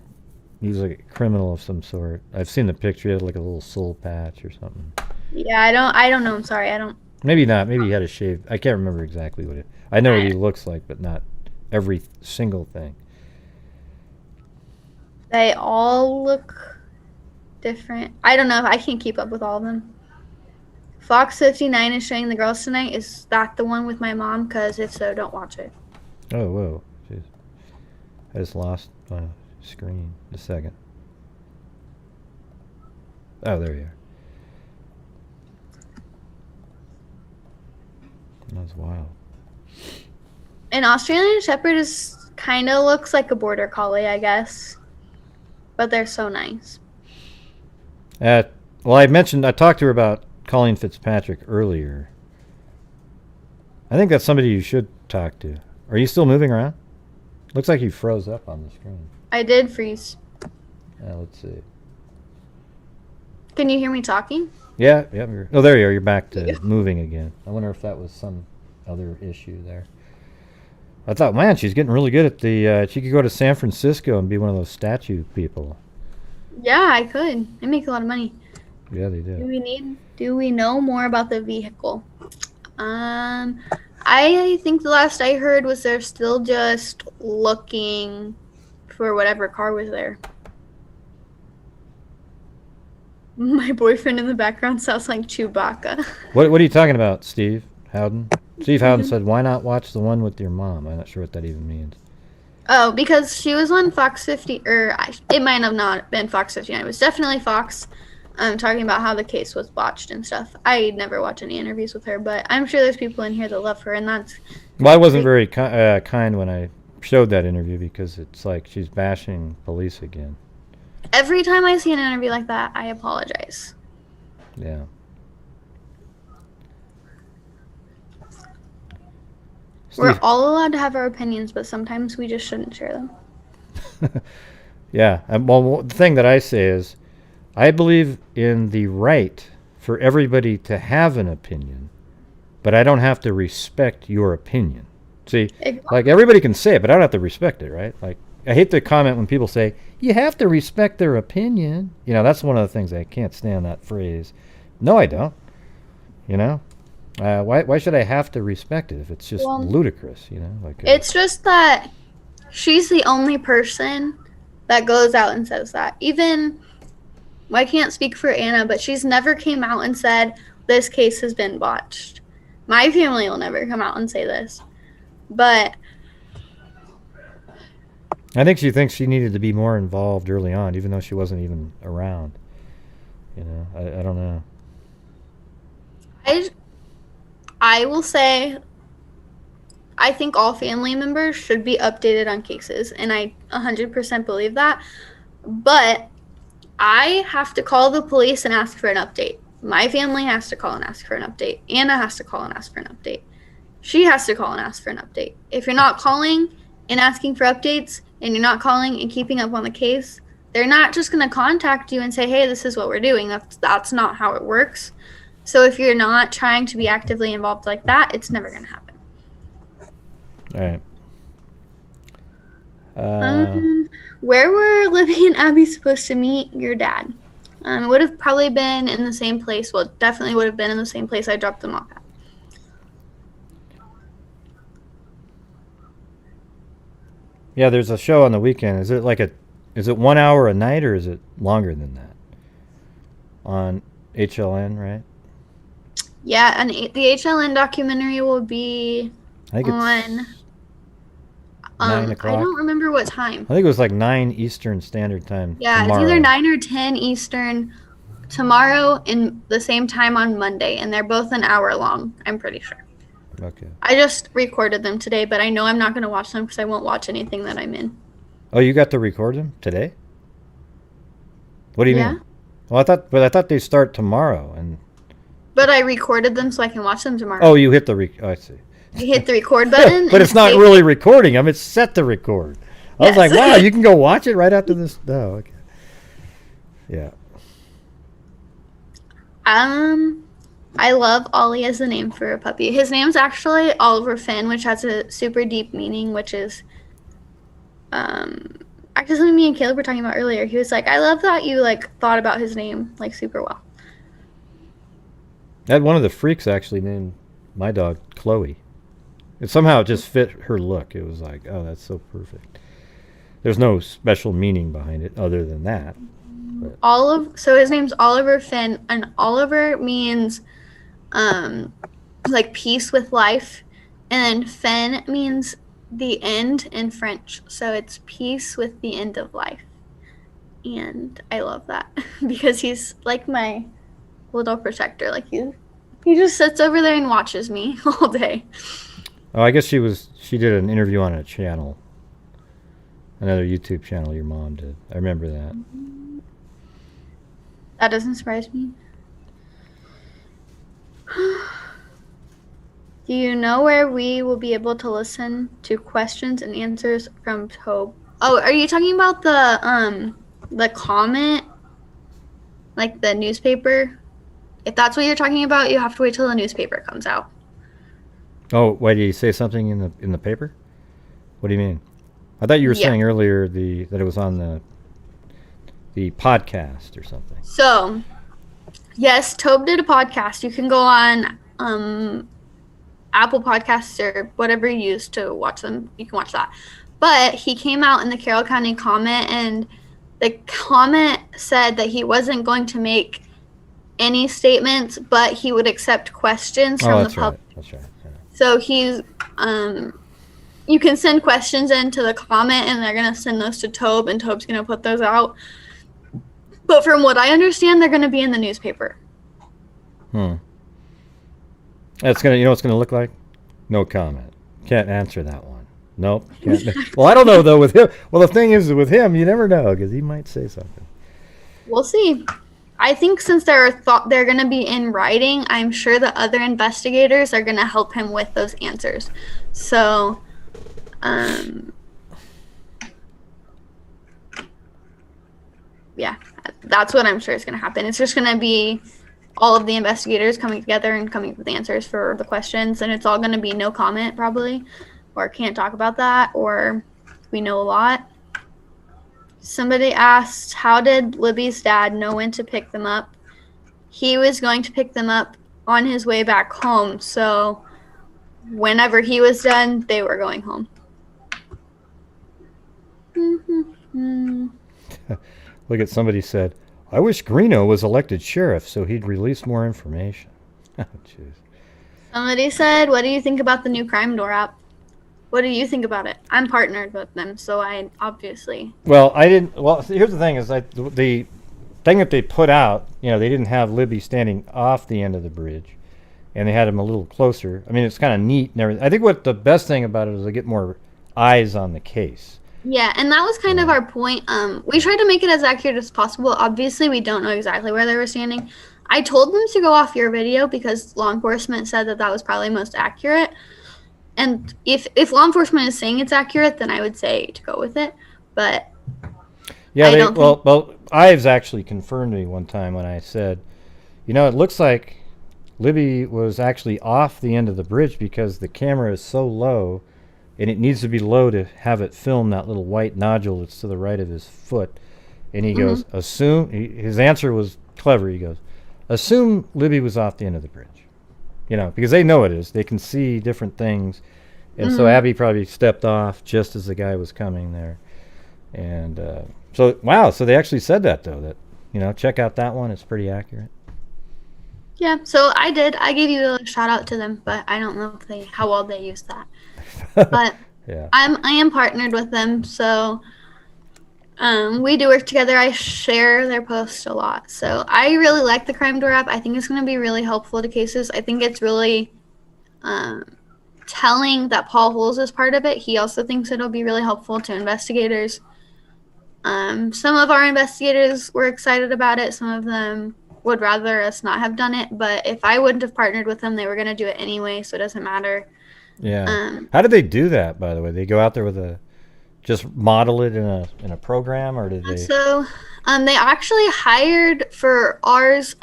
he's like a criminal of some sort. I've seen the picture. He had like a little soul patch or something. Yeah, I don't know. I'm sorry. I don't. Maybe not. Maybe he had a shave. I can't remember exactly what it. I know what he looks like, but not every single thing. They all look different. I don't know. I can't keep up with all of them. Fox 59 is showing the girls tonight. Is that the one with my mom? Because if so, don't watch it. Oh, whoa. Jeez. I just lost my screen. Just a second. Oh, there you are. That was wild. An Australian Shepherd kind of looks like a Border Collie, I guess. But they're so nice. Well, I talked to her about Colleen Fitzpatrick earlier. I think that's somebody you should talk to. Are you still moving around? Looks like you froze up on the screen. I did freeze. Let's see. Can you hear me talking? Yeah. There you are. You're back to moving again. I wonder if that was some other issue there. I thought, man, she's getting really good at she could go to San Francisco and be one of those statue people. Yeah, I could. I make a lot of money. Yeah, they do. Do we know more about the vehicle? I think the last I heard was they're still just looking for whatever car was there. My boyfriend in the background sounds like Chewbacca. What are you talking about, Steve Howden? Steve Howden said, why not watch the one with your mom? I'm not sure what that even means. Oh, because she was on Fox 50, or it might have not been Fox 59. It was definitely Fox. talking about how the case was botched and stuff. I never watch any interviews with her, but I'm sure there's people in here that love her, and that's... Well, I wasn't very kind when I showed that interview because it's like she's bashing police again. Every time I see an interview like that, I apologize. Yeah. We're Steve. all allowed to have our opinions, but sometimes we just shouldn't share them. Yeah. Well, the thing that I say is I believe in the right for everybody to have an opinion, but I don't have to respect your opinion. See, like everybody can say it, but I don't have to respect it, right? Like I hate the comment when people say, you have to respect their opinion. You know, that's one of the things I can't stand, that phrase. No, I don't. You know? Why should I have to respect it if it's just ludicrous, you know? Like it's just that she's the only person that goes out and says that. Even, I can't speak for Anna, but she's never came out and said, this case has been botched. My family will never come out and say this. But I think she thinks she needed to be more involved early on, even though she wasn't even around. You know, I don't know. I will say, I think all family members should be updated on cases, and I 100% believe that. But I have to call the police and ask for an update. My family has to call and ask for an update. Anna has to call and ask for an update. She has to call and ask for an update. If you're not calling and asking for updates, and you're not calling and keeping up on the case, they're not just going to contact you and say, hey, this is what we're doing. That's not how it works. So if you're not trying to be actively involved like that, it's never going to happen. All right. Where were Libby and Abby supposed to meet your dad? It would have probably been in the same place. Well, definitely would have been in the same place I dropped them off at. Yeah, there's a show on the weekend. Is it 1 hour a night or is it longer than that? On HLN, right? Yeah, and the HLN documentary will be I think on... it's 9 o'clock. I don't remember what time. I think it was like 9 Eastern Standard Time. Yeah, tomorrow. It's either 9 or 10 Eastern tomorrow and the same time on Monday, and they're both an hour long, I'm pretty sure. Okay. I just recorded them today, but I know I'm not going to watch them because I won't watch anything that I'm in. Oh, you got to record them today? What do you Yeah. mean? Well, I thought they start tomorrow, and. But I recorded them so I can watch them tomorrow. Oh, you hit the I see. You hit the record button. But it's not really recording them. It's set to record. I was Yes. like, wow, you can go watch it right after this. Oh, okay. Yeah. I love Ollie as a name for a puppy. His name's actually Oliver Finn, which has a super deep meaning, which is actually something me and Caleb were talking about earlier. He was like, I love that you thought about his name super well. I had one of the freaks actually named my dog Chloe. It somehow just fit her look. It was like, oh, that's so perfect. There's no special meaning behind it other than that. But. So his name's Oliver Finn, and Oliver means peace with life, and then Finn means the end in French. So it's peace with the end of life. And I love that because he's like my little protector. He just sits over there and watches me all day. Oh, I guess she did an interview on a channel. Another YouTube channel your mom did. I remember that. That doesn't surprise me. Do you know where we will be able to listen to questions and answers from Tobe? Oh, are you talking about the comment? Like the newspaper? If that's what you're talking about, you have to wait till the newspaper comes out. Oh, why did you say something in the paper? What do you mean? I thought you were saying earlier that it was on the podcast or something. So, yes, Tobe did a podcast. You can go on Apple Podcasts or whatever you use to watch them. You can watch that. But he came out in the Carroll County comment, and the comment said that he wasn't going to make any statements, but he would accept questions from the public. That's right. Yeah. So he's you can send questions into the comment, and they're gonna send those to Tobe, and Tobe's gonna put those out. But from what I understand, they're going to be in the newspaper. That's gonna. You know what's gonna look like? No comment. Can't answer that one. Nope. Can't. Well, I don't know though with him. Well, the thing is with him, you never know because he might say something. We'll see. I think since they're going to be in writing, I'm sure the other investigators are going to help him with those answers. So, yeah, that's what I'm sure is going to happen. It's just going to be all of the investigators coming together and coming up with answers for the questions, and it's all going to be no comment probably, or can't talk about that, or we know a lot. Somebody asked, how did Libby's dad know when to pick them up? He was going to pick them up on his way back home, so whenever he was done, they were going home. Look at somebody said, I wish Greeno was elected sheriff so he'd release more information. Oh, jeez. Somebody said, what do you think about the new Crime Door app? What do you think about it? I'm partnered with them, so I obviously... Well, I didn't... Well, here's the thing, is the thing that they put out, you know, they didn't have Libby standing off the end of the bridge, and they had him a little closer. I mean, it's kind of neat and everything. I think what the best thing about it is they get more eyes on the case. Yeah, and that was kind of our point. We tried to make it as accurate as possible. Obviously, we don't know exactly where they were standing. I told them to go off your video because law enforcement said that was probably most accurate. And if law enforcement is saying it's accurate, then I would say to go with it. But yeah, well, Ives actually confirmed me one time when I said, you know, it looks like Libby was actually off the end of the bridge because the camera is so low, and it needs to be low to have it film that little white nodule that's to the right of his foot. And he goes, his answer was clever. He goes, assume Libby was off the end of the bridge. You know, because they know it is. They can see different things. And so Abby probably stepped off just as the guy was coming there. And so, wow, so they actually said that, though, that, you know, check out that one. It's pretty accurate. Yeah, so I did. I gave you a shout out to them, but I don't know if how well they use that. But yeah. I am partnered with them, so we do work together. I share their posts a lot. So I really like the Crime Door app. I think it's going to be really helpful to cases. I think it's really telling that Paul Holes is part of it. He also thinks it'll be really helpful to investigators. Some of our investigators were excited about it. Some of them would rather us not have done it. But if I wouldn't have partnered with them, they were going to do it anyway, so it doesn't matter. Yeah. How did they do that, by the way? They go out there with just model it in a program, or did they? So, they actually hired for ours.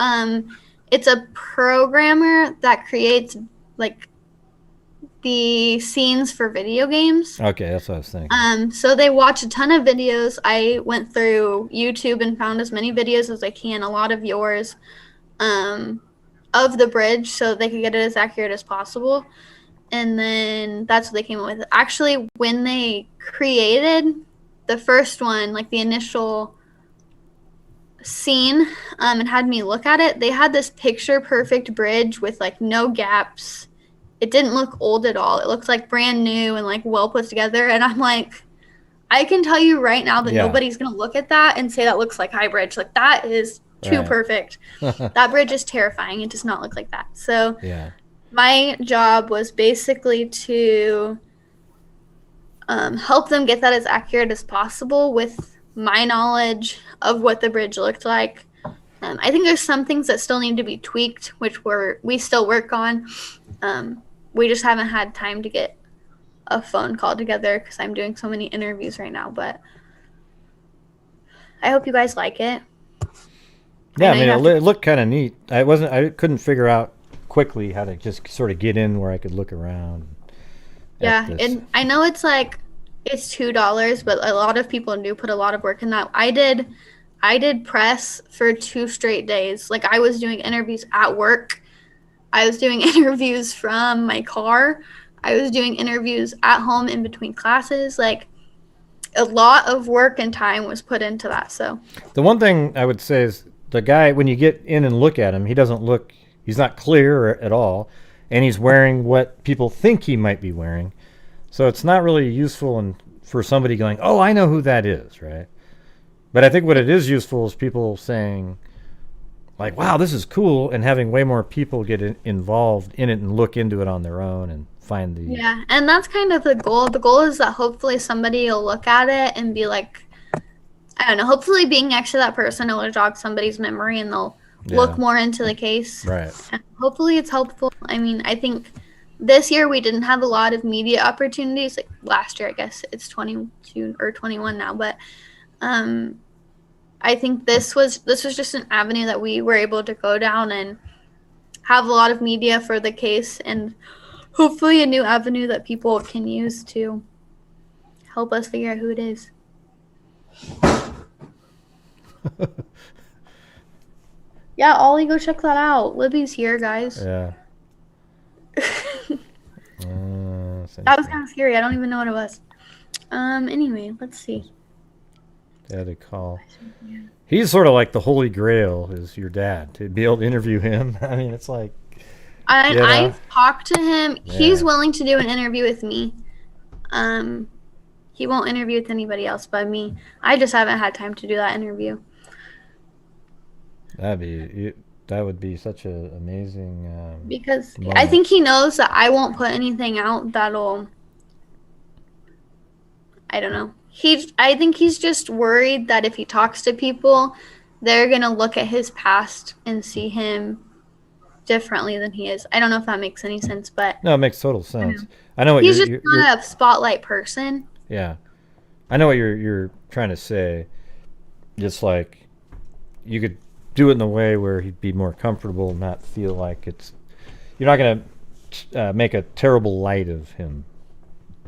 It's a programmer that creates like the scenes for video games. Okay, that's what I was thinking. So they watch a ton of videos. I went through YouTube and found as many videos as I can. A lot of yours, of the bridge, so they could get it as accurate as possible. And then that's what they came up with. Actually, when they created the first one, like the initial scene, and had me look at it, they had this picture perfect bridge with like no gaps. It didn't look old at all. It looked like brand new and like well put together. And I'm like, I can tell you right now that nobody's going to look at that and say that looks like High Bridge. Like that is too perfect. That bridge is terrifying. It does not look like that. So yeah. My job was basically to help them get that as accurate as possible with my knowledge of what the bridge looked like. I think there's some things that still need to be tweaked, which we still work on. We just haven't had time to get a phone call together because I'm doing so many interviews right now. But I hope you guys like it. Yeah, I mean, it looked kind of neat. I couldn't figure out quickly how to just sort of get in where I could look around. Yeah, and I know it's $2, but a lot of people do put a lot of work in that. I did press for 2 straight days. Like I was doing interviews at work. I was doing interviews from my car. I was doing interviews at home in between classes. Like a lot of work and time was put into that. So the one thing I would say is the guy, when you get in and look at him, he's not clear at all, and he's wearing what people think he might be wearing. So it's not really useful for somebody going, oh, I know who that is, right? But I think what it is useful is people saying, like, wow, this is cool, and having way more people get involved in it and look into it on their own and find the. Yeah, and that's kind of the goal. The goal is that hopefully somebody will look at it and be like, I don't know, hopefully being next to that person will jog somebody's memory and they'll look more into the case. Right. And hopefully it's helpful. I mean, I think this year we didn't have a lot of media opportunities. Like last year, I guess it's 22 or 21 now, but I think this was just an avenue that we were able to go down and have a lot of media for the case, and hopefully a new avenue that people can use to help us figure out who it is. Yeah, Ollie, go check that out. Libby's here, guys. Yeah. That was kind of scary. I don't even know what it was. Anyway, let's see. They had to call. He's sort of like the holy grail is your dad, to be able to interview him. I mean, it's like. I've talked to him. Yeah. He's willing to do an interview with me. He won't interview with anybody else but me. I just haven't had time to do that interview. That would be such an amazing. Because moment. I think he knows that I won't put anything out that'll. I don't know. I think he's just worried that if he talks to people, they're gonna look at his past and see him differently than he is. I don't know if that makes any sense, but no, it makes total sense. I know what he's just not a spotlight person. Yeah, I know what you're trying to say. Just like you could do it in a way where he'd be more comfortable, and not feel like you're not gonna make a terrible light of him,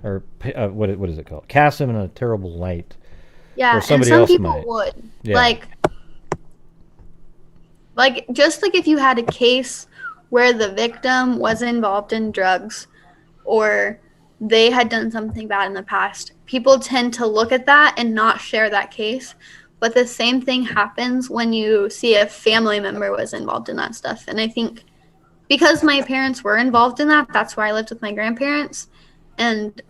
or what is it called? Cast him in a terrible light. Yeah, and some people would. Yeah. Like just like if you had a case where the victim was involved in drugs or they had done something bad in the past, people tend to look at that and not share that case. But the same thing happens when you see a family member was involved in that stuff. And I think because my parents were involved in that, that's why I lived with my grandparents. And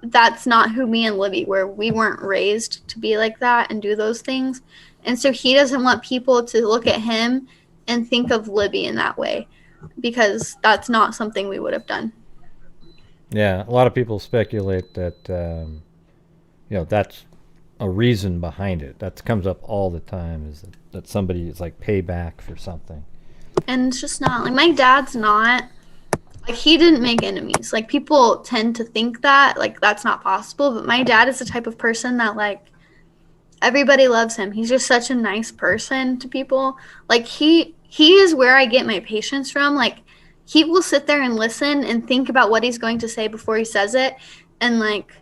that's not who me and Libby were. We weren't raised to be like that and do those things. And so he doesn't want people to look at him and think of Libby in that way, because that's not something we would have done. Yeah, a lot of people speculate that, that's a reason behind it. That comes up all the time, is that somebody is like payback for something. And it's just not. Like, my dad's not. Like, he didn't make enemies. Like, people tend to think that. Like, that's not possible. But my dad is the type of person that, like, everybody loves him. He's just such a nice person to people. Like, he is where I get my patience from. Like, he will sit there and listen and think about what he's going to say before he says it. And, like,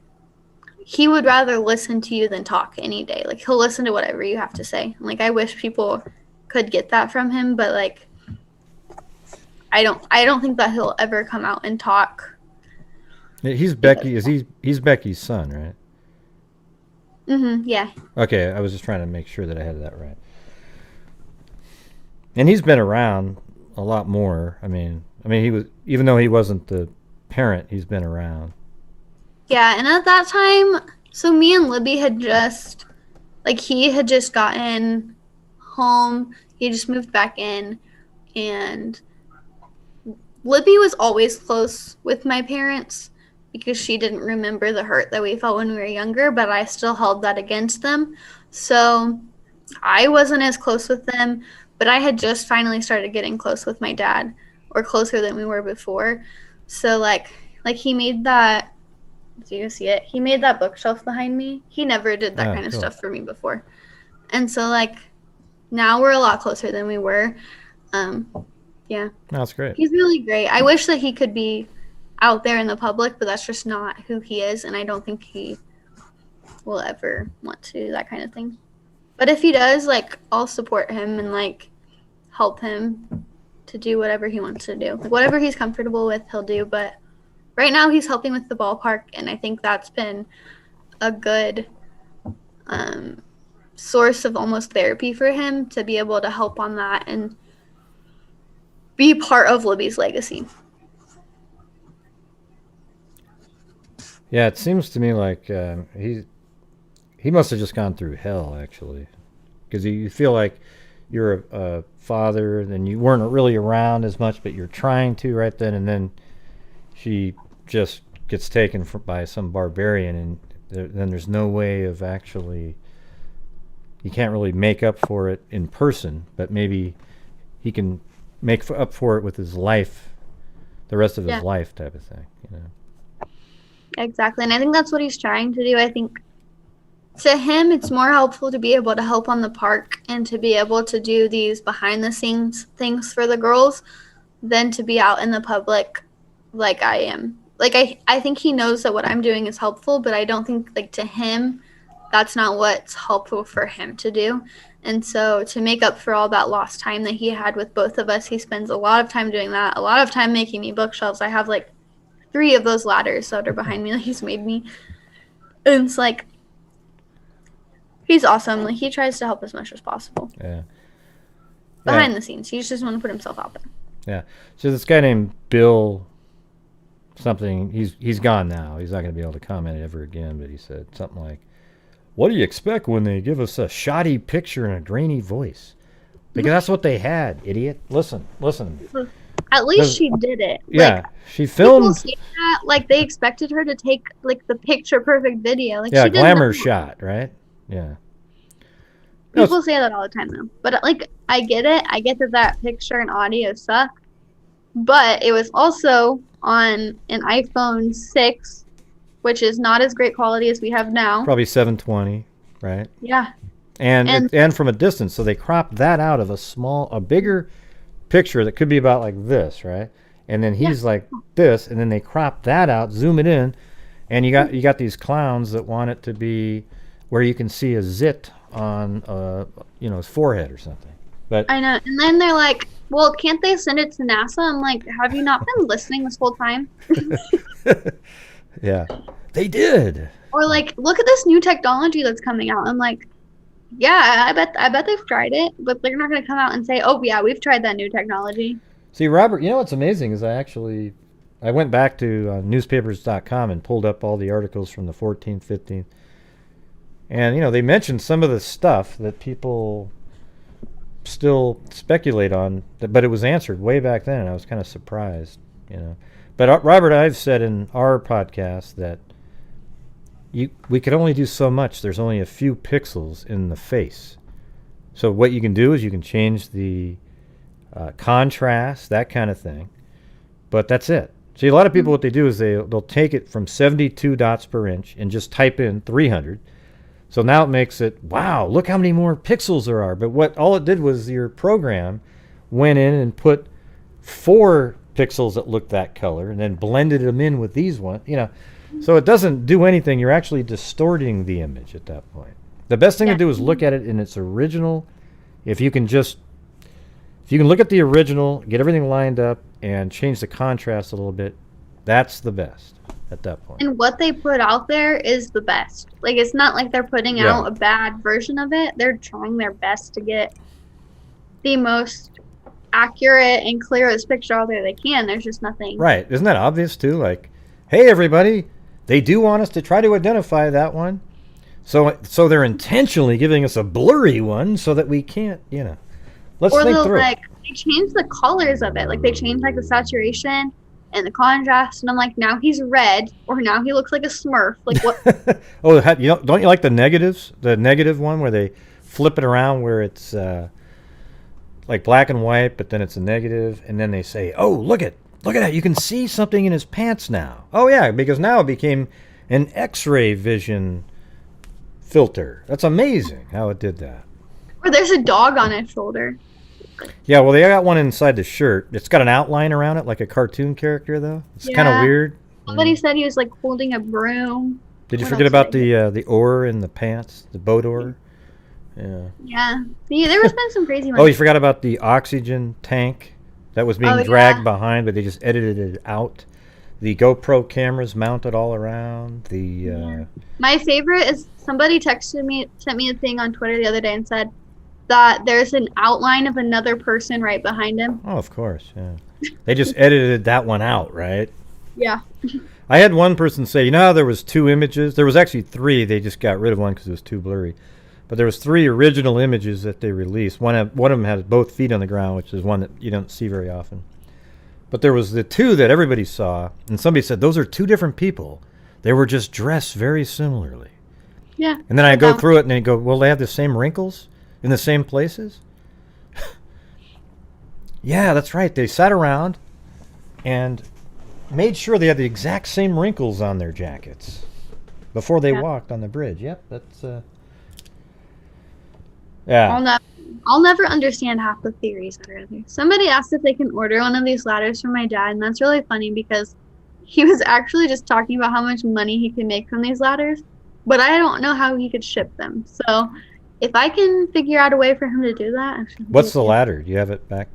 he would rather listen to you than talk any day. Like, he'll listen to whatever you have to say. Like, I wish people could get that from him. But, like, I don't think that he'll ever come out and talk. He's Becky. He's Becky's son, right? Yeah. Okay, I was just trying to make sure that I had that right. And he's been around a lot more. I mean, he was, even though he wasn't the parent, he's been around. Yeah, and at that time, so me and Libby had just, like, he had just gotten home. He just moved back in, and Libby was always close with my parents because she didn't remember the hurt that we felt when we were younger, but I still held that against them. So I wasn't as close with them, but I had just finally started getting close with my dad, or closer than we were before. So like he made that, do you see it? He made that bookshelf behind me. He never did that kind of stuff for me before. And so, like, now we're a lot closer than we were. Yeah. That's great. He's really great. I wish that he could be out there in the public, but that's just not who he is, and I don't think he will ever want to do that kind of thing. But if he does, like, I'll support him and, like, help him to do whatever he wants to do. Like, whatever he's comfortable with, he'll do. But right now he's helping with the ballpark, and I think that's been a good source of almost therapy for him, to be able to help on that and be part of Libby's legacy. Yeah, it seems to me like he must have just gone through hell, actually, because you feel like you're a father, and you weren't really around as much, but you're trying to right then, and then she just gets taken by some barbarian, and then there's no way of actually. You can't really make up for it in person, but maybe he can make up for it with his life, the rest of his life, type of thing. You know. Exactly, and I think that's what he's trying to do. I think to him, it's more helpful to be able to help on the park and to be able to do these behind-the-scenes things for the girls than to be out in the public like I am. Like, I think he knows that what I'm doing is helpful, but I don't think, like, to him, that's not what's helpful for him to do. And so to make up for all that lost time that he had with both of us, he spends a lot of time doing that, a lot of time making me bookshelves. I have, like, 3 of those ladders that are behind me that he's made me. And it's like, he's awesome. Like, he tries to help as much as possible. Yeah. Behind the scenes. He just doesn't want to put himself out there. Yeah. So this guy named Bill something, he's gone now. He's not going to be able to comment ever again, but he said something like, "What do you expect when they give us a shoddy picture and a grainy voice?" Because that's what they had, idiot. Listen. At least she did it. Yeah, like, she filmed. People say that, like, they expected her to take, like, the picture-perfect video. Like, Yeah, she did glamour that. shot, right? Yeah. People say that all the time, though. But, like, I get it. I get that picture and audio suck. But it was also on an iPhone 6, which is not as great quality as we have now. Probably 720, right? Yeah. And from a distance, so they cropped that out of a bigger picture that could be about like this, right? And then he's like this, and then they crop that out, zoom it in, and you got these clowns that want it to be where you can see a zit on his forehead or something. But I know. And then they're like, "Well, can't they send it to NASA?" I'm like, "Have you not been listening this whole time?" Yeah, they did. Or like, "Look at this new technology that's coming out." I'm like, "Yeah, I bet they've tried it, but they're not going to come out and say, 'Oh yeah, we've tried that new technology.'" See, Robert, you know what's amazing is I went back to newspapers.com and pulled up all the articles from the 14th, 15th, and they mentioned some of the stuff that people still speculate on, but it was answered way back then, and I was kind of surprised, But Robert, I've said in our podcast that we could only do so much. There's only a few pixels in the face. So what you can do is you can change the contrast, that kind of thing. But that's it. See, a lot of people, what they do is they'll take it from 72 dots per inch and just type in 300. So now it makes it, wow, look how many more pixels there are. But all it did was your program went in and put 4 pixels that looked that color and then blended them in with these ones, So it doesn't do anything. You're actually distorting the image at that point. The best thing to do is look at it in its original. If you can look at the original, get everything lined up, and change the contrast a little bit, that's the best at that point. And what they put out there is the best. Like, it's not like they're putting out a bad version of it. They're trying their best to get the most accurate and clearest picture out there they can. There's just nothing. Right. Isn't that obvious, too? Like, hey, everybody, they do want us to try to identify that one. So they're intentionally giving us a blurry one so that we can't, Let's think through. Like, they change the colors of it. Like, they change, like, the saturation and the contrast. And I'm like, now he's red, or now he looks like a Smurf. Like, what? Oh, don't you like the negatives? The negative one where they flip it around where it's like black and white, but then it's a negative, and then they say, "Oh, look at that! You can see something in his pants now." Oh yeah, because now it became an X-ray vision filter. That's amazing how it did that. Or there's a dog on his shoulder. Yeah, well, they got one inside the shirt. It's got an outline around it, like a cartoon character, though. It's kind of weird. Somebody said he was like holding a broom. Did you forget about the oar in the pants, the boat oar? Yeah. Yeah. See, there has been some crazy ones. Oh, you forgot about the oxygen tank that was being dragged behind, but they just edited it out. The GoPro cameras mounted all around. My favorite is somebody sent me a thing on Twitter the other day and said that there's an outline of another person right behind him. Oh, of course, yeah. They just edited that one out, right? Yeah. I had one person say, you know how there was 2 images? There was actually 3. They just got rid of one because it was too blurry. But there was 3 original images that they released. One of them had both feet on the ground, which is one that you don't see very often. But there was the 2 that everybody saw, and somebody said, those are 2 different people. They were just dressed very similarly. Yeah. And then I go through it, and they go, well, they have the same wrinkles in the same places? Yeah, that's right. They sat around and made sure they had the exact same wrinkles on their jackets before they walked on the bridge. Yep, that's... Yeah. I'll never understand half the theories that are out there. Somebody asked if they can order one of these ladders for my dad, and that's really funny because he was actually just talking about how much money he can make from these ladders, but I don't know how he could ship them. So if I can figure out a way for him to do that... What's the ladder? Do you have it back?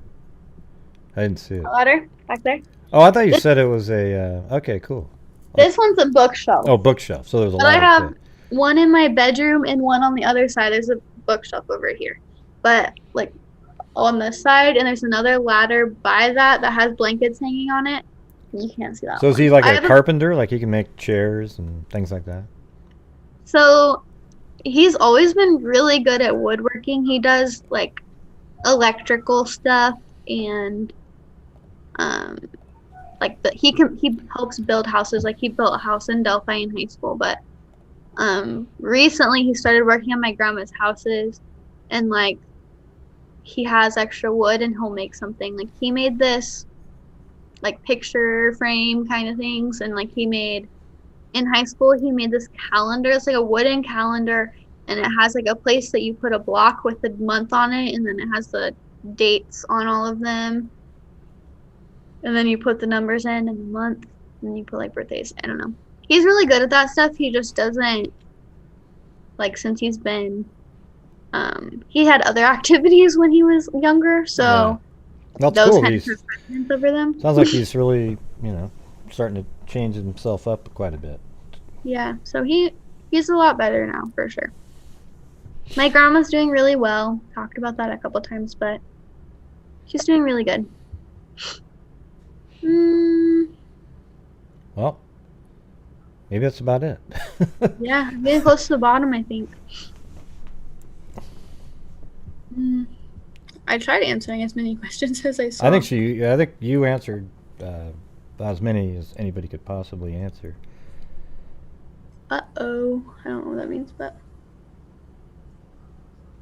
I didn't see it. The ladder? Back there? Oh, I thought you said it was a... okay, cool. This one's a bookshelf. Oh, bookshelf. So there's a but ladder. I have one in my bedroom and one on the other side. There's a bookshelf over here. But, like, on this side, and there's another ladder by that has blankets hanging on it. You can't see that. So is he like a carpenter? Like he can make chairs and things like that? So he's always been really good at woodworking. He does, like, electrical stuff and... he helps build houses. Like, he built a house in Delphi in high school, but recently he started working on my grandma's houses, and like he has extra wood and he'll make something. Like, he made this like picture frame kind of things, and like in high school he made this calendar. It's like a wooden calendar, and it has like a place that you put a block with the month on it, and then it has the dates on all of them. And then you put the numbers in and the month, and then you put, like, birthdays. I don't know. He's really good at that stuff. He just doesn't, like, since he's been, he had other activities when he was younger, so That's those cool. kind of precedence over them. Sounds like he's really, starting to change himself up quite a bit. Yeah, so he's a lot better now, for sure. My grandma's doing really well. Talked about that a couple times, but she's doing really good. Well, maybe that's about it. Yeah, I'm getting close to the bottom, I think. I tried answering as many questions as I saw. I think you answered as many as anybody could possibly answer. Uh-oh. I don't know what that means, but...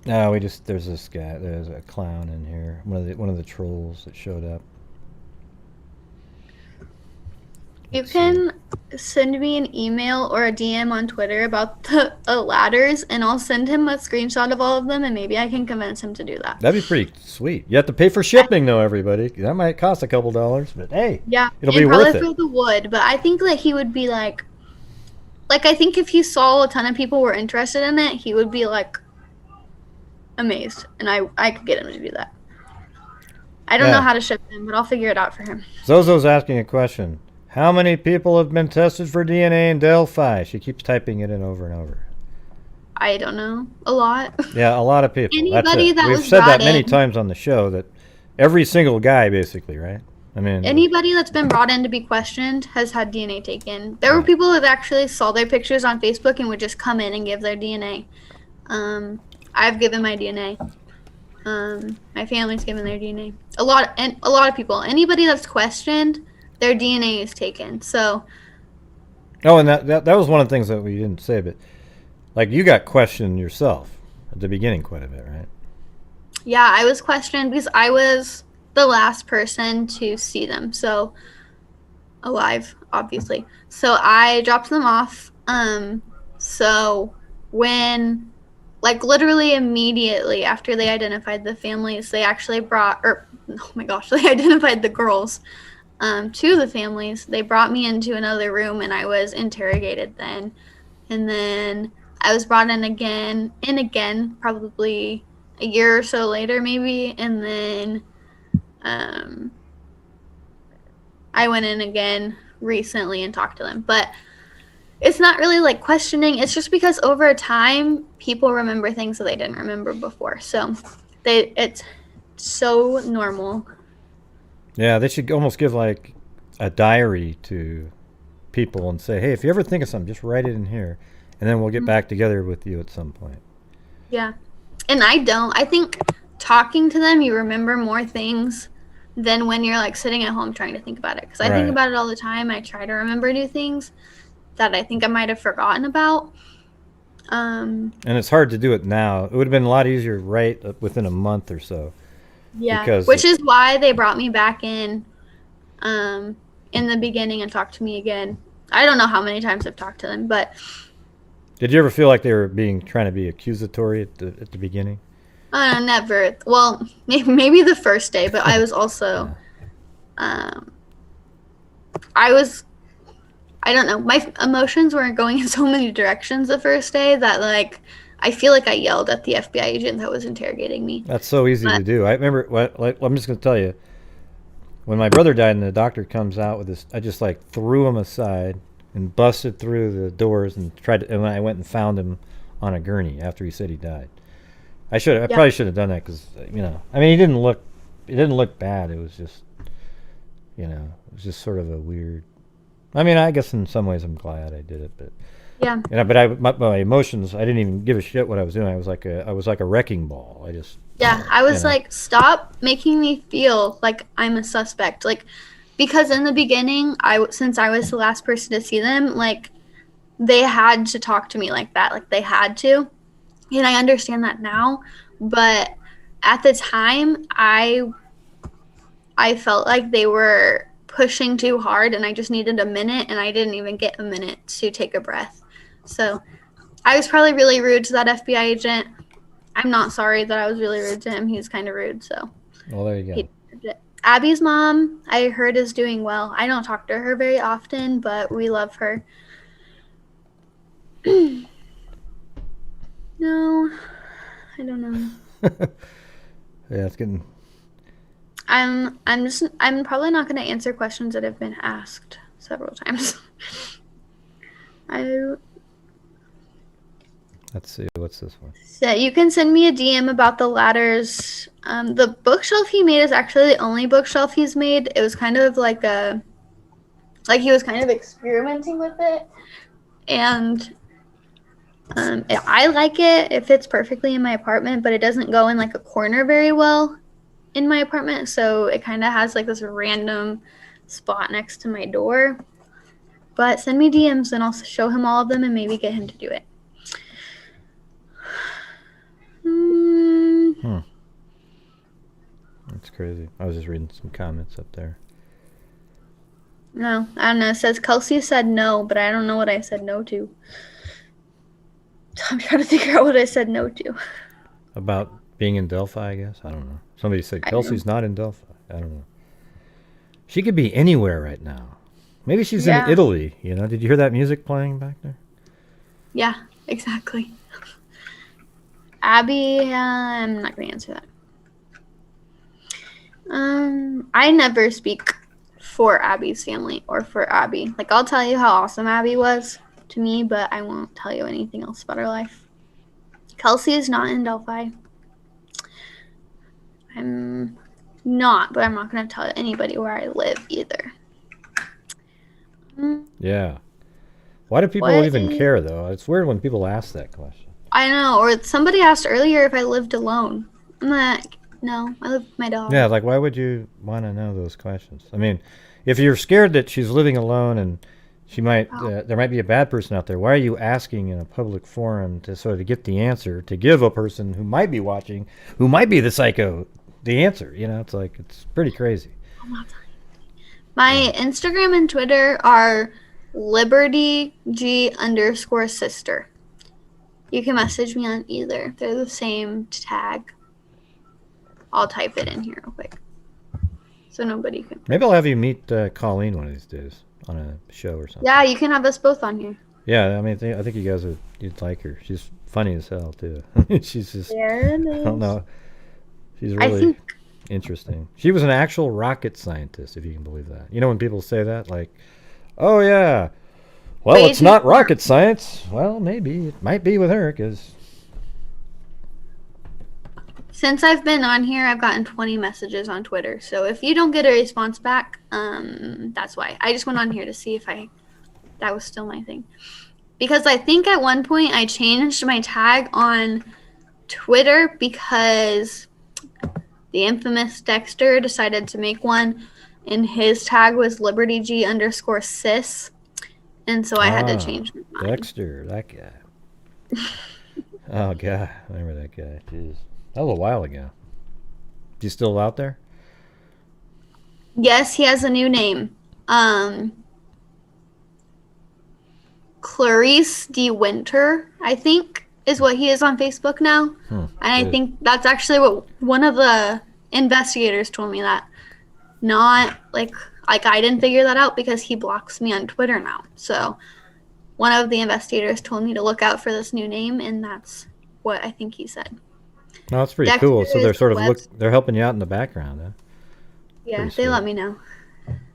No, there's this guy, there's a clown in here. One of the trolls that showed up. You can send me an email or a DM on Twitter about the ladders, and I'll send him a screenshot of all of them, and maybe I can convince him to do that. That'd be pretty sweet. You have to pay for shipping, though, everybody. That might cost a couple dollars, but hey, yeah, it'll be worth it. Probably for the wood, but I think that he would be like, I think if he saw a ton of people were interested in it, he would be like amazed, and I could get him to do that. I don't know how to ship them, but I'll figure it out for him. Zozo's asking a question. How many people have been tested for DNA in Delphi? She keeps typing it in over and over. I don't know. A lot. Yeah, a lot of people. Anybody that We've was said that brought many in. times on the show, that every single guy, basically, right? I mean, anybody that's been brought in to be questioned has had DNA taken. There were people that actually saw their pictures on Facebook and would just come in and give their DNA. I've given my DNA. My family's given their DNA. A lot of people. Anybody that's questioned, their DNA is taken. So. Oh, and that was one of the things that we didn't say, but like you got questioned yourself at the beginning quite a bit, right? Yeah, I was questioned because I was the last person to see them. So alive, obviously. So I dropped them off. So when, like, literally immediately after they identified the families, they actually they identified the girls. To the families. They brought me into another room and I was interrogated then. And then I was brought in again, probably a year or so later maybe. And then I went in again recently and talked to them. But it's not really like questioning. It's just because over time, people remember things that they didn't remember before. So it's so normal. Yeah, they should almost give like a diary to people and say, hey, if you ever think of something, just write it in here, and then we'll get back together with you at some point. Yeah. And I think talking to them, you remember more things than when you're like sitting at home trying to think about it. Because I think about it all the time. I try to remember new things that I think I might have forgotten about. And it's hard to do it now. It would have been a lot easier right within a month or so. Yeah, which is why they brought me back in the beginning and talked to me again. I don't know how many times I've talked to them, but... Did you ever feel like they were trying to be accusatory at the beginning? Never. Well, maybe the first day, but I was also... I don't know. My emotions weren't going in so many directions the first day that, like, I feel like I yelled at the FBI agent that was interrogating me. That's so easy to do. I remember, I'm just going to tell you, when my brother died and the doctor comes out with this, I just, like, threw him aside and busted through the doors and and I went and found him on a gurney after he said he died. I probably should have done that because, you know, I mean, it didn't look bad. It was just, you know, it was just sort of a weird, I mean, I guess in some ways I'm glad I did it, but yeah. You know, but my emotions, I didn't even give a shit what I was doing. I was like a wrecking ball. I was like, stop making me feel like I'm a suspect. Like, because in the beginning, since I was the last person to see them, like, they had to talk to me like that. Like, they had to. And I understand that now. But at the time, I felt like they were pushing too hard and I just needed a minute, and I didn't even get a minute to take a breath. So I was probably really rude to that FBI agent. I'm not sorry that I was really rude to him. He was kind of rude. So well, there you go. Abby's mom, I heard, is doing well. I don't talk to her very often, but we love her. No, I don't know. Yeah, it's getting... I'm probably not going to answer questions that have been asked several times. Let's see, what's this one? So you can send me a DM about the ladders. The bookshelf he made is actually the only bookshelf he's made. It was kind of like he was kind of experimenting with it. And I like it. It fits perfectly in my apartment, but it doesn't go in like a corner very well in my apartment. So it kind of has like this random spot next to my door. But send me DMs and I'll show him all of them and maybe get him to do it. That's crazy. I was just reading some comments up there. No, I don't know. It says Kelsi said no, but I don't know what I said no to. So I'm trying to figure out what I said no to. About being in Delphi, I guess? I don't know. Somebody said Kelsi's not in Delphi. I don't know. She could be anywhere right now. Maybe she's in Italy, you know? Did you hear that music playing back there? Yeah, exactly. Abby, I'm not going to answer that. I never speak for Abby's family or for Abby. Like, I'll tell you how awesome Abby was to me, but I won't tell you anything else about her life. Kelsi is not in Delphi. I'm not, but I'm not going to tell anybody where I live either. Yeah. Why do people even care, though? It's weird when people ask that question. I know. Or somebody asked earlier if I lived alone. I'm like, no, I live with my dog. Yeah, like, why would you want to know those questions? I mean, if you're scared that she's living alone and she might, there might be a bad person out there, why are you asking in a public forum to sort of get the answer, to give a person who might be watching, who might be the psycho, the answer? You know, it's like, it's pretty crazy. My Instagram and Twitter are LibertyG_sister. You can message me on either. They're the same tag. I'll type it in here real quick, so nobody can. Maybe I'll have you meet Colleen one of these days on a show or something. Yeah, you can have us both on here. Yeah, I mean, I think you guys you'd like her. She's funny as hell too. She's just, there it is. I don't know. She's really interesting. She was an actual rocket scientist, if you can believe that. You know when people say that, like, oh yeah, well, it's not rocket science. Well, maybe it might be with her, because. Since I've been on here, I've gotten 20 messages on Twitter. So if you don't get a response back, that's why. I just went on here to see if I that was still my thing. Because I think at one point I changed my tag on Twitter because the infamous Dexter decided to make one, and his tag was LibertyG_sis, and so I had to change mine. Dexter, that guy. Oh, God. I remember that guy. Jeez. That was a while ago. Is he still out there? Yes, he has a new name. Clarice de Winter, I think, is what he is on Facebook now. And I think that's actually what one of the investigators told me that. Not like I didn't figure that out because he blocks me on Twitter now. So one of the investigators told me to look out for this new name, and that's what I think he said. No, that's pretty cool. So they're sort of they're helping you out in the background, huh? Yeah, they let me know.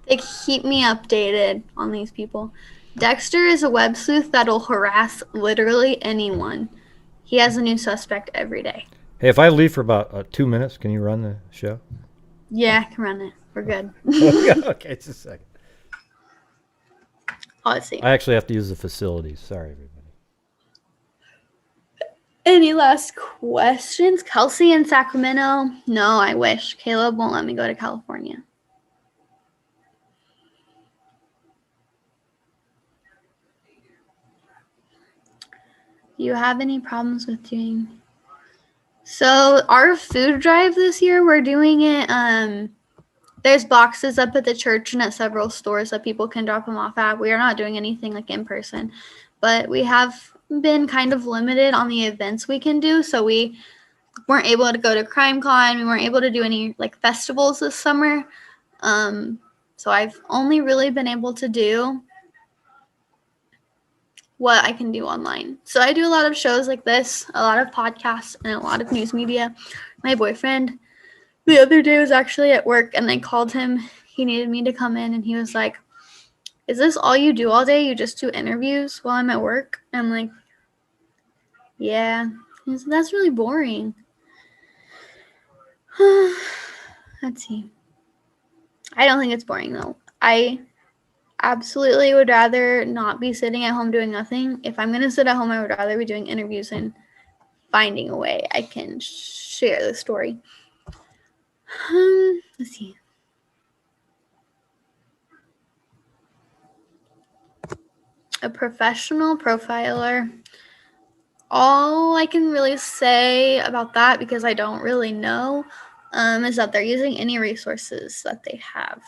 They keep me updated on these people. Dexter is a web sleuth that'll harass literally anyone. He has a new suspect every day. Hey, if I leave for about 2 minutes, can you run the show? Yeah, I can run it. We're good. Okay, just a second. Let's see. I actually have to use the facilities. Sorry, everybody. Any last questions? Kelsi in Sacramento? No, I wish. Caleb won't let me go to California. Do you have any problems with doing? So our food drive this year, we're doing it. There's boxes up at the church and at several stores that people can drop them off at. We are not doing anything like in person, but we have been kind of limited on the events we can do. So we weren't able to go to CrimeCon. We weren't able to do any like festivals this summer. So I've only really been able to do what I can do online. So I do a lot of shows like this, a lot of podcasts, and a lot of news media. My boyfriend the other day was actually at work, and I called him. He needed me to come in, and he was like, "Is this all you do all day? You just do interviews while I'm at work?" I'm like, "Yeah." He said, "That's really boring." Let's see. I don't think it's boring, though. I absolutely would rather not be sitting at home doing nothing. If I'm going to sit at home, I would rather be doing interviews and finding a way I can share the story. Let's see. A professional profiler. All I can really say about that, because I don't really know, is that they're using any resources that they have.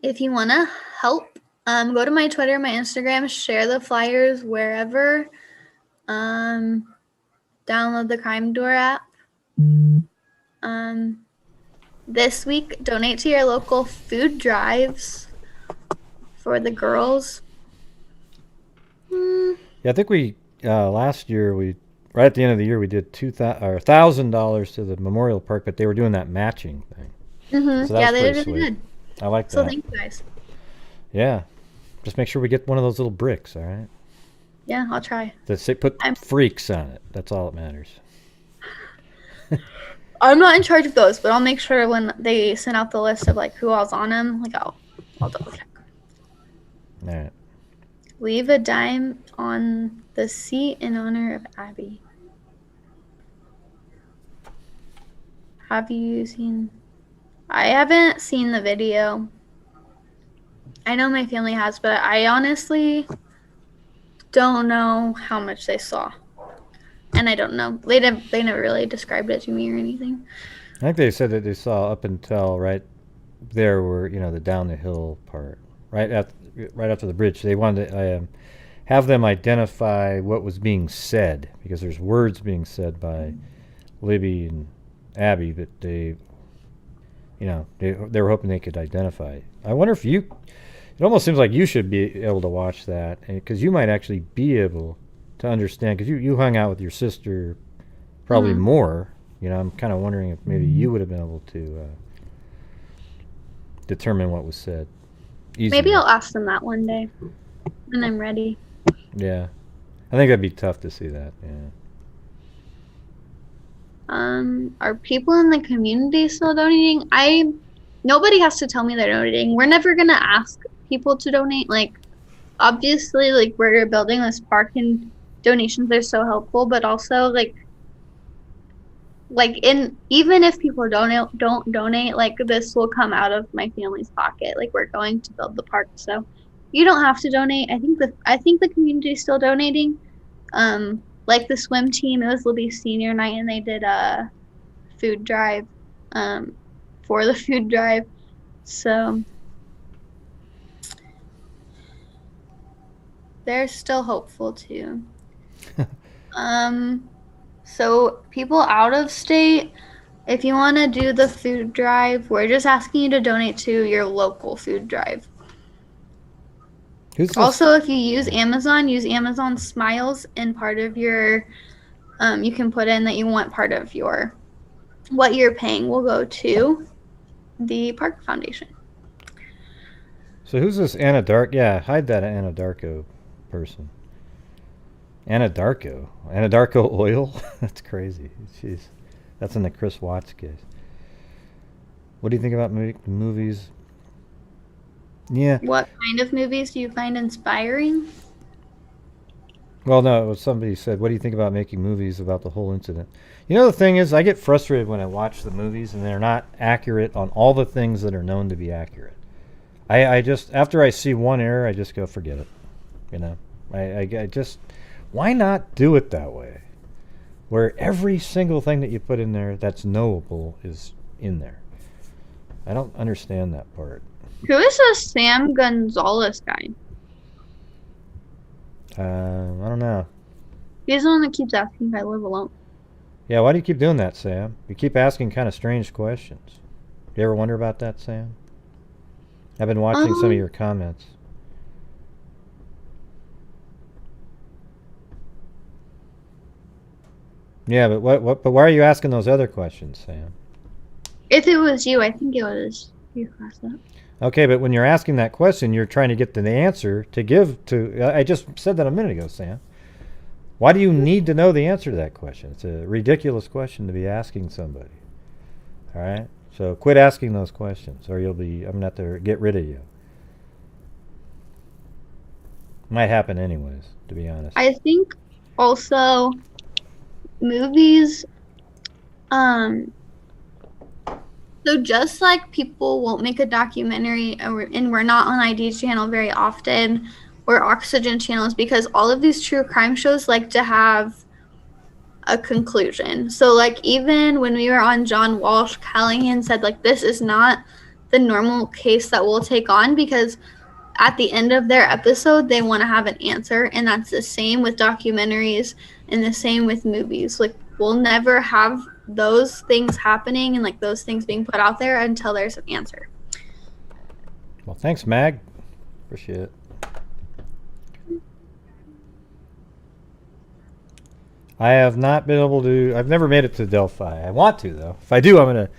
If you want to help, go to my Twitter, my Instagram, share the flyers wherever. Download the Crime Door app. This week, donate to your local food drives for the girls. Yeah, I think we last year right at the end of the year we did $1,000 to the Memorial Park, but they were doing that matching thing. Mm-hmm. So yeah, they did really good. I like that. So thank you guys. Yeah, just make sure we get one of those little bricks. All right. Yeah, I'll try. Put freaks on it. That's all that matters. I'm not in charge of those, but I'll make sure when they send out the list of like who all's on them, like I'll double check. All right. Leave a dime on the seat in honor of Abby. Have you seen? I haven't seen the video. I know my family has, but I honestly don't know how much they saw. And I don't know. They never really described it to me or anything. I think they said that they saw up until right there where, the down the hill part, right after the bridge. They wanted to have them identify what was being said, because there's words being said by Libby and Abby that they were hoping they could identify. I wonder if it almost seems like you should be able to watch that, because you might actually be able to understand, because you hung out with your sister probably more. I'm kind of wondering if maybe you would have been able to determine what was said easier. Maybe I'll ask them that one day when I'm ready. Yeah, I think that'd be tough to see that. Yeah. Are people in the community still donating? Nobody has to tell me they're donating. We're never gonna ask people to donate. Like, obviously, like, we're building this park and donations are so helpful, but also, even if people don't donate, like, this will come out of my family's pocket. Like, we're going to build the park, so you don't have to donate. I think the community is still donating. Like the swim team, it was Libby's senior night, and they did a food drive, for the food drive. So they're still hopeful too. So people out of state, if you want to do the food drive, we're just asking you to donate to your local food drive. Who's this? Also, if you use Amazon Smiles, and part of your, you can put in that you want part of your, what you're paying will go to the Park Foundation. So who's this Anadarko? Yeah, hide that Anadarko person. Anadarko oil? That's crazy. Jeez. That's in the Chris Watts case. What do you think about movies? Yeah. What kind of movies do you find inspiring? Well, no, it was somebody said, what do you think about making movies about the whole incident? You know, the thing is, I get frustrated when I watch the movies and they're not accurate on all the things that are known to be accurate. I just, after I see one error, I just go, forget it. You know, I just, why not do it that way? Where every single thing that you put in there that's knowable is in there. I don't understand that part. Who is this Sam Gonzalez guy? I don't know. He's the one that keeps asking if I live alone. Yeah, why do you keep doing that, Sam? You keep asking kind of strange questions. Do you ever wonder about that, Sam? I've been watching some of your comments. Yeah, but but why are you asking those other questions, Sam? If it was you, I think it was you asked that. Okay, but when you're asking that question, you're trying to get the answer to give to... I just said that a minute ago, Sam. Why do you need to know the answer to that question? It's a ridiculous question to be asking somebody. All right? So quit asking those questions, or I'm going to have to get rid of you. Might happen anyways, to be honest. I think also movies, so just like people won't make a documentary, and we're not on ID channel very often, or Oxygen channels, because all of these true crime shows like to have a conclusion. So like even when we were on John Walsh, Callahan said like this is not the normal case that we'll take on, because at the end of their episode they want to have an answer, and that's the same with documentaries and the same with movies. Like we'll never have those things happening and like those things being put out there until there's an answer. Well, thanks, Mag. Appreciate it. I have not been able to... I've never made it to Delphi. I want to, though. If I do, I'm going to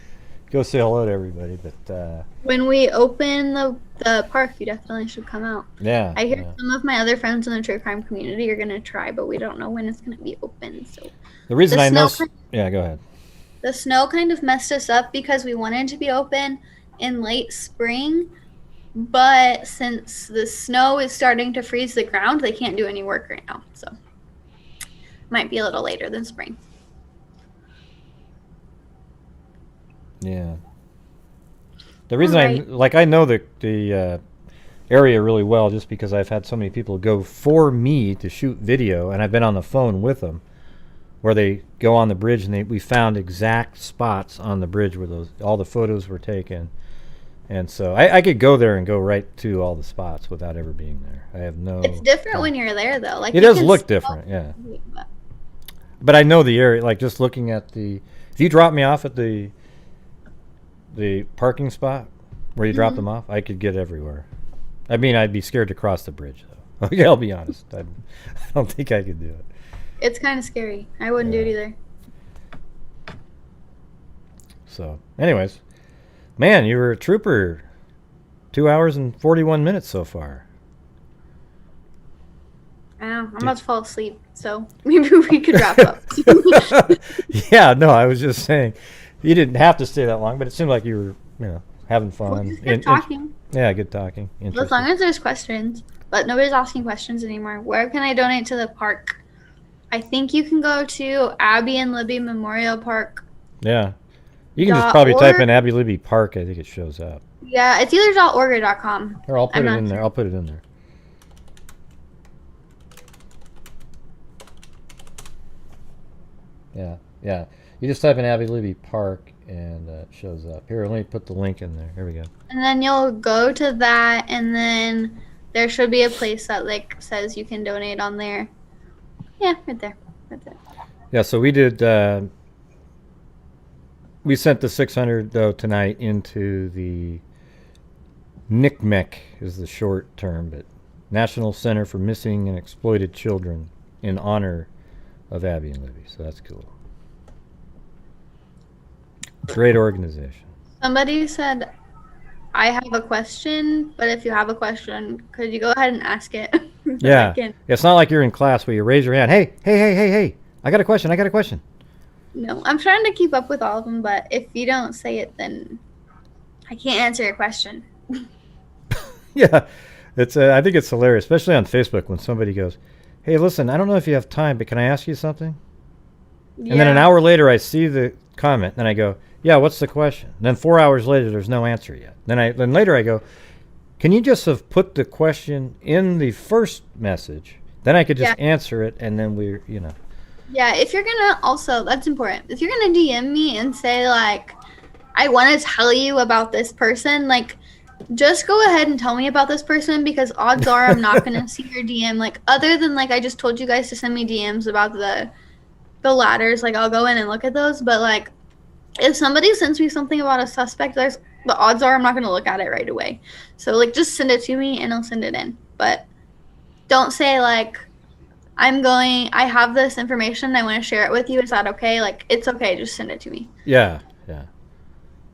go say hello to everybody. But when we open the park, you definitely should come out. Yeah. I hear some of my other friends in the true crime community are going to try, but we don't know when it's going to be open. So the reason I know... Yeah, go ahead. The snow kind of messed us up because we wanted to be open in late spring, but since the snow is starting to freeze the ground, they can't do any work right now. So might be a little later than spring. Yeah. The reason I know the area really well just because I've had so many people go for me to shoot video, and I've been on the phone with them where they go on the bridge, and we found exact spots on the bridge where all the photos were taken. And so I could go there and go right to all the spots without ever being there. I have no... It's different when you're there, though. Like it does look different, yeah. But I know the area, like just looking at the... If you drop me off at the parking spot where you drop them off, I could get everywhere. I mean, I'd be scared to cross the bridge, though. Okay, I'll be honest. I don't think I could do it. It's kind of scary. I wouldn't do it either. So, anyways, man, you were a trooper. 2 hours and 41 minutes so far. I know. I'm about to fall asleep, so maybe we could wrap up. Yeah, no, I was just saying you didn't have to stay that long, but it seemed like you were, having fun. Good talking. Yeah, good talking. As long as there's questions, but nobody's asking questions anymore. Where can I donate to the park? I think you can go to Abby and Libby Memorial Park. Yeah. You can just probably type in Abby Libby Park. I think it shows up. Yeah, it's either .org or .com. Or I'll put it in there. I'll put it in there. Yeah, yeah. You just type in Abby Libby Park and it shows up. Here, let me put the link in there. Here we go. And then you'll go to that, and then there should be a place that like says you can donate on there. Yeah, right there. That's it. Yeah, so we did. We sent the 600 though tonight into the NCMEC is the short term, but National Center for Missing and Exploited Children in honor of Abby and Libby. So that's cool. Great organization. Somebody said, I have a question, but if you have a question, could you go ahead and ask it? Yeah. It's not like you're in class where you raise your hand. Hey. I got a question. No, I'm trying to keep up with all of them, but if you don't say it, then I can't answer your question. Yeah. It's I think it's hilarious, especially on Facebook when somebody goes, hey, listen, I don't know if you have time, but can I ask you something? Yeah. And then an hour later, I see the comment, and I go, yeah, what's the question? And then 4 hours later, there's no answer yet. Then later I go, can you just have put the question in the first message? Then I could just answer it, and then we're, Yeah, if you're going to also, that's important. If you're going to DM me and say, like, I want to tell you about this person, like, just go ahead and tell me about this person, because odds are I'm not going to see your DM. Like, other than, like, I just told you guys to send me DMs about the ladders. Like, I'll go in and look at those. But, like, if somebody sends me something about a suspect, the odds are I'm not going to look at it right away. So, like, just send it to me and I'll send it in. But don't say, like, I have this information, I want to share it with you. Is that okay? Like, it's okay. Just send it to me. Yeah.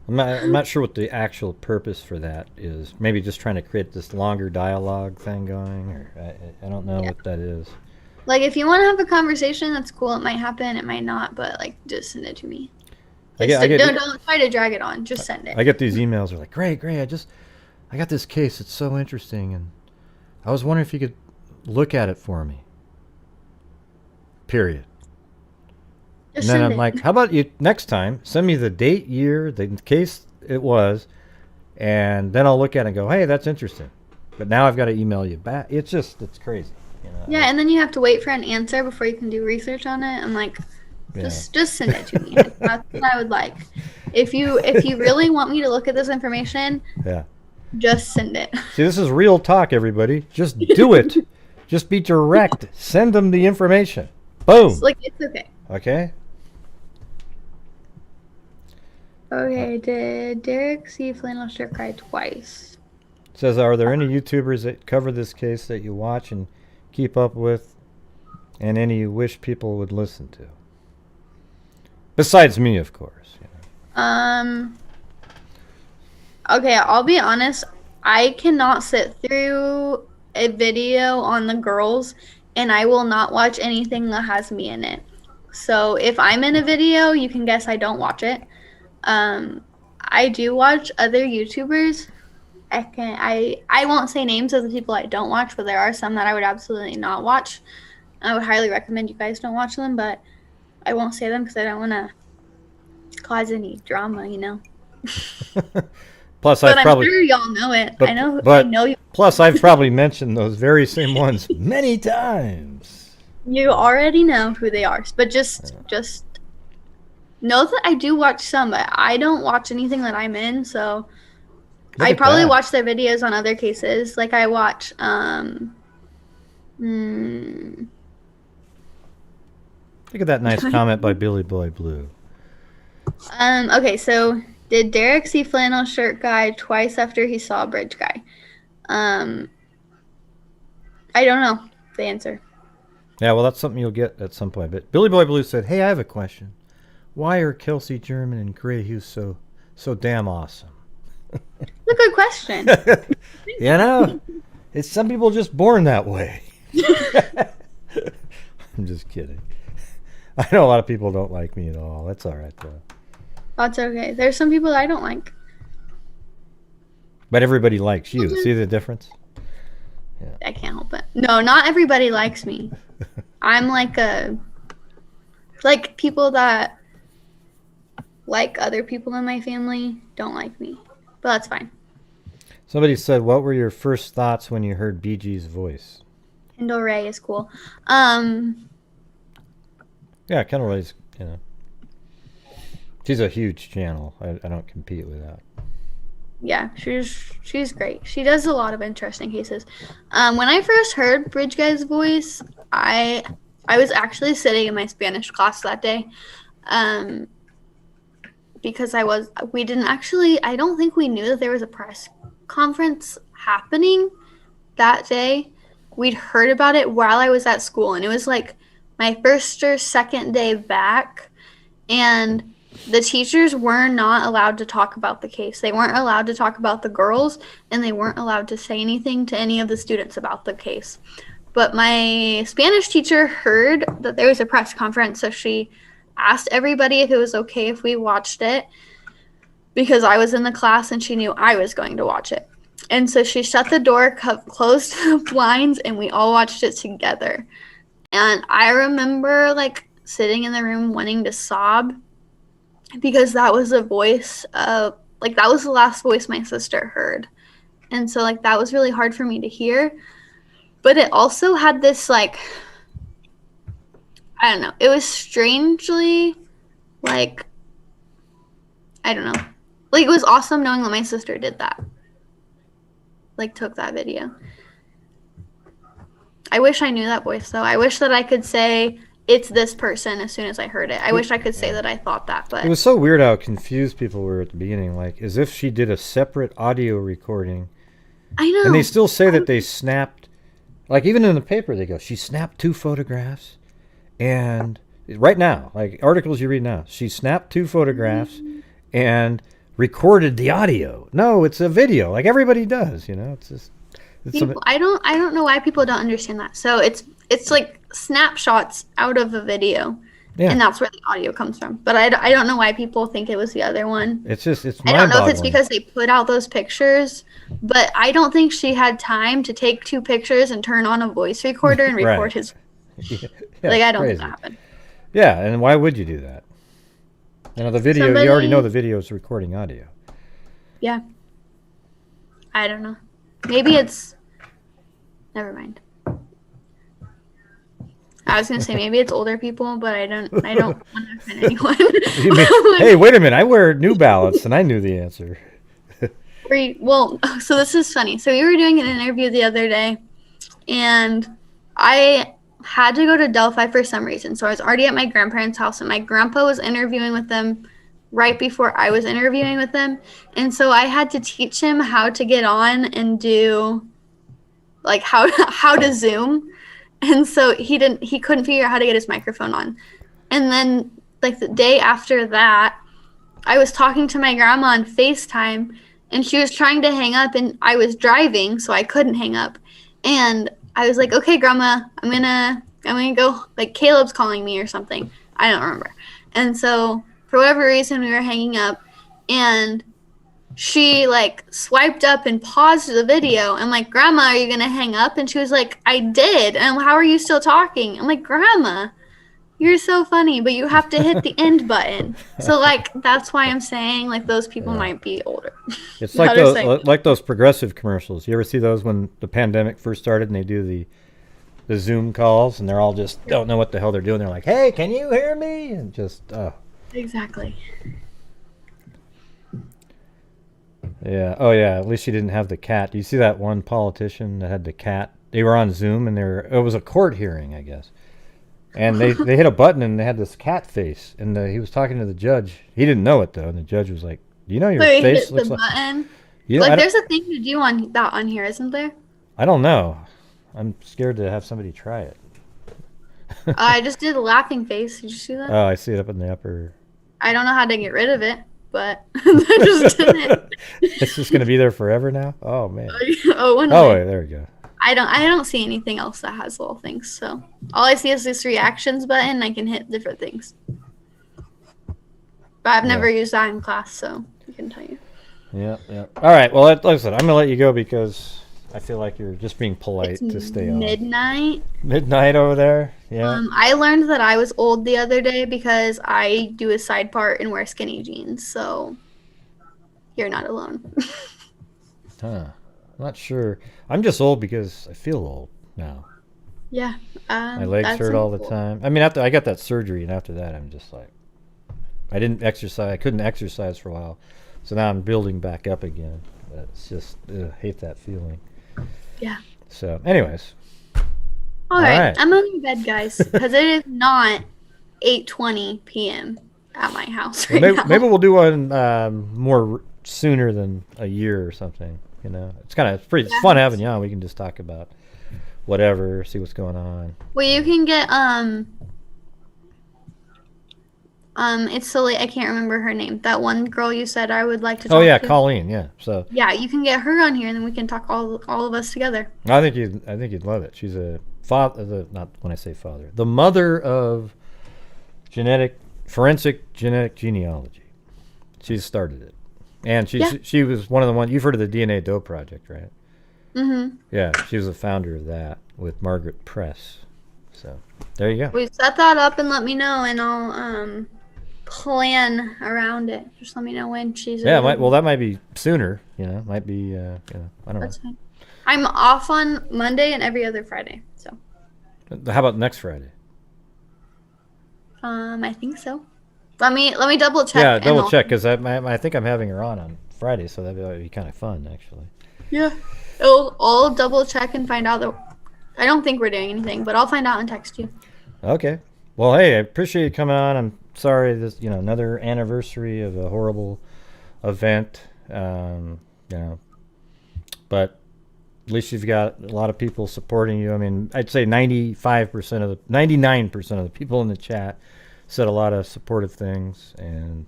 I'm not sure what the actual purpose for that is. Maybe just trying to create this longer dialogue thing going, or I don't know what that is. Like, if you want to have a conversation, that's cool. It might happen. It might not. But, like, just send it to me. Don't try to drag it on. Just send it. I get these emails. They're like, great. I got this case. It's so interesting. And I was wondering if you could look at it for me. Period. Just and then send I'm like, how about you next time send me the date, year, the case it was, and then I'll look at it and go, hey, that's interesting. But now I've got to email you back. It's crazy. Yeah, and then you have to wait for an answer before you can do research on it. I'm like, just send it to me. That's what I would like. If you really want me to look at this information, just send it. See, this is real talk, everybody. Just do it. Just be direct. Send them the information. Boom. It's okay. Okay. Okay, did Derrick see flannel shirt guy twice? It says, are there any YouTubers that cover this case that you watch and keep up with, and any you wish people would listen to? Besides me, of course. Okay, I'll be honest. I cannot sit through a video on the girls, and I will not watch anything that has me in it. So if I'm in a video, you can guess I don't watch it. I do watch other YouTubers. I won't say names of the people I don't watch, but there are some that I would absolutely not watch. I would highly recommend you guys don't watch them, but I won't say them because I don't want to cause any drama, Plus, but I'm sure y'all know it. I know you. Plus, I've probably mentioned those very same ones many times. You already know who they are, but just know that I do watch some, but I don't watch anything that I'm in. So I probably watch their videos on other cases. Like I watch. Look at that nice comment by Billy Boy Blue. Okay, so did Derrick see flannel shirt guy twice after he saw bridge guy? I don't know the answer. Yeah, well, that's something you'll get at some point. But Billy Boy Blue said, hey, I have a question. Why are Kelsi German and Gray Hughes so damn awesome? That's a good question. It's some people just born that way. I'm just kidding. I know a lot of people don't like me at all. That's all right, though. That's okay. There's some people that I don't like. But everybody likes you. See the difference? I can't help it. No, not everybody likes me. I'm like people that like other people in my family don't like me. But that's fine. Somebody said, what were your first thoughts when you heard BG's voice? Kendall Ray is cool. Yeah, Kendall Ray's, she's a huge channel. I don't compete with that. Yeah, she's great. She does a lot of interesting cases. When I first heard Bridge Guy's voice, I was actually sitting in my Spanish class that day, because I don't think we knew that there was a press conference happening that day. We'd heard about it while I was at school, and it was like my first or second day back, and the teachers were not allowed to talk about the case. They weren't allowed to talk about the girls, and they weren't allowed to say anything to any of the students about the case. But my Spanish teacher heard that there was a press conference, so she asked everybody if it was okay if we watched it, because I was in the class and she knew I was going to watch it. And so she shut the door, closed the blinds, and we all watched it together. And I remember sitting in the room wanting to sob, because that was a voice of that was the last voice my sister heard. And so that was really hard for me to hear. But it also had this I don't know, it was strangely I don't know. It was awesome knowing that my sister did that. Took that video. I wish I knew that voice though. I wish that I could say it's this person as soon as I heard it. I wish I could say that I thought that, but it was so weird how confused people were at the beginning, as if she did a separate audio recording. I know. And they still say that they snapped, even in the paper they go, she snapped 2 photographs, and right now, articles you read now, she snapped 2 photographs and recorded the audio. No, it's a video, everybody does, It's just I don't know why people don't understand that. So it's snapshots out of a video, and that's where the audio comes from. But I don't know why people think it was the other one. It's I don't know if it's because they put out those pictures, but I don't think she had time to take 2 pictures and turn on a voice recorder and record his. I don't think that happened. Yeah, and why would you do that? The video, you already know the video is recording audio. Yeah. I don't know. Maybe it's. Never mind. I was gonna say maybe it's older people, but I don't want to offend anyone. Hey, wait a minute! I wear New Balance, and I knew the answer. So this is funny. So we were doing an interview the other day, and I had to go to Delphi for some reason. So I was already at my grandparents' house, and my grandpa was interviewing with them right before I was interviewing with them, and so I had to teach him how to get on and do how to Zoom. And so he couldn't figure out how to get his microphone on. And then the day after that, I was talking to my grandma on FaceTime, and she was trying to hang up, and I was driving, so I couldn't hang up. And I was like, okay, grandma, I'm gonna go, Caleb's calling me or something. I don't remember. And so for whatever reason, we were hanging up, and she swiped up and paused the video. I'm like, Grandma, are you gonna hang up? And she was like, I did. And how are you still talking? I'm like, Grandma, you're so funny, but you have to hit the end button. So that's why I'm saying those people might be older. It's those progressive commercials. You ever see those when the pandemic first started and they do the Zoom calls and they're all just don't know what the hell they're doing. They're like, hey, can you hear me? And just Exactly. Yeah. Oh, yeah. At least she didn't have the cat. Do you see that one politician that had the cat? They were on Zoom, and it was a court hearing, I guess. And they hit a button, and they had this cat face. And he was talking to the judge. He didn't know it, though. And the judge was like, do you know your face looks like... Button? There's a thing to do on here, isn't there? I don't know. I'm scared to have somebody try it. I just did a laughing face. Did you see that? Oh, I see it up in the upper... I don't know how to get rid of it. But I just did it. It's just gonna be there forever now. Oh man. Wait, there we go. I don't see anything else that has little things. So all I see is this reactions button. I can hit different things. But I've never used that in class, so I can tell you. Yep. All right. Well, like I said, I'm gonna let you go because I feel like you're just being polite It's to stay on. midnight. Midnight over there. Yeah. I learned that I was old the other day because I do a side part and wear skinny jeans. So you're not alone. Huh. I'm not sure. I'm just old because I feel old now. Yeah. My legs that's hurt all the cool. time. I mean, after I got that surgery, and after that, I'm just like, I didn't exercise. I couldn't exercise for a while, so now I'm building back up again. But it's just, hate that feeling. Yeah. So, anyways, All right. right. I'm on bed, guys, because it is not 8:20 p.m. at my house right maybe, now. maybe we'll do one more sooner than a year or something. You know, it's pretty it's fun having you on. We can just talk about whatever, see what's going on. Well, you can get it's silly. I can't remember her name. That one girl you said I would like to talk Oh yeah, to. Colleen. Yeah. So Yeah, you can get her on here, and then we can talk all of us together. I think you'd love it. She's a father. Not when I say father, the mother of forensic genetic genealogy. She started it, and she was one of the ones. You've heard of the DNA Doe Project, right? Mm-hmm. Yeah, she was the founder of that with Margaret Press. So there you go. We set that up and let me know, and I'll plan around it. Just let me know when she's. Yeah, available. that might be sooner. You know, might be. You know, I don't That's know. fine. I'm off on Monday and every other Friday, so. How about next Friday? I think so. Let me double check. Yeah, and double I'll- check because I think I'm having her on Friday, so that'd be kind of fun actually. Yeah. I'll double check and find out that. I don't think we're doing anything, but I'll find out and text you. Okay. Well, hey, I appreciate you coming on. I'm sorry this, another anniversary of a horrible event. But at least you've got a lot of people supporting you. I mean, I'd say 99% of the people in the chat said a lot of supportive things, and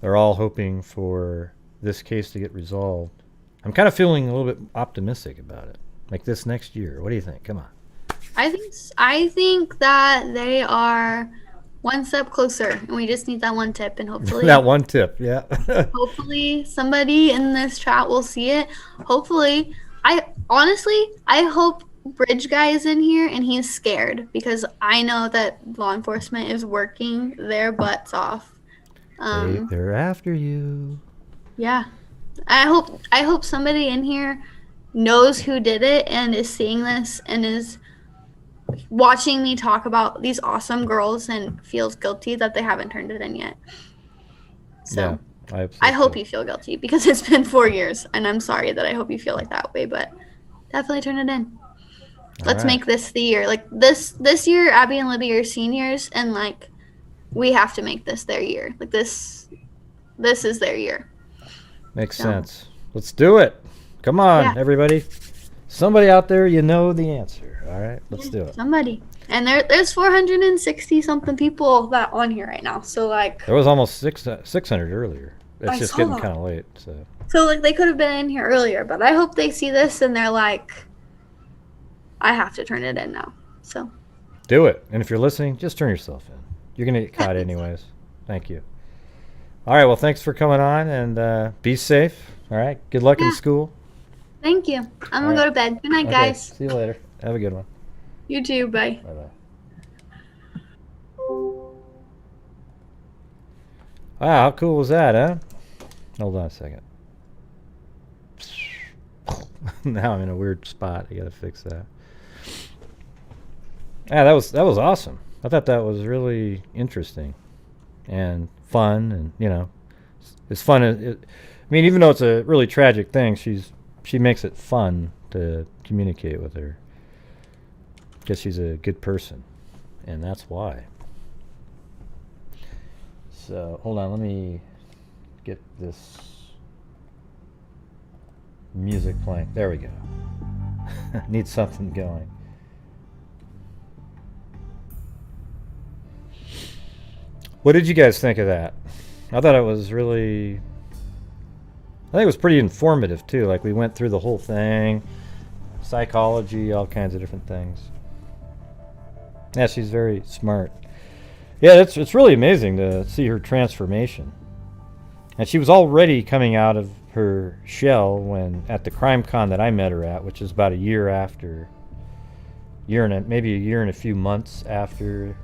they're all hoping for this case to get resolved. I'm kind of feeling a little bit optimistic about it. Like this next year. What do you think? Come on. I think that they are one step closer, and we just need that one tip, and hopefully That one tip, yeah. hopefully somebody in this chat will see it. Hopefully, I hope Bridge Guy is in here and he's scared, because I know that law enforcement is working their butts off. They're after you. Yeah. I hope somebody in here knows who did it and is seeing this and is watching me talk about these awesome girls and feels guilty that they haven't turned it in yet. So yeah, I hope you feel guilty, because it's been 4 years, and I'm sorry that I hope you feel like that way, but definitely turn it in. Let's make this the year. Like this year, Abby and Libby are seniors, and like we have to make this their year. Like this is their year. Makes sense. Let's do it. Come on, everybody. Somebody out there, you know the answer. All right, let's do it. Somebody. And there's 460 something people that on here right now. So like There was almost 600 earlier. It's I just saw getting that. kind of late. So like they could have been in here earlier, but I hope they see this and they're like, I have to turn it in now. So Do it. And if you're listening, just turn yourself in. You're going to get caught anyways. Thank you. All right, well, thanks for coming on, and be safe. All right, good luck in school. Thank you. I'm going to go to bed. Good night, Okay, guys. see you later. Have a good one. You too. Bye. Bye-bye. Wow, how cool was that, huh? Hold on a second. Now I'm in a weird spot. I gotta fix that. Yeah, that was awesome. I thought that was really interesting and fun, and it's fun. I mean, even though it's a really tragic thing, she makes it fun to communicate with her, because she's a good person, and that's why. So hold on, let me get this music playing. There we go. Need something going. What did you guys think of that? I thought it was really, I think it was pretty informative too. Like we went through the whole thing, psychology, all kinds of different things. Yeah, she's very smart. Yeah, it's really amazing to see her transformation. And she was already coming out of her shell when at the crime con that I met her at, which is about a year after, maybe a year and a few months after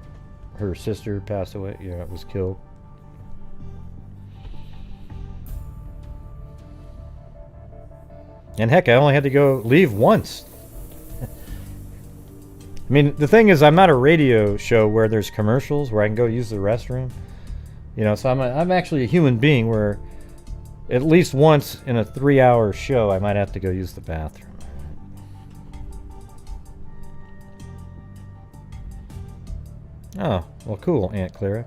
her sister passed away. Yeah, was killed. And heck, I only had to leave once. I mean, the thing is, I'm not a radio show where there's commercials where I can go use the restroom. You know, so I'm actually a human being where at least once in a 3-hour show I might have to go use the bathroom. Oh, well, cool, Aunt Clara.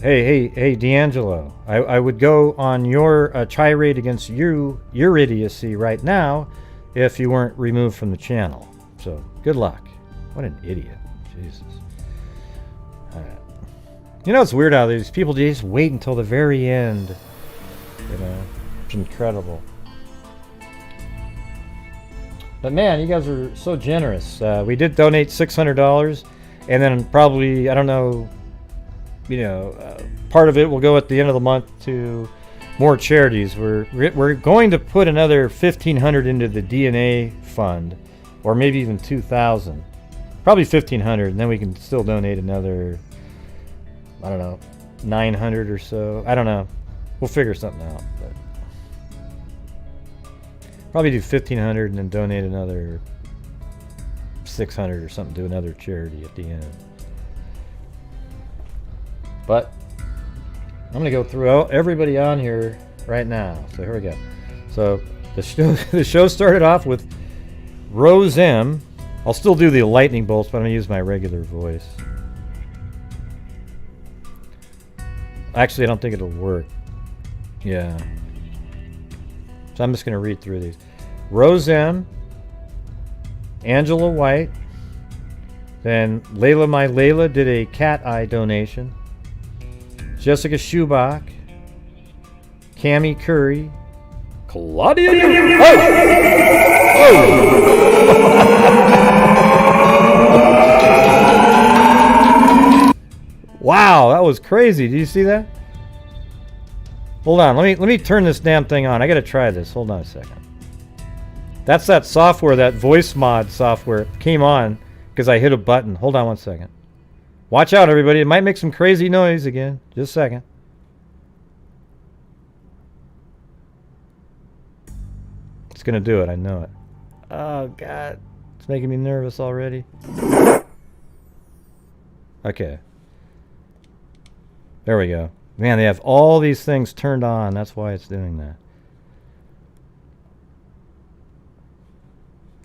Hey, D'Angelo. I would go on your tirade against your idiocy right now if you weren't removed from the channel. So, good luck. What an idiot. Jesus. All right. You know, it's weird how these people just wait until the very end. You know, it's incredible. But man, you guys are so generous. We did donate $600, and then probably, I don't know, part of it will go at the end of the month to more charities. We're going to put another $1,500 into the DNA fund, or maybe even $2,000. Probably $1,500, and then we can still donate another, I don't know, $900 or so. I don't know. We'll figure something out. But probably do $1,500 and then donate another $600 or something to another charity at the end. But I'm going to go through everybody on here right now. So here we go. So the show started off with Rose M. I'll still do the lightning bolts, but I'm going to use my regular voice. Actually, I don't think it'll work. Yeah. So I'm just going to read through these. Rose M. Angela White. Then Layla My Layla did a cat eye donation. Jessica Schubach, Cammie Curry, Claudia. Wow, that was crazy. Did you see that? Hold on, let me turn this damn thing on. I gotta try this. Hold on a second. That's that software, that voice mod software came on because I hit a button. Hold on one second. Watch out, everybody. It might make some crazy noise again. Just a second. It's going to do it. I know it. Oh, God. It's making me nervous already. Okay. There we go. Man, they have all these things turned on. That's why it's doing that.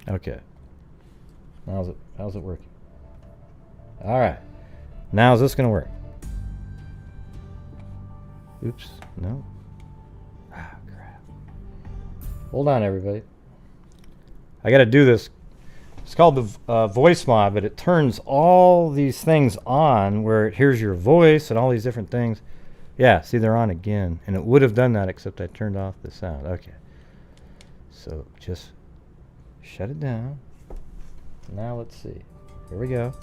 Okay. How's it working? All right. Now is this going to work? Oops. No. Ah, crap. Hold on, everybody. I got to do this. It's called the voice mod, but it turns all these things on where it hears your voice and all these different things. Yeah, see, they're on again. And it would have done that except I turned off the sound. Okay. So just shut it down. Now let's see. Here we go.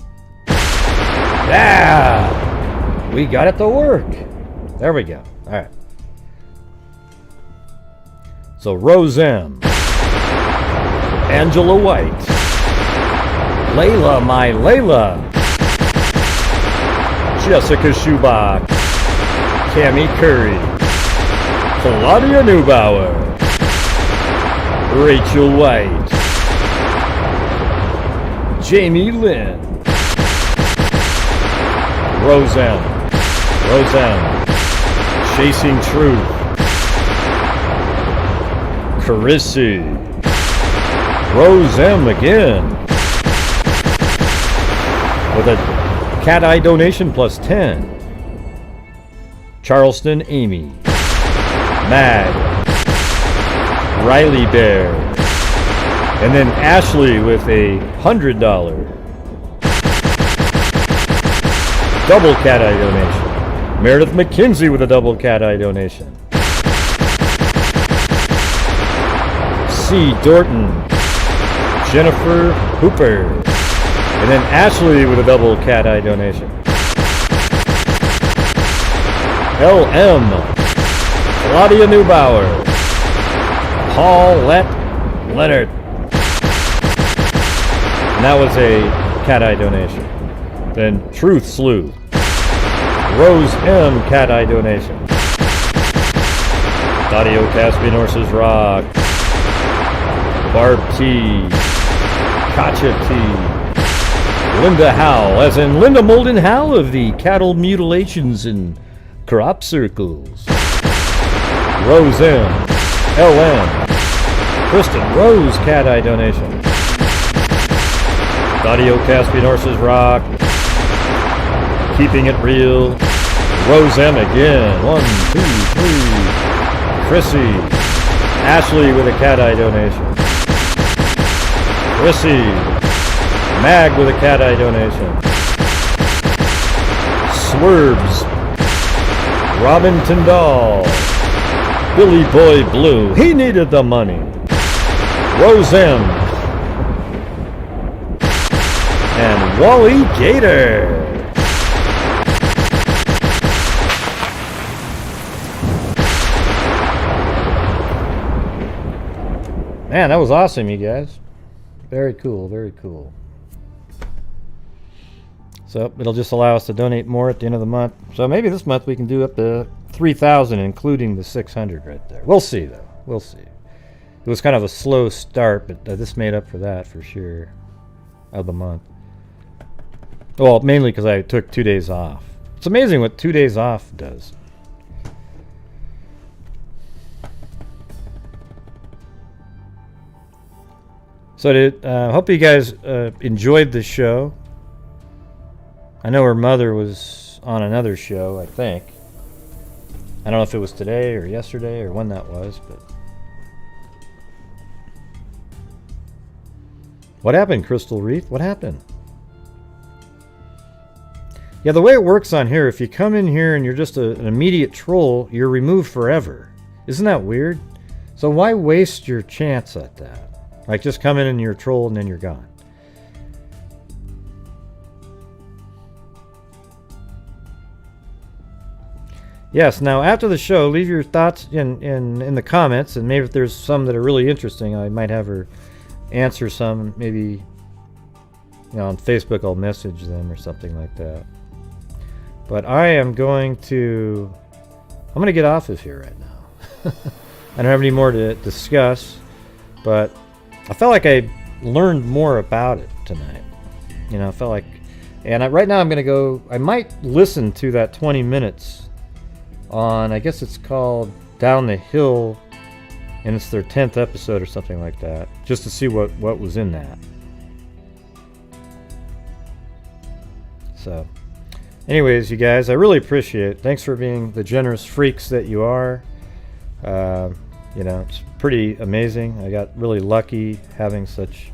Yeah! We got it to work. There we go. All right. So Rose M. Angela White. Layla My Layla. Jessica Schubach. Cammie Curry. Claudia Neubauer. Rachel White. Jamie Lynn. Rose M. Chasing Truth. Carissy. Rose M again. With a cat eye donation plus 10. Charleston Amy. Mag. Riley Bear. And then Ashley with a $100 double cat eye donation. Meredith McKenzie with a double cat eye donation. C. Dorton. Jennifer Hooper. And then Ashley with a double cat eye donation. LM. Claudia Neubauer. Paulette Leonard. And that was a cat eye donation. Then Truth Slew. Rose M. cat eye donation. Audio Caspian Horses Rock. Barb T. Katja T. Linda Howe, as in Linda Molden Howe of the Cattle Mutilations in Crop Circles. Rose M. LM. Kristen Rose cat eye donation. Audio Caspian Horses Rock. Keeping It Real. Rose M again. 1, 2, 3. Chrissy. Ashley with a cat eye donation. Chrissy. Mag with a cat eye donation. Swerves. Robin Tyndall. Billy Boy Blue. He needed the money. Rose M. And Wally Gator. Man, that was awesome, you guys. Very cool, very cool. So it'll just allow us to donate more at the end of the month. So maybe this month we can do up to 3,000, including the 600 right there. We'll see, though. We'll see. It was kind of a slow start, but this made up for that for sure of the month. Well, mainly because I took 2 days off. It's amazing what 2 days off does. So hope you guys enjoyed the show. I know her mother was on another show, I think. I don't know if it was today or yesterday or when that was, but... What happened, Crystal Wreath? What happened? Yeah, the way it works on here, if you come in here and you're just an immediate troll, you're removed forever. Isn't that weird? So why waste your chance at that? Like, just come in and you're a troll and then you're gone. Yes, now after the show, leave your thoughts in the comments, and maybe if there's some that are really interesting, I might have her answer some. Maybe, on Facebook I'll message them or something like that. But I'm going to get off of here right now. I don't have any more to discuss, but I felt like I learned more about it tonight. I felt like, and right now I'm going to go, I might listen to that 20 minutes on, I guess it's called Down the Hill, and it's their 10th episode or something like that, just to see what was in that. So, anyways, you guys, I really appreciate it. Thanks for being the generous freaks that you are. It's pretty amazing. I got really lucky having such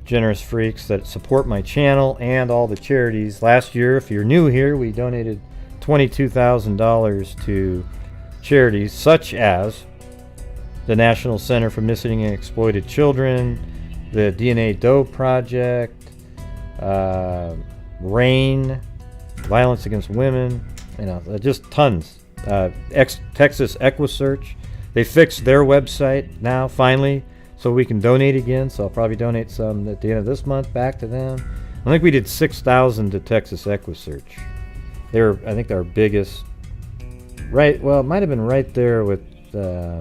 generous freaks that support my channel and all the charities. Last year, if you're new here, we donated $22,000 to charities such as the National Center for Missing and Exploited Children, the DNA Doe Project, RAIN, Violence Against Women, just tons. Texas EquiSearch. They fixed their website now, finally, so we can donate again. So I'll probably donate some at the end of this month back to them. I think we did $6,000 to Texas EquiSearch. I think they're our biggest. Right, well, it might have been right there with, I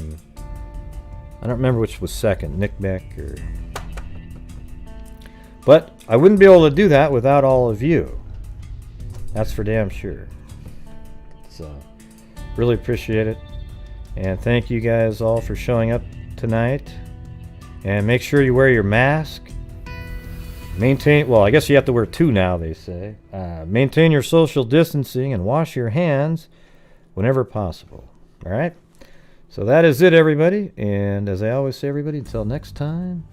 don't remember which was second, NCMEC or... But I wouldn't be able to do that without all of you. That's for damn sure. So, really appreciate it. And thank you guys all for showing up tonight. And make sure you wear your mask. I guess you have to wear 2 now, they say. Maintain your social distancing and wash your hands whenever possible. All right? So that is it, everybody. And as I always say, everybody, until next time,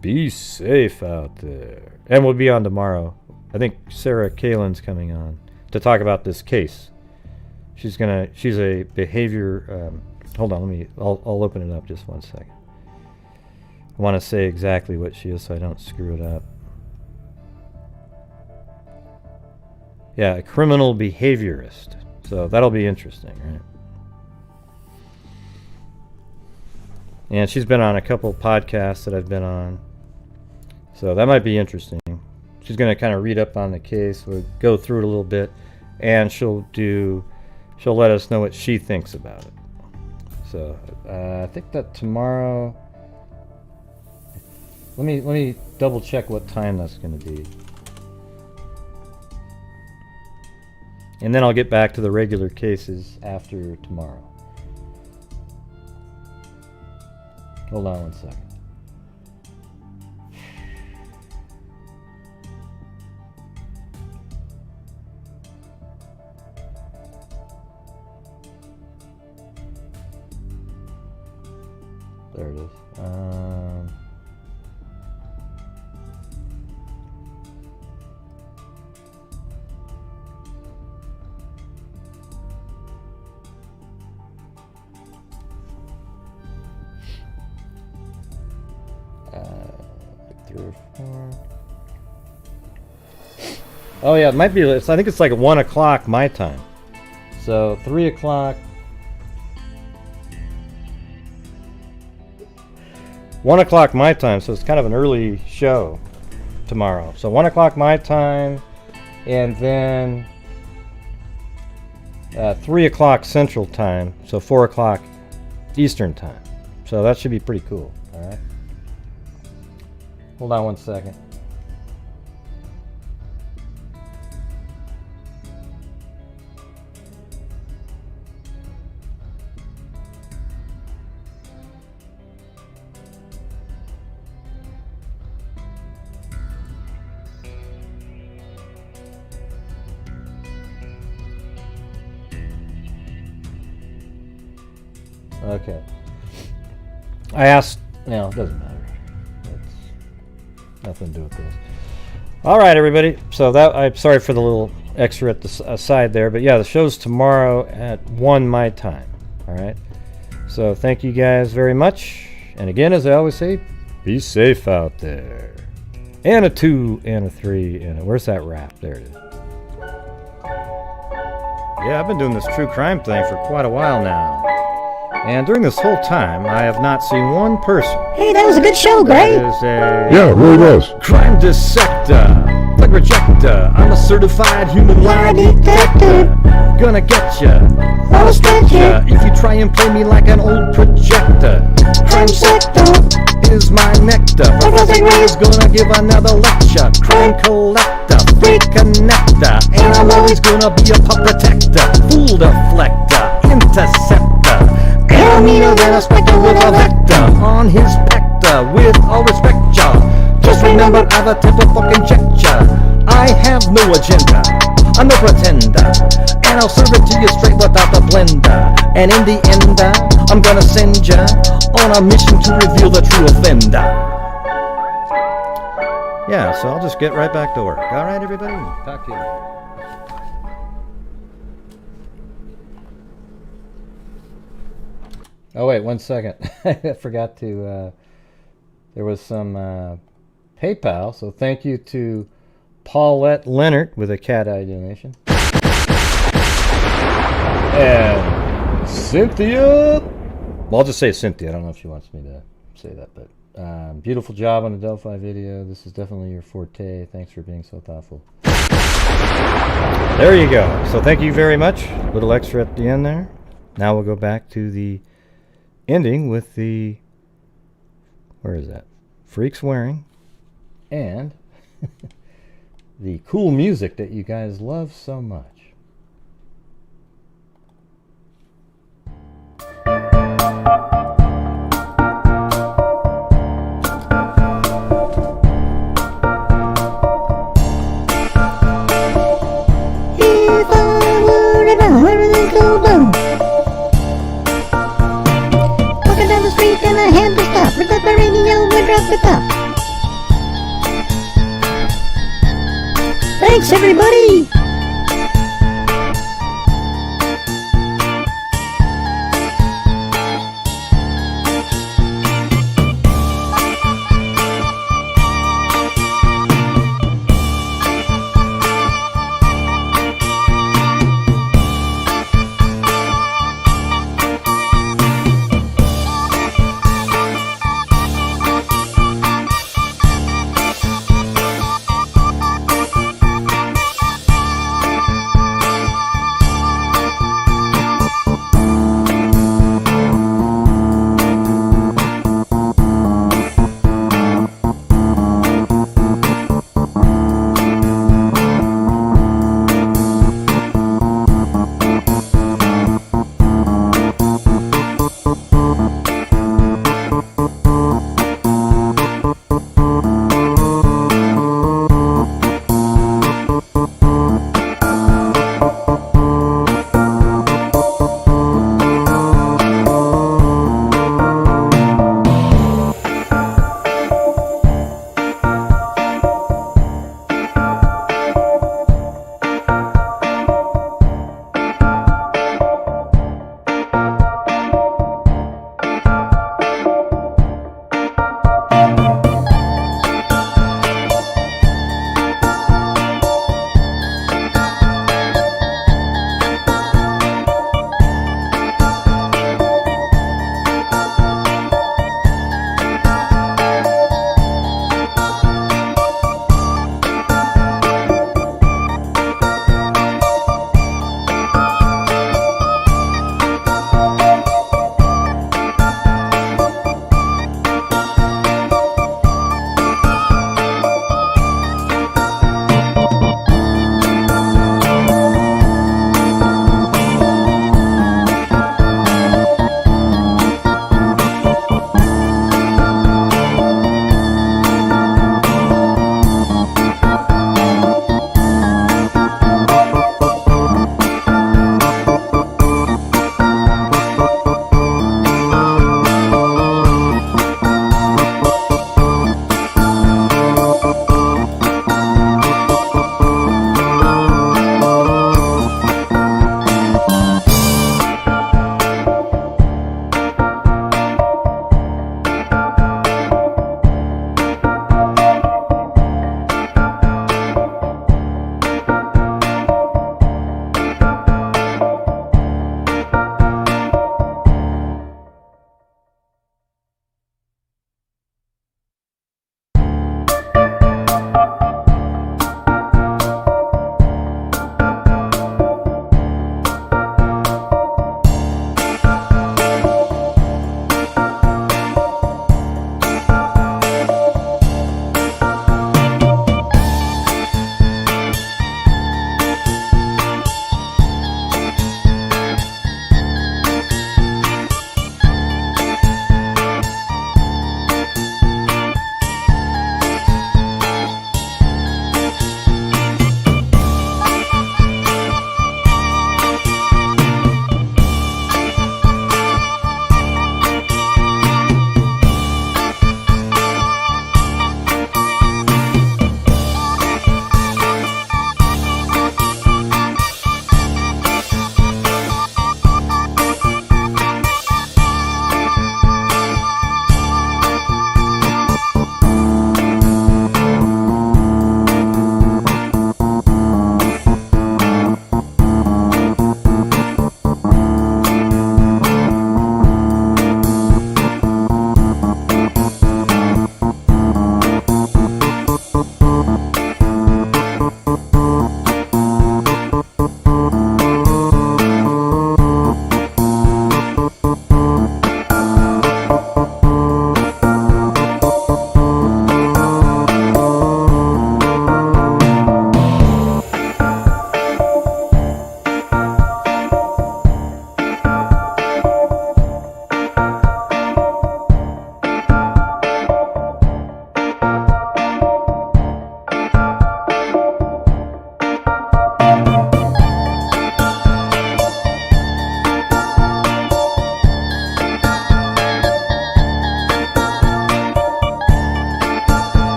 be safe out there. And we'll be on tomorrow. I think Sarah Kalin's coming on to talk about this case. She's a behavior, hold on, I'll open it up just one second. I want to say exactly what she is so I don't screw it up. Yeah, a criminal behaviorist. So that'll be interesting, right? And she's been on a couple podcasts that I've been on. So that might be interesting. She's going to kind of read up on the case. We'll go through it a little bit. And she'll let us know what she thinks about it. So I think that tomorrow... Let me double check what time that's going to be. And then I'll get back to the regular cases after tomorrow. Hold on one second. There it is. Like 3 or 4. Oh yeah, it might be. I think it's like 1 o'clock my time. So 3 o'clock. 1 o'clock my time, so it's kind of an early show tomorrow. So 1 o'clock my time, and then 3 o'clock Central Time, so 4 o'clock Eastern Time. So that should be pretty cool, all right? Hold on one second. Okay. I asked, no, it doesn't matter. It's nothing to do with this. All right, everybody. So that, I'm sorry for the little extra at the side there, but yeah, the show's tomorrow at 1 my time. All right. So thank you guys very much. And again, as I always say, be safe out there. And a 2 and a 3 and a, where's that rap? There it is. Yeah, I've been doing this true crime thing for quite a while now. And during this whole time, I have not seen one person. Hey, that was a good show, Gray. That is a Yeah, it really was. crime dissector, plug rejector. I'm a certified human lie detector. Gonna get ya, I'll stretch ya. if you try and play me like an old projector. Crime sector. Is my nectar. Professor Gray is gonna give another lecture. Crime collector, freak connector, and I'm always gonna be a pup protector. Fool deflector, interceptor. And meaner than a spectre with a vector on his pector. With all respect, y'all, just remember I've a temper fucking check ya. I have no agenda, I'm no pretender, and I'll serve it to you straight without the blender. And in the end, I'm gonna send ya on a mission to reveal the true offender. Yeah, so I'll just get right back to work. All right, everybody, talk to you later. Oh wait, 1 second. I forgot to, there was some PayPal, so thank you to Paulette Leonard with a cat eye donation. And Cynthia, well, I'll just say Cynthia, I don't know if she wants me to say that, but beautiful job on the Delphi video. This is definitely your forte. Thanks for being so thoughtful. There you go. So thank you very much. A little extra at the end there. Now we'll go back to the ending with the, where is that? Freaks Wearing and the cool music that you guys love so much. If I were in a hurry, go down. Walking down the street and I had to stop. Pick up the radio and drop the top. Thanks, everybody.